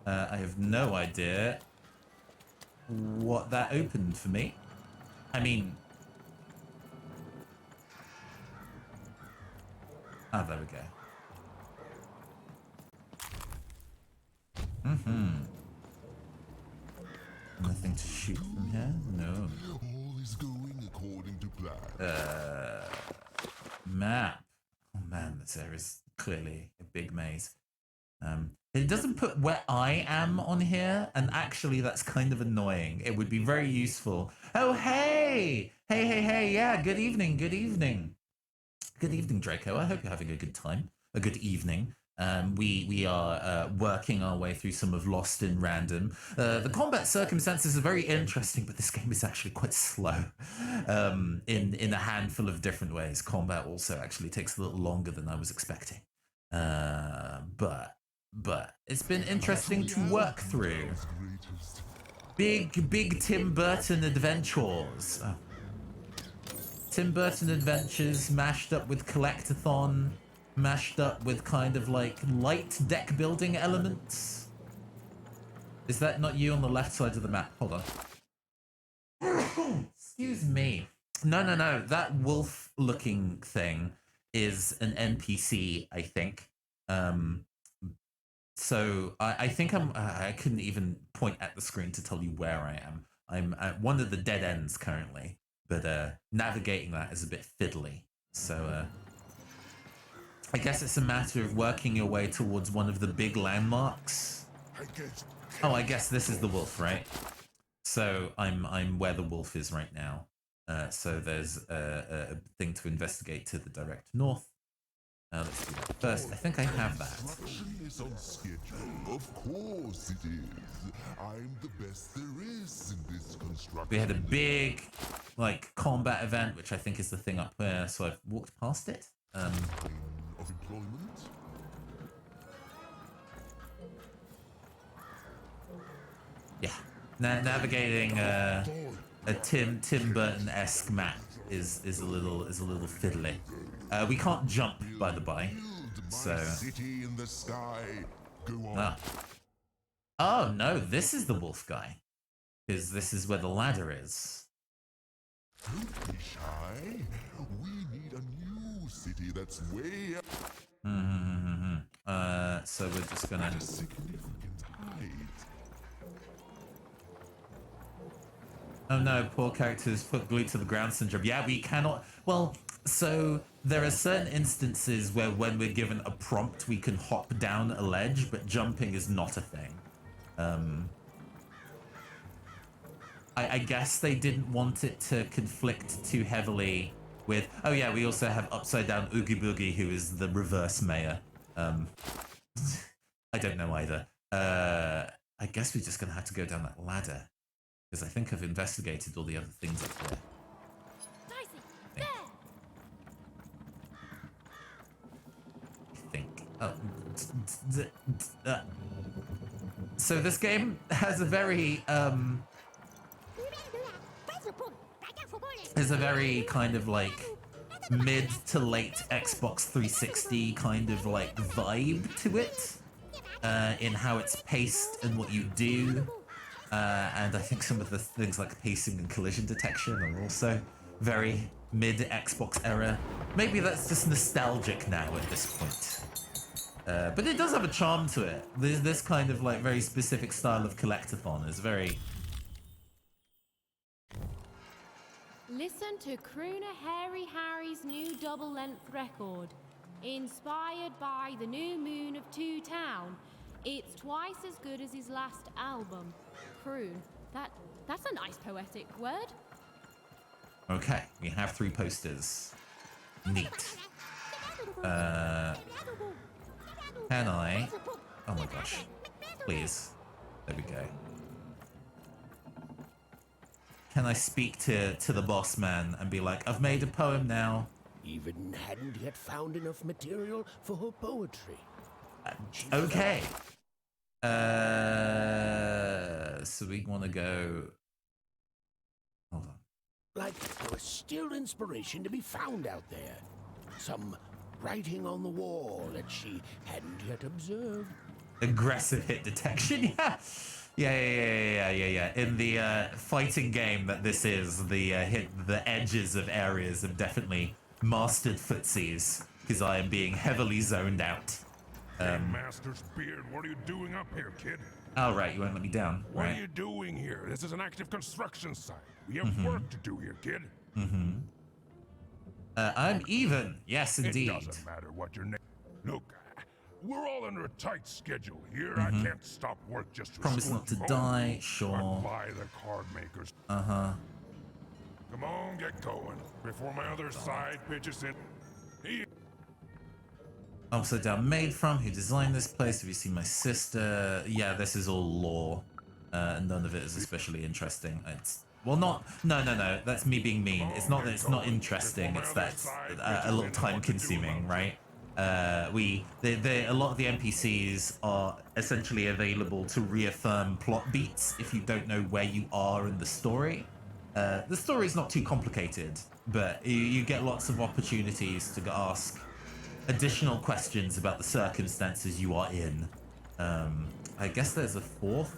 I have no idea what that opened for me. I mean... Ah, there we go. Nothing to shoot from here? No. All is going according to plan. Map. Oh man, this area is clearly a big maze. It doesn't put where I am on here, and actually that's kind of annoying. It would be very useful. Oh, hey! Hey, yeah, good evening, good evening. Good evening, Draco. I hope you're having a good time, a good evening. We are working our way through some of Lost in Random. The combat circumstances are very interesting, but this game is actually quite slow in a handful of different ways. Combat also actually takes a little longer than I was expecting. But it's been interesting to work through. Big Tim Burton adventures. Oh. Tim Burton adventures mashed up with collectathon, mashed up with kind of like light deck building elements. Is that not you on the left side of the map? Hold on. Excuse me. No. That wolf looking thing is an NPC, I think. So I think I couldn't even point at the screen to tell you where I am. I'm at one of the dead ends currently, but navigating that is a bit fiddly. So I guess it's a matter of working your way towards one of the big landmarks. Oh, I guess this is the wolf, right? So I'm where the wolf is right now. So there's a thing to investigate to the direct north. Let's do that first. I think I have that. Is on schedule. Of course it is. I'm the best there is in this construction. We had a big, like, combat event, which I think is the thing up there. So I've walked past it. Of employment. Yeah, navigating a Tim Burton-esque map is a little fiddly. We can't jump, by the by. So. City in the sky. Go on. Ah. Oh no, this is the wolf guy, because this is where the ladder is. Don't be shy. We need a new city that's way up. So we're just gonna. At a significant height. Oh no, poor characters put glued to the ground syndrome. Yeah, we cannot. Well, so there are certain instances where when we're given a prompt, we can hop down a ledge, but jumping is not a thing. I guess they didn't want it to conflict too heavily with... Oh yeah, we also have Upside Down Oogie Boogie, who is the reverse mayor. I don't know either. I guess we're just going to have to go down that ladder, because I think I've investigated all the other things up there. So this game has a very kind of like mid to late Xbox 360 kind of like vibe to it, in how it's paced and what you do, and I think some of the things like pacing and collision detection are also very mid Xbox era. Maybe that's just nostalgic now at this point. But it does have a charm to it. This kind of like very specific style of collectathon is very... Listen to crooner Harry Harry's new double-length record. Inspired by the new moon of Two Town. It's twice as good as his last album. Croon. That's a nice poetic word. Okay, we have 3 posters. Neat. Can I... Oh my gosh. Please. There we go. Can I speak to the boss man and be like, I've made a poem now. Even hadn't yet found enough material for her poetry. Okay. So we want to go. Hold on. Like there was still inspiration to be found out there. Some writing on the wall that she hadn't yet observed. Aggressive hit detection. Yeah. In the fighting game that this is, the edges of areas have definitely mastered footsies because I am being heavily zoned out. Hey, Master's Beard, what are you doing up here, kid? Oh, right, you won't let me down. What Right. are you doing here? This is an active construction site. We have work to do here, kid. I'm even. Yes, indeed. It doesn't matter what your name. Look, we're all under a tight schedule here. I can't stop work just to Promise not to escort you die. home. Sure. By the card makers. Come on, get going before my other side pitches in. Upside Down Made From, who designed this place? Have you seen my sister? Yeah, this is all lore. None of it is especially interesting. It's well, not no. That's me being mean. It's not that it's not interesting. It's that it's a little time consuming, right? A lot of the NPCs are essentially available to reaffirm plot beats if you don't know where you are in the story. The story's not too complicated, but you get lots of opportunities to ask additional questions about the circumstances you are in. I guess there's a fourth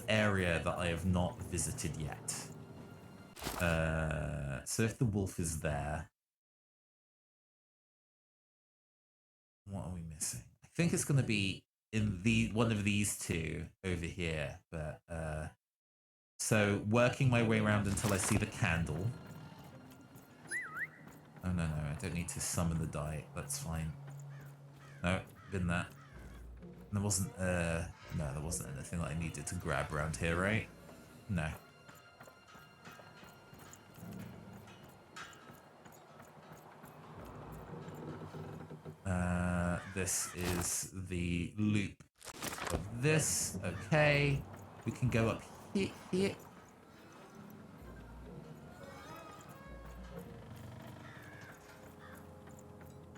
area that I have not visited yet. So if the wolf is there, what are we missing? I think it's going to be in one of these two over here. But so working my way around until I see the candle. Oh no, I don't need to summon the die. That's fine. No, been that. There wasn't there wasn't anything that I needed to grab around here, right? No. This is the loop of this. Okay. We can go up here.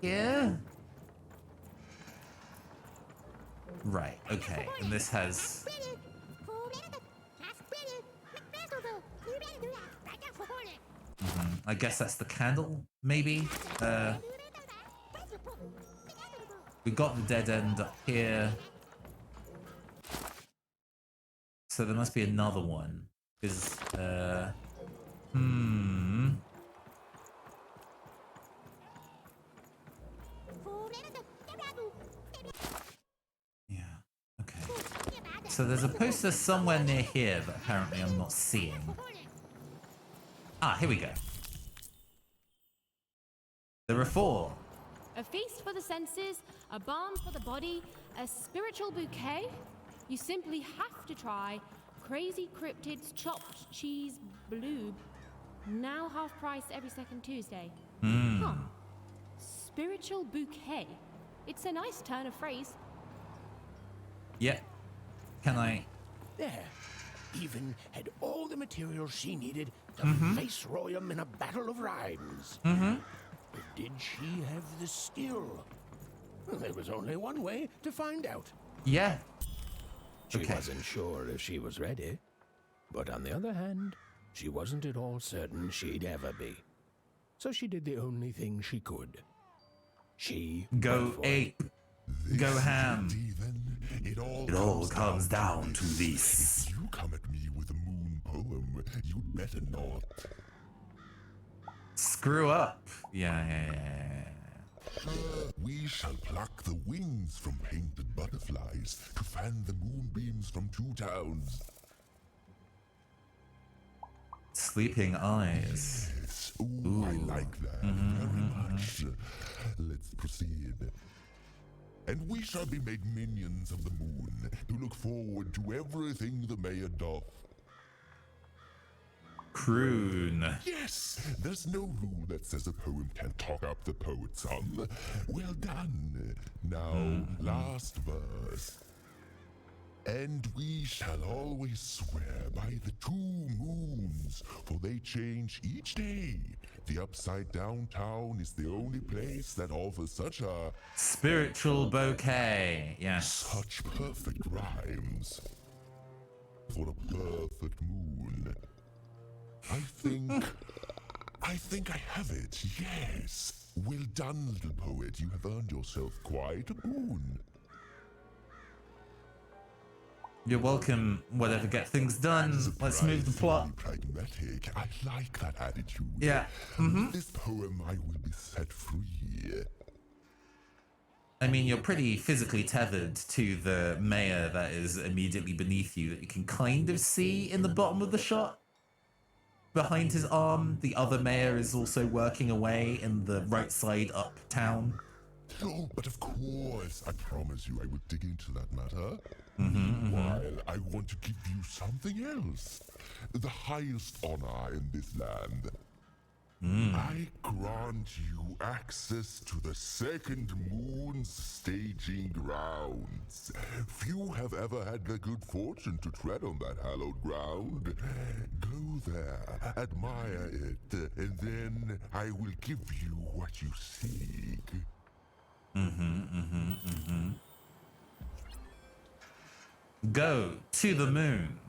Yeah. Right, okay. And this has... I guess that's the candle, maybe? We got the dead end up here. So there must be another one. Because, yeah, okay. So there's a poster somewhere near here that apparently I'm not seeing. Ah, here we go. There are 4. A feast for the senses, a balm for the body, a spiritual bouquet. You simply have to try Crazy Cryptids Chopped Cheese Bloob. Now half price every second Tuesday. Huh. Spiritual bouquet. It's a nice turn of phrase. Yeah. Can I? There. Even had all the materials she needed to face Royum in a battle of rhymes. But did she have the skill? Well, there was only one way to find out. Yeah. She wasn't sure if she was ready. But on the other hand, she wasn't at all certain she'd ever be. So she did the only thing she could. She go ape. Go ham. It all comes down to this. If you come at me with a moon poem, you'd better not. Screw up. Yeah. We shall pluck the wings from painted butterflies to fan the moonbeams from 2 towns. Sleeping eyes. Yes. Ooh, I like that very much. Let's proceed. And we shall be made minions of the moon to look forward to everything the mayor doth. Croon. Yes! There's no rule that says a poem can't talk up the poet's son. Well done. Now, last verse. And we shall always swear by the 2 moons, for they change each day, The Upside Down Town is the only place that offers such a spiritual bouquet. Yes. Such perfect rhymes. For a perfect moon. I think I have it, yes. Well done, little poet. You have earned yourself quite a boon. You're welcome. Whatever, get things done. Let's move the plot. Pragmatic. I like that attitude. Yeah. With this poem, I will be set free. I mean, you're pretty physically tethered to the mayor that is immediately beneath you that you can kind of see in the bottom of the shot. Behind his arm, the other mayor is also working away in the right side uptown. Oh, but of course, I promise you I will dig into that matter. Meanwhile, I want to give you something else. The highest honor in this land. I grant you access to the second moon's staging grounds. Few have ever had the good fortune to tread on that hallowed ground. Go there, admire it, and then I will give you what you seek. Go to the moon.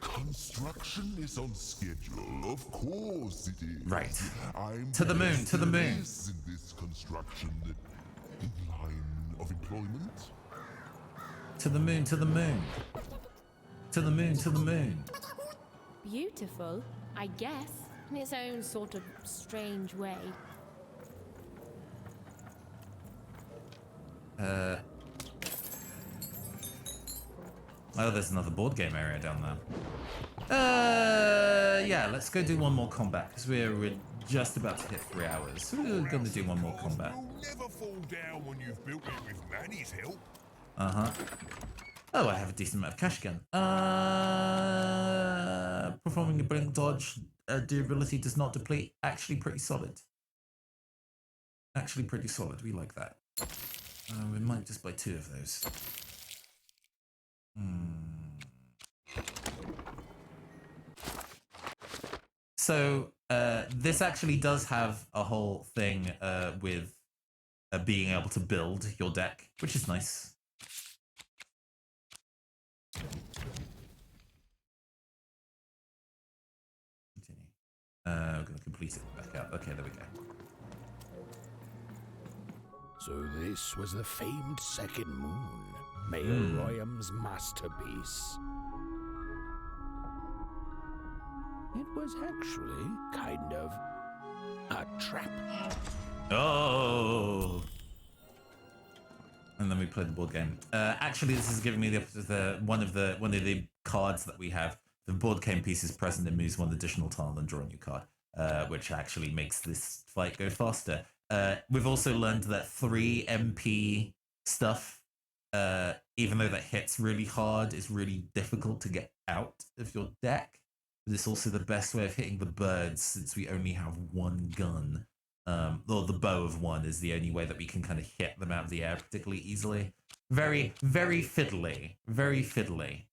Construction is on schedule. Of course it is. Right. I'm To the moon, to the moon. in this construction line of employment. To the moon, to the moon. To the moon, to the moon. Beautiful, I guess, in its own sort of strange way. Oh, there's another board game area down there. Yeah, let's go do one more combat because we're just about to hit 3 hours. So we're gonna do one more combat. Never fall down when you've built it with Manny's help. Oh, I have a decent amount of cash again. Performing a blink dodge durability does not deplete. Actually pretty solid. Actually pretty solid. We like that. We might just buy 2 of those. So this actually does have a whole thing with being able to build your deck, which is nice. Continue. We're going to complete it back up. Okay, there we go. So this was the famed second moon, Mayor Royam's masterpiece. It was actually kind of a trap. Oh! And then we played the board game. Actually, this is giving me one of the cards that we have. The board game piece is present. It moves 1 additional tile and draw a new card, which actually makes this fight go faster. We've also learned that 3 MP stuff, even though that hits really hard, is really difficult to get out of your deck. But it's also the best way of hitting the birds since we only have 1 gun. Or the bow of 1 is the only way that we can kind of hit them out of the air particularly easily. Very, very fiddly. Very fiddly.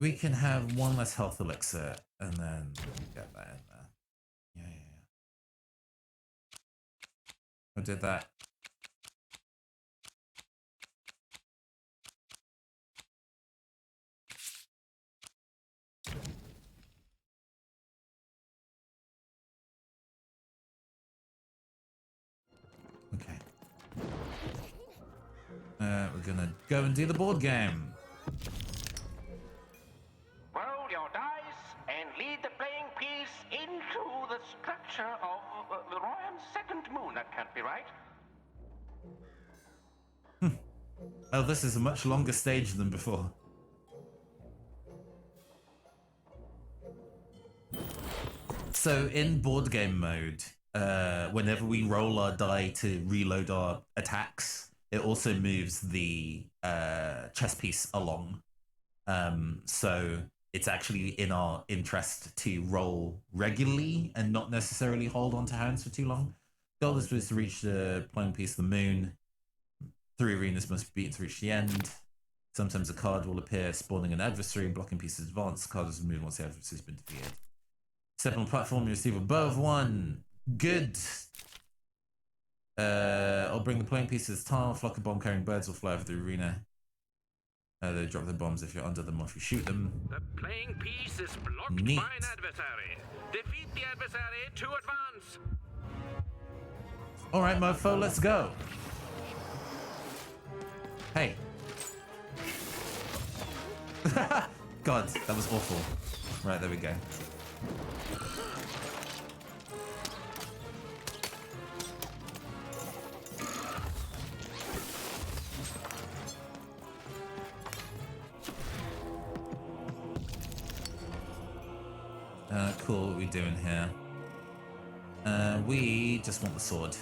We can have 1 less health elixir, and then get that in there. Yeah. I did that. Okay. We're gonna go and do the board game. Roll your dice and lead the playing piece into the structure of the Royam's second moon. That can't be right. Oh, this is a much longer stage than before. So in board game mode, whenever we roll our die to reload our attacks, it also moves the chess piece along. So it's actually in our interest to roll regularly and not necessarily hold on to hands for too long. Goal is supposed to reach the playing piece of the moon. 3 arenas must be beaten to reach the end. Sometimes a card will appear, spawning an adversary and blocking pieces advance. The card is removed once the adversary has been defeated. Step on the platform, you receive a bow of 1. Good. I'll bring the playing pieces tile. A flock of bomb-carrying birds will fly over the arena. They drop the bombs if you're under them or if you shoot them. The playing piece is blocked Neat. by an adversary. Defeat the adversary to advance. All right, mofo, let's go. Hey. God, that was awful. Right, there we go. Cool, what are we doing here? We just want the sword.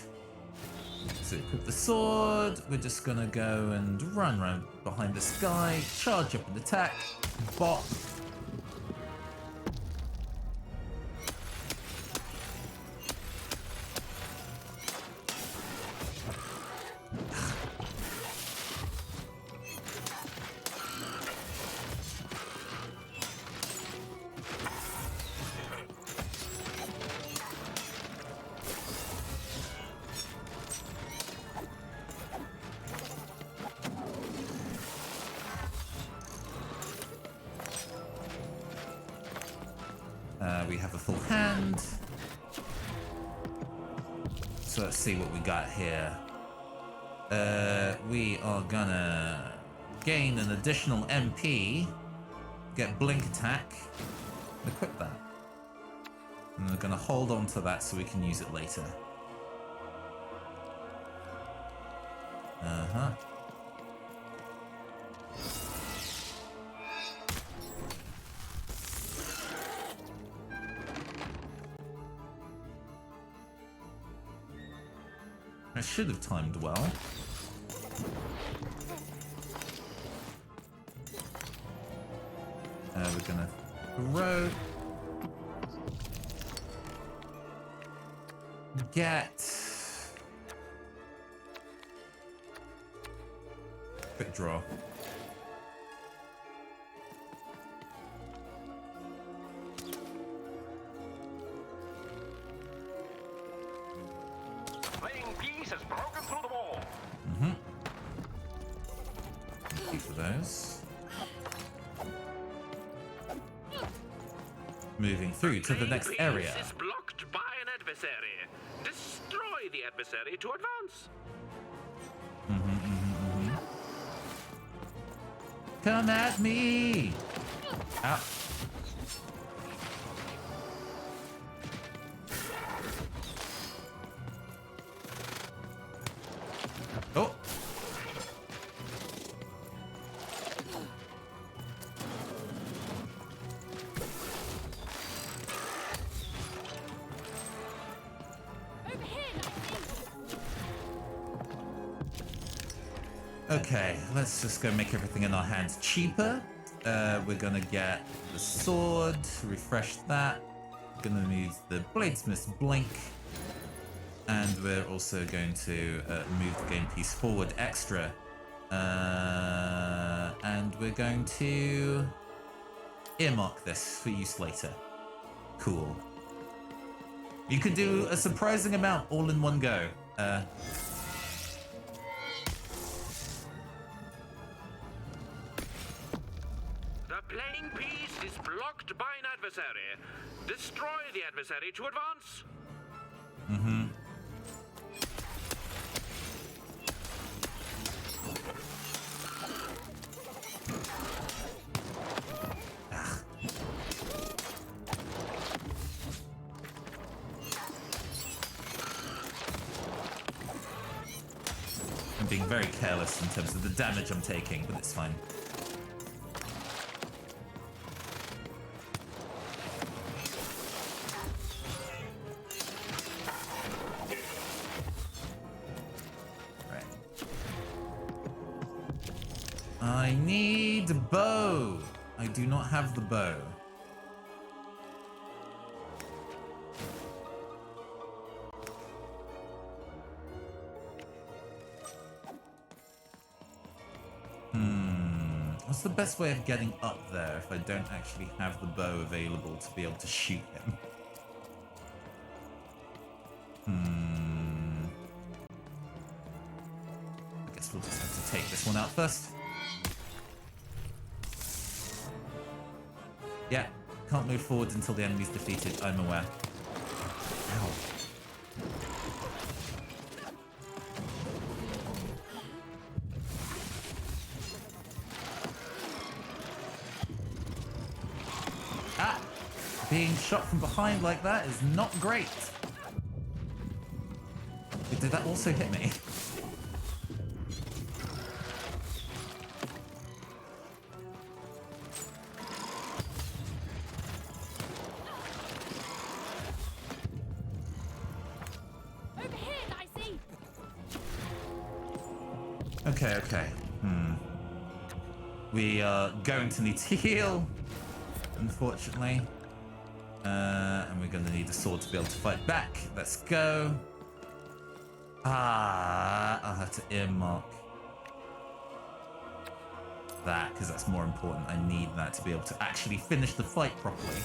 So equip the sword, we're just gonna go and run around behind this guy, charge up and attack, bop. We have a full hand. So let's see what we got here. We are gonna gain an additional MP, get blink attack, and equip that. And we're gonna hold on to that so we can use it later. Uh-huh. I should have timed well. We're gonna throw. Get. Quick draw. Has broken through the wall. Thank you for those. Moving through to the next area. Is blocked by an adversary. Destroy the adversary to advance. Come at me! Ow. Oh! Okay, let's just go make everything in our hands cheaper. We're gonna get the sword, refresh that. Gonna use the Bladesmith's Blink. And we're also going to move the game piece forward extra. And we're going to earmark this for use later. Cool. You can do a surprising amount all in one go. The playing piece is blocked by an adversary. Destroy the adversary to advance. I'm being very careless in terms of the damage I'm taking, but it's fine. Right. I need a bow. I do not have the bow. What's the best way of getting up there if I don't actually have the bow available to be able to shoot him? I guess we'll just have to take this one out first. Yeah, can't move forward until the enemy's defeated, I'm aware. Ow. Ah! Being shot from behind like that is not great. Did that also hit me? Okay. We are going to need to heal, unfortunately. And we're going to need a sword to be able to fight back. Let's go. I'll have to earmark that, because that's more important. I need that to be able to actually finish the fight properly.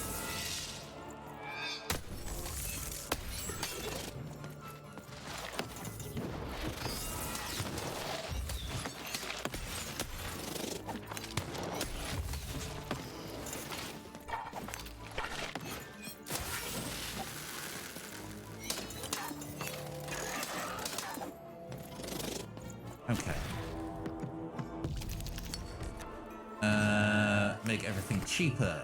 Make everything cheaper.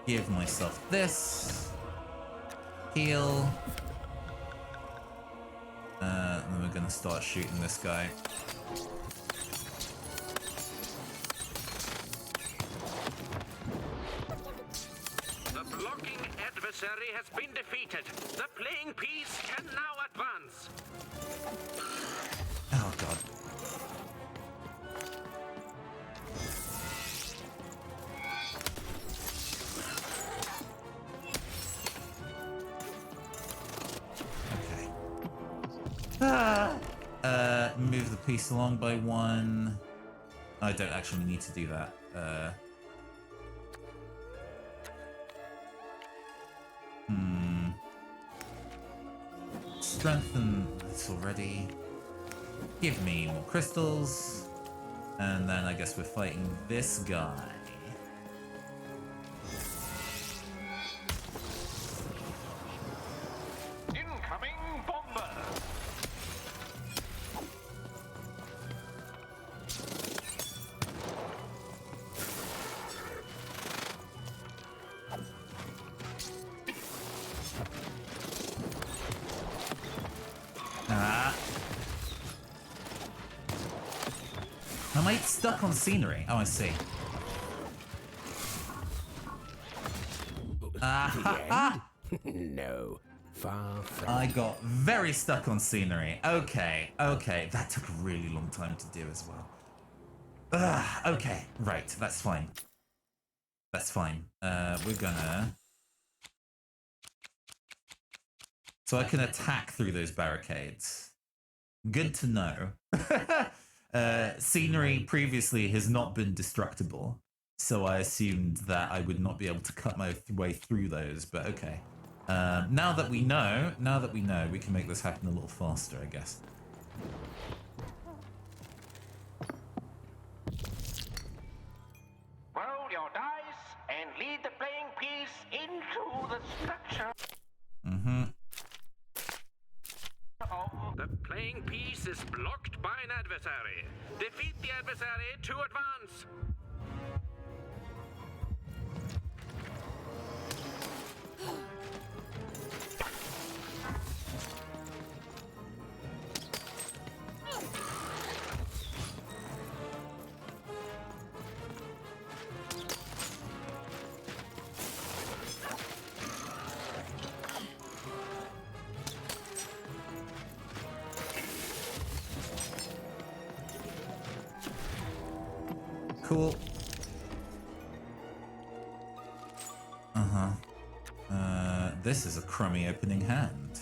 Give myself this. Heal. And then we're gonna start shooting this guy. The blocking adversary has been defeated. The playing piece can now advance. Oh god. Move the piece along by one. I don't actually need to do that. Strengthen this already. Give me more crystals. And then I guess we're fighting this guy. Incoming bomber. Am I stuck on scenery? Oh, I see. No, far from. I got very stuck on scenery. Okay. That took a really long time to do as well. Okay, right. That's fine. We're gonna... So I can attack through those barricades. Good to know. Scenery previously has not been destructible, so I assumed that I would not be able to cut my way through those, but okay. Now that we know, we can make this happen a little faster, I guess. Roll your dice and lead the playing piece into the structure. The playing piece is blocked by an adversary. Defeat the adversary to advance. Cool. This is a crummy opening hand.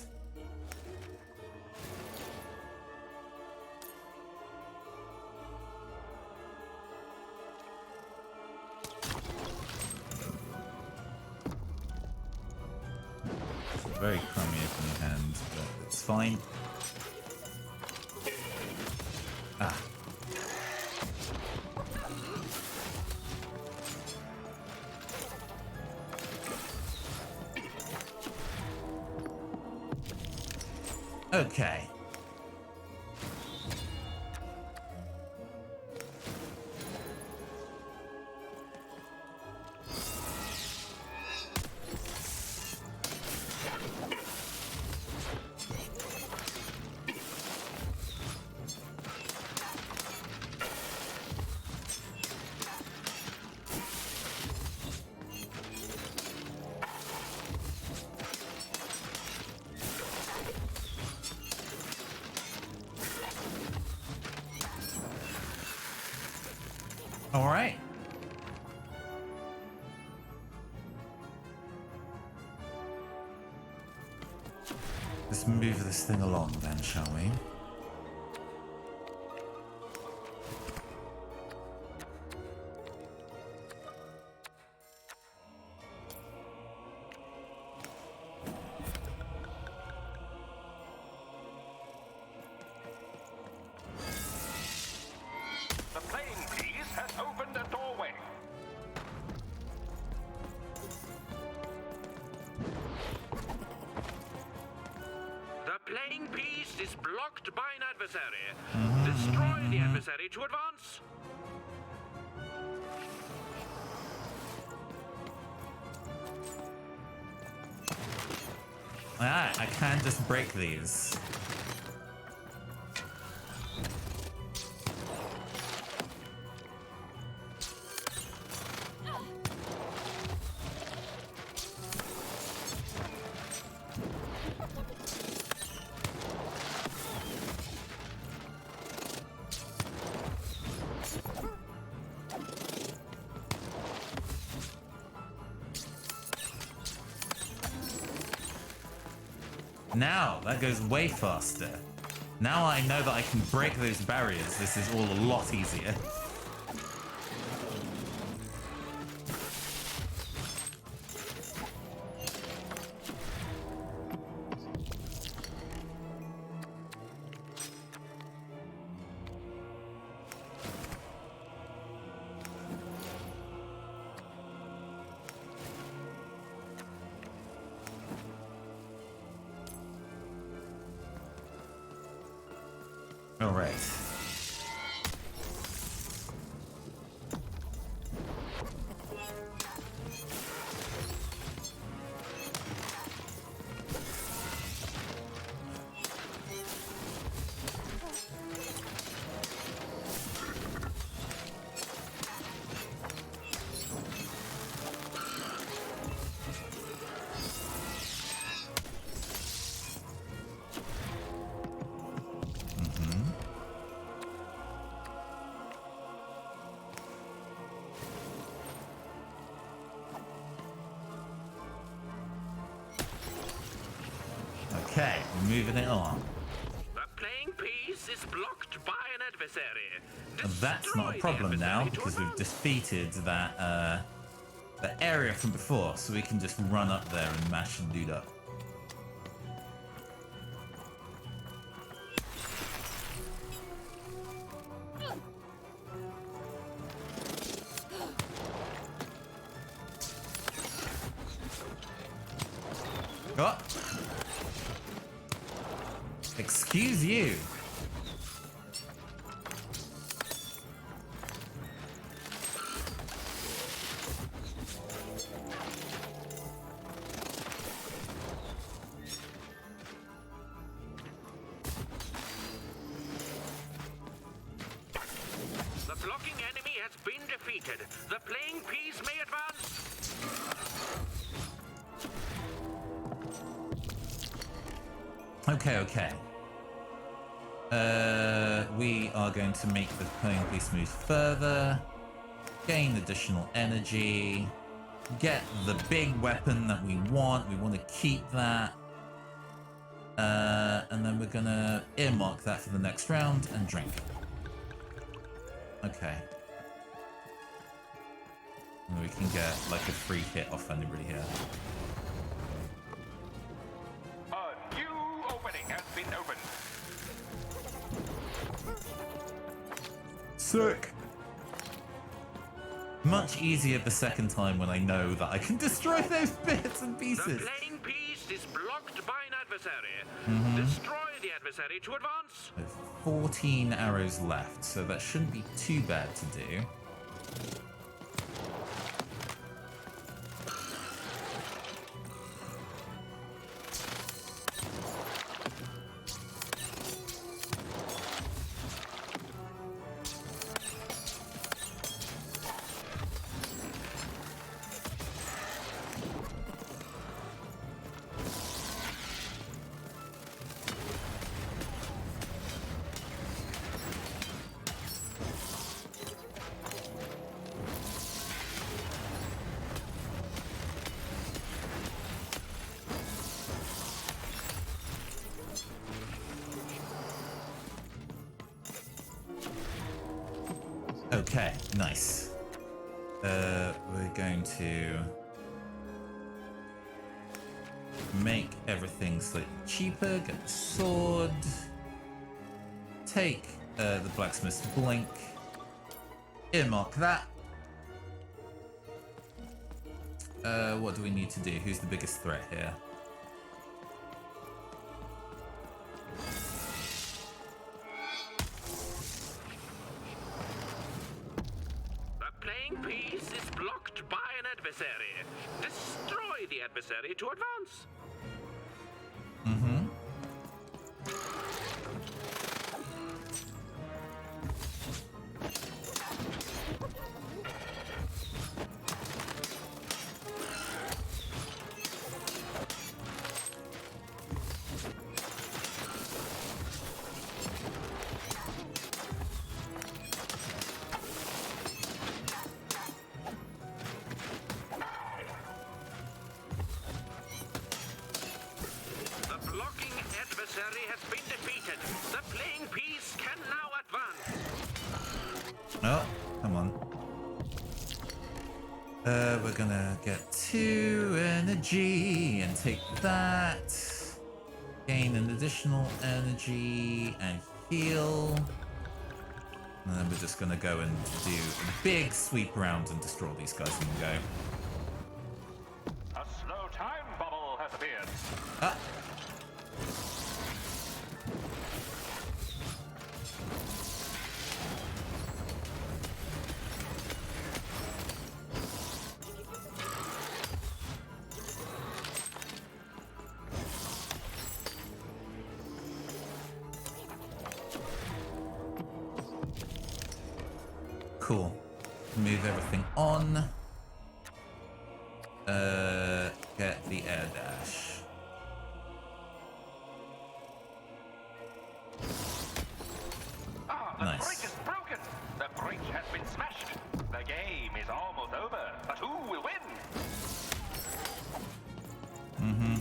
very crummy opening hand, but it's fine. Ah. Okay. All right. Let's move this thing along then, shall we? The playing piece has opened a doorway. The playing piece is blocked by an adversary. Destroy the adversary to advance. Ah, I can just break these. Now, that goes way faster. Now I know that I can break those barriers. This is all a lot easier. All right. Okay, moving it along. The playing piece is blocked by an adversary. And that's not a problem now because we've defeated that the area from before, so we can just run up there and mash and loot up. Oh. Excuse you. The blocking enemy has been defeated. The playing piece may advance. Okay. We are going to make the playing piece move further, gain additional energy, get the big weapon that we want. We want to keep that. And then we're gonna earmark that for the next round and drink. Okay. And we can get like a free hit off anybody here. Sick. Much easier the second time when I know that I can destroy those bits and pieces. The playing piece is blocked by an adversary. Mhm. Destroy the adversary to advance. 14 arrows left, so that shouldn't be too bad to do. Okay, nice. We're going to make everything slightly cheaper, get the sword, take the blacksmith's blink, earmark that. What do we need to do? Who's the biggest threat here? Playing piece is blocked by an adversary. Destroy the adversary to advance. Mm-hmm. Has been defeated. The playing piece can now advance. Oh, come on. We're gonna get 2 energy and take that. Gain an additional energy and heal. And then we're just gonna go and do a big sweep around and destroy these guys in one go. A slow time bubble has appeared. Ah. Cool. Move everything on. Get the air dash. Ah, the Nice. bridge is broken. The bridge has been smashed. The game is almost over. But who will win? Mm-hmm.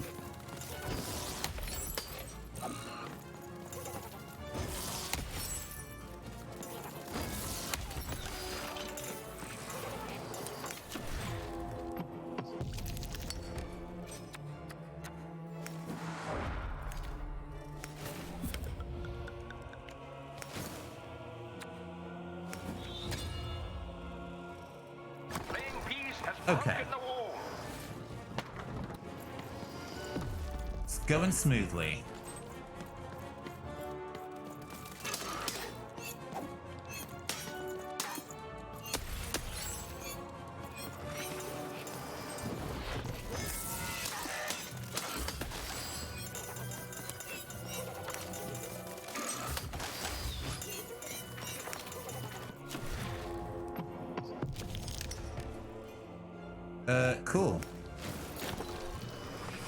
Okay. It's going smoothly. Cool.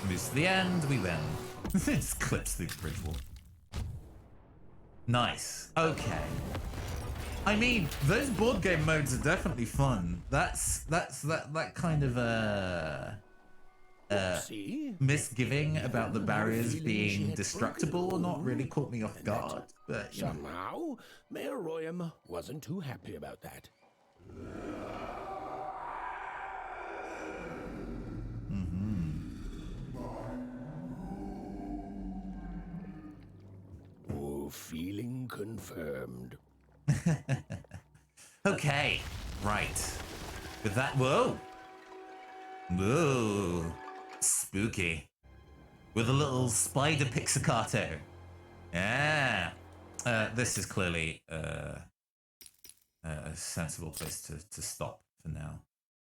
Moves to the end, we win. Just clips through the bridge wall. Nice. Okay. I mean, those board game modes are definitely fun. That kind of misgiving about the barriers being destructible or not really caught me off guard. But you know. Somehow, Mayor Royam wasn't too happy about that. Oh, feeling confirmed. Okay, right. With that, whoa. Whoa. Spooky. With a little spider pixicado. Yeah. This is clearly a sensible place to stop for now.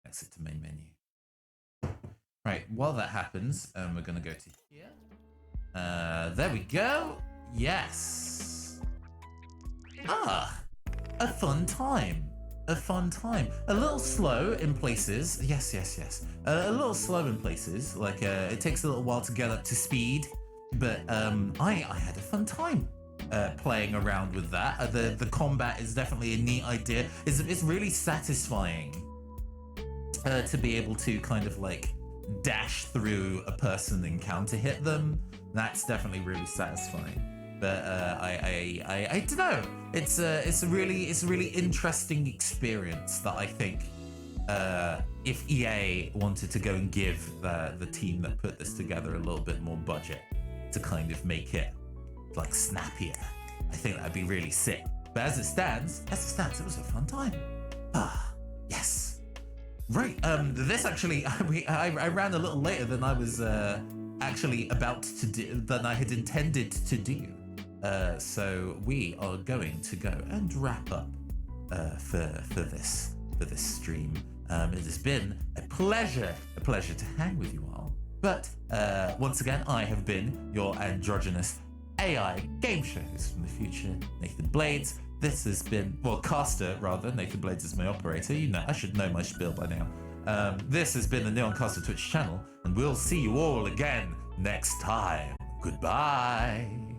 Exit to main menu. Right, while that happens, we're going to go to here. There we go. Yes. Ah, a fun time. A fun time. A little slow in places. Yes, yes, yes. A little slow in places. Like, it takes a little while to get up to speed. But I had a fun time playing around with that. The combat is definitely a neat idea. It's really satisfying to be able to kind of like dash through a person and counter hit them. That's definitely really satisfying. But I don't know. It's a really interesting experience that I think if EA wanted to go and give the team that put this together a little bit more budget to kind of make it like snappier, I think that'd be really sick. But as it stands, it was a fun time. Ah, yes. Right, this actually, I ran a little later than I was actually about to do, than I had intended to do. So we are going to go and wrap up for this stream. It has been a pleasure to hang with you all. But once again, I have been your androgynous AI game show host from the future, Nathan Blades. This has been, well, caster rather. Nathan Blades is my operator. You know, I should know my spiel by now. This has been the Neoncaster Twitch channel, and we'll see you all again next time. Goodbye.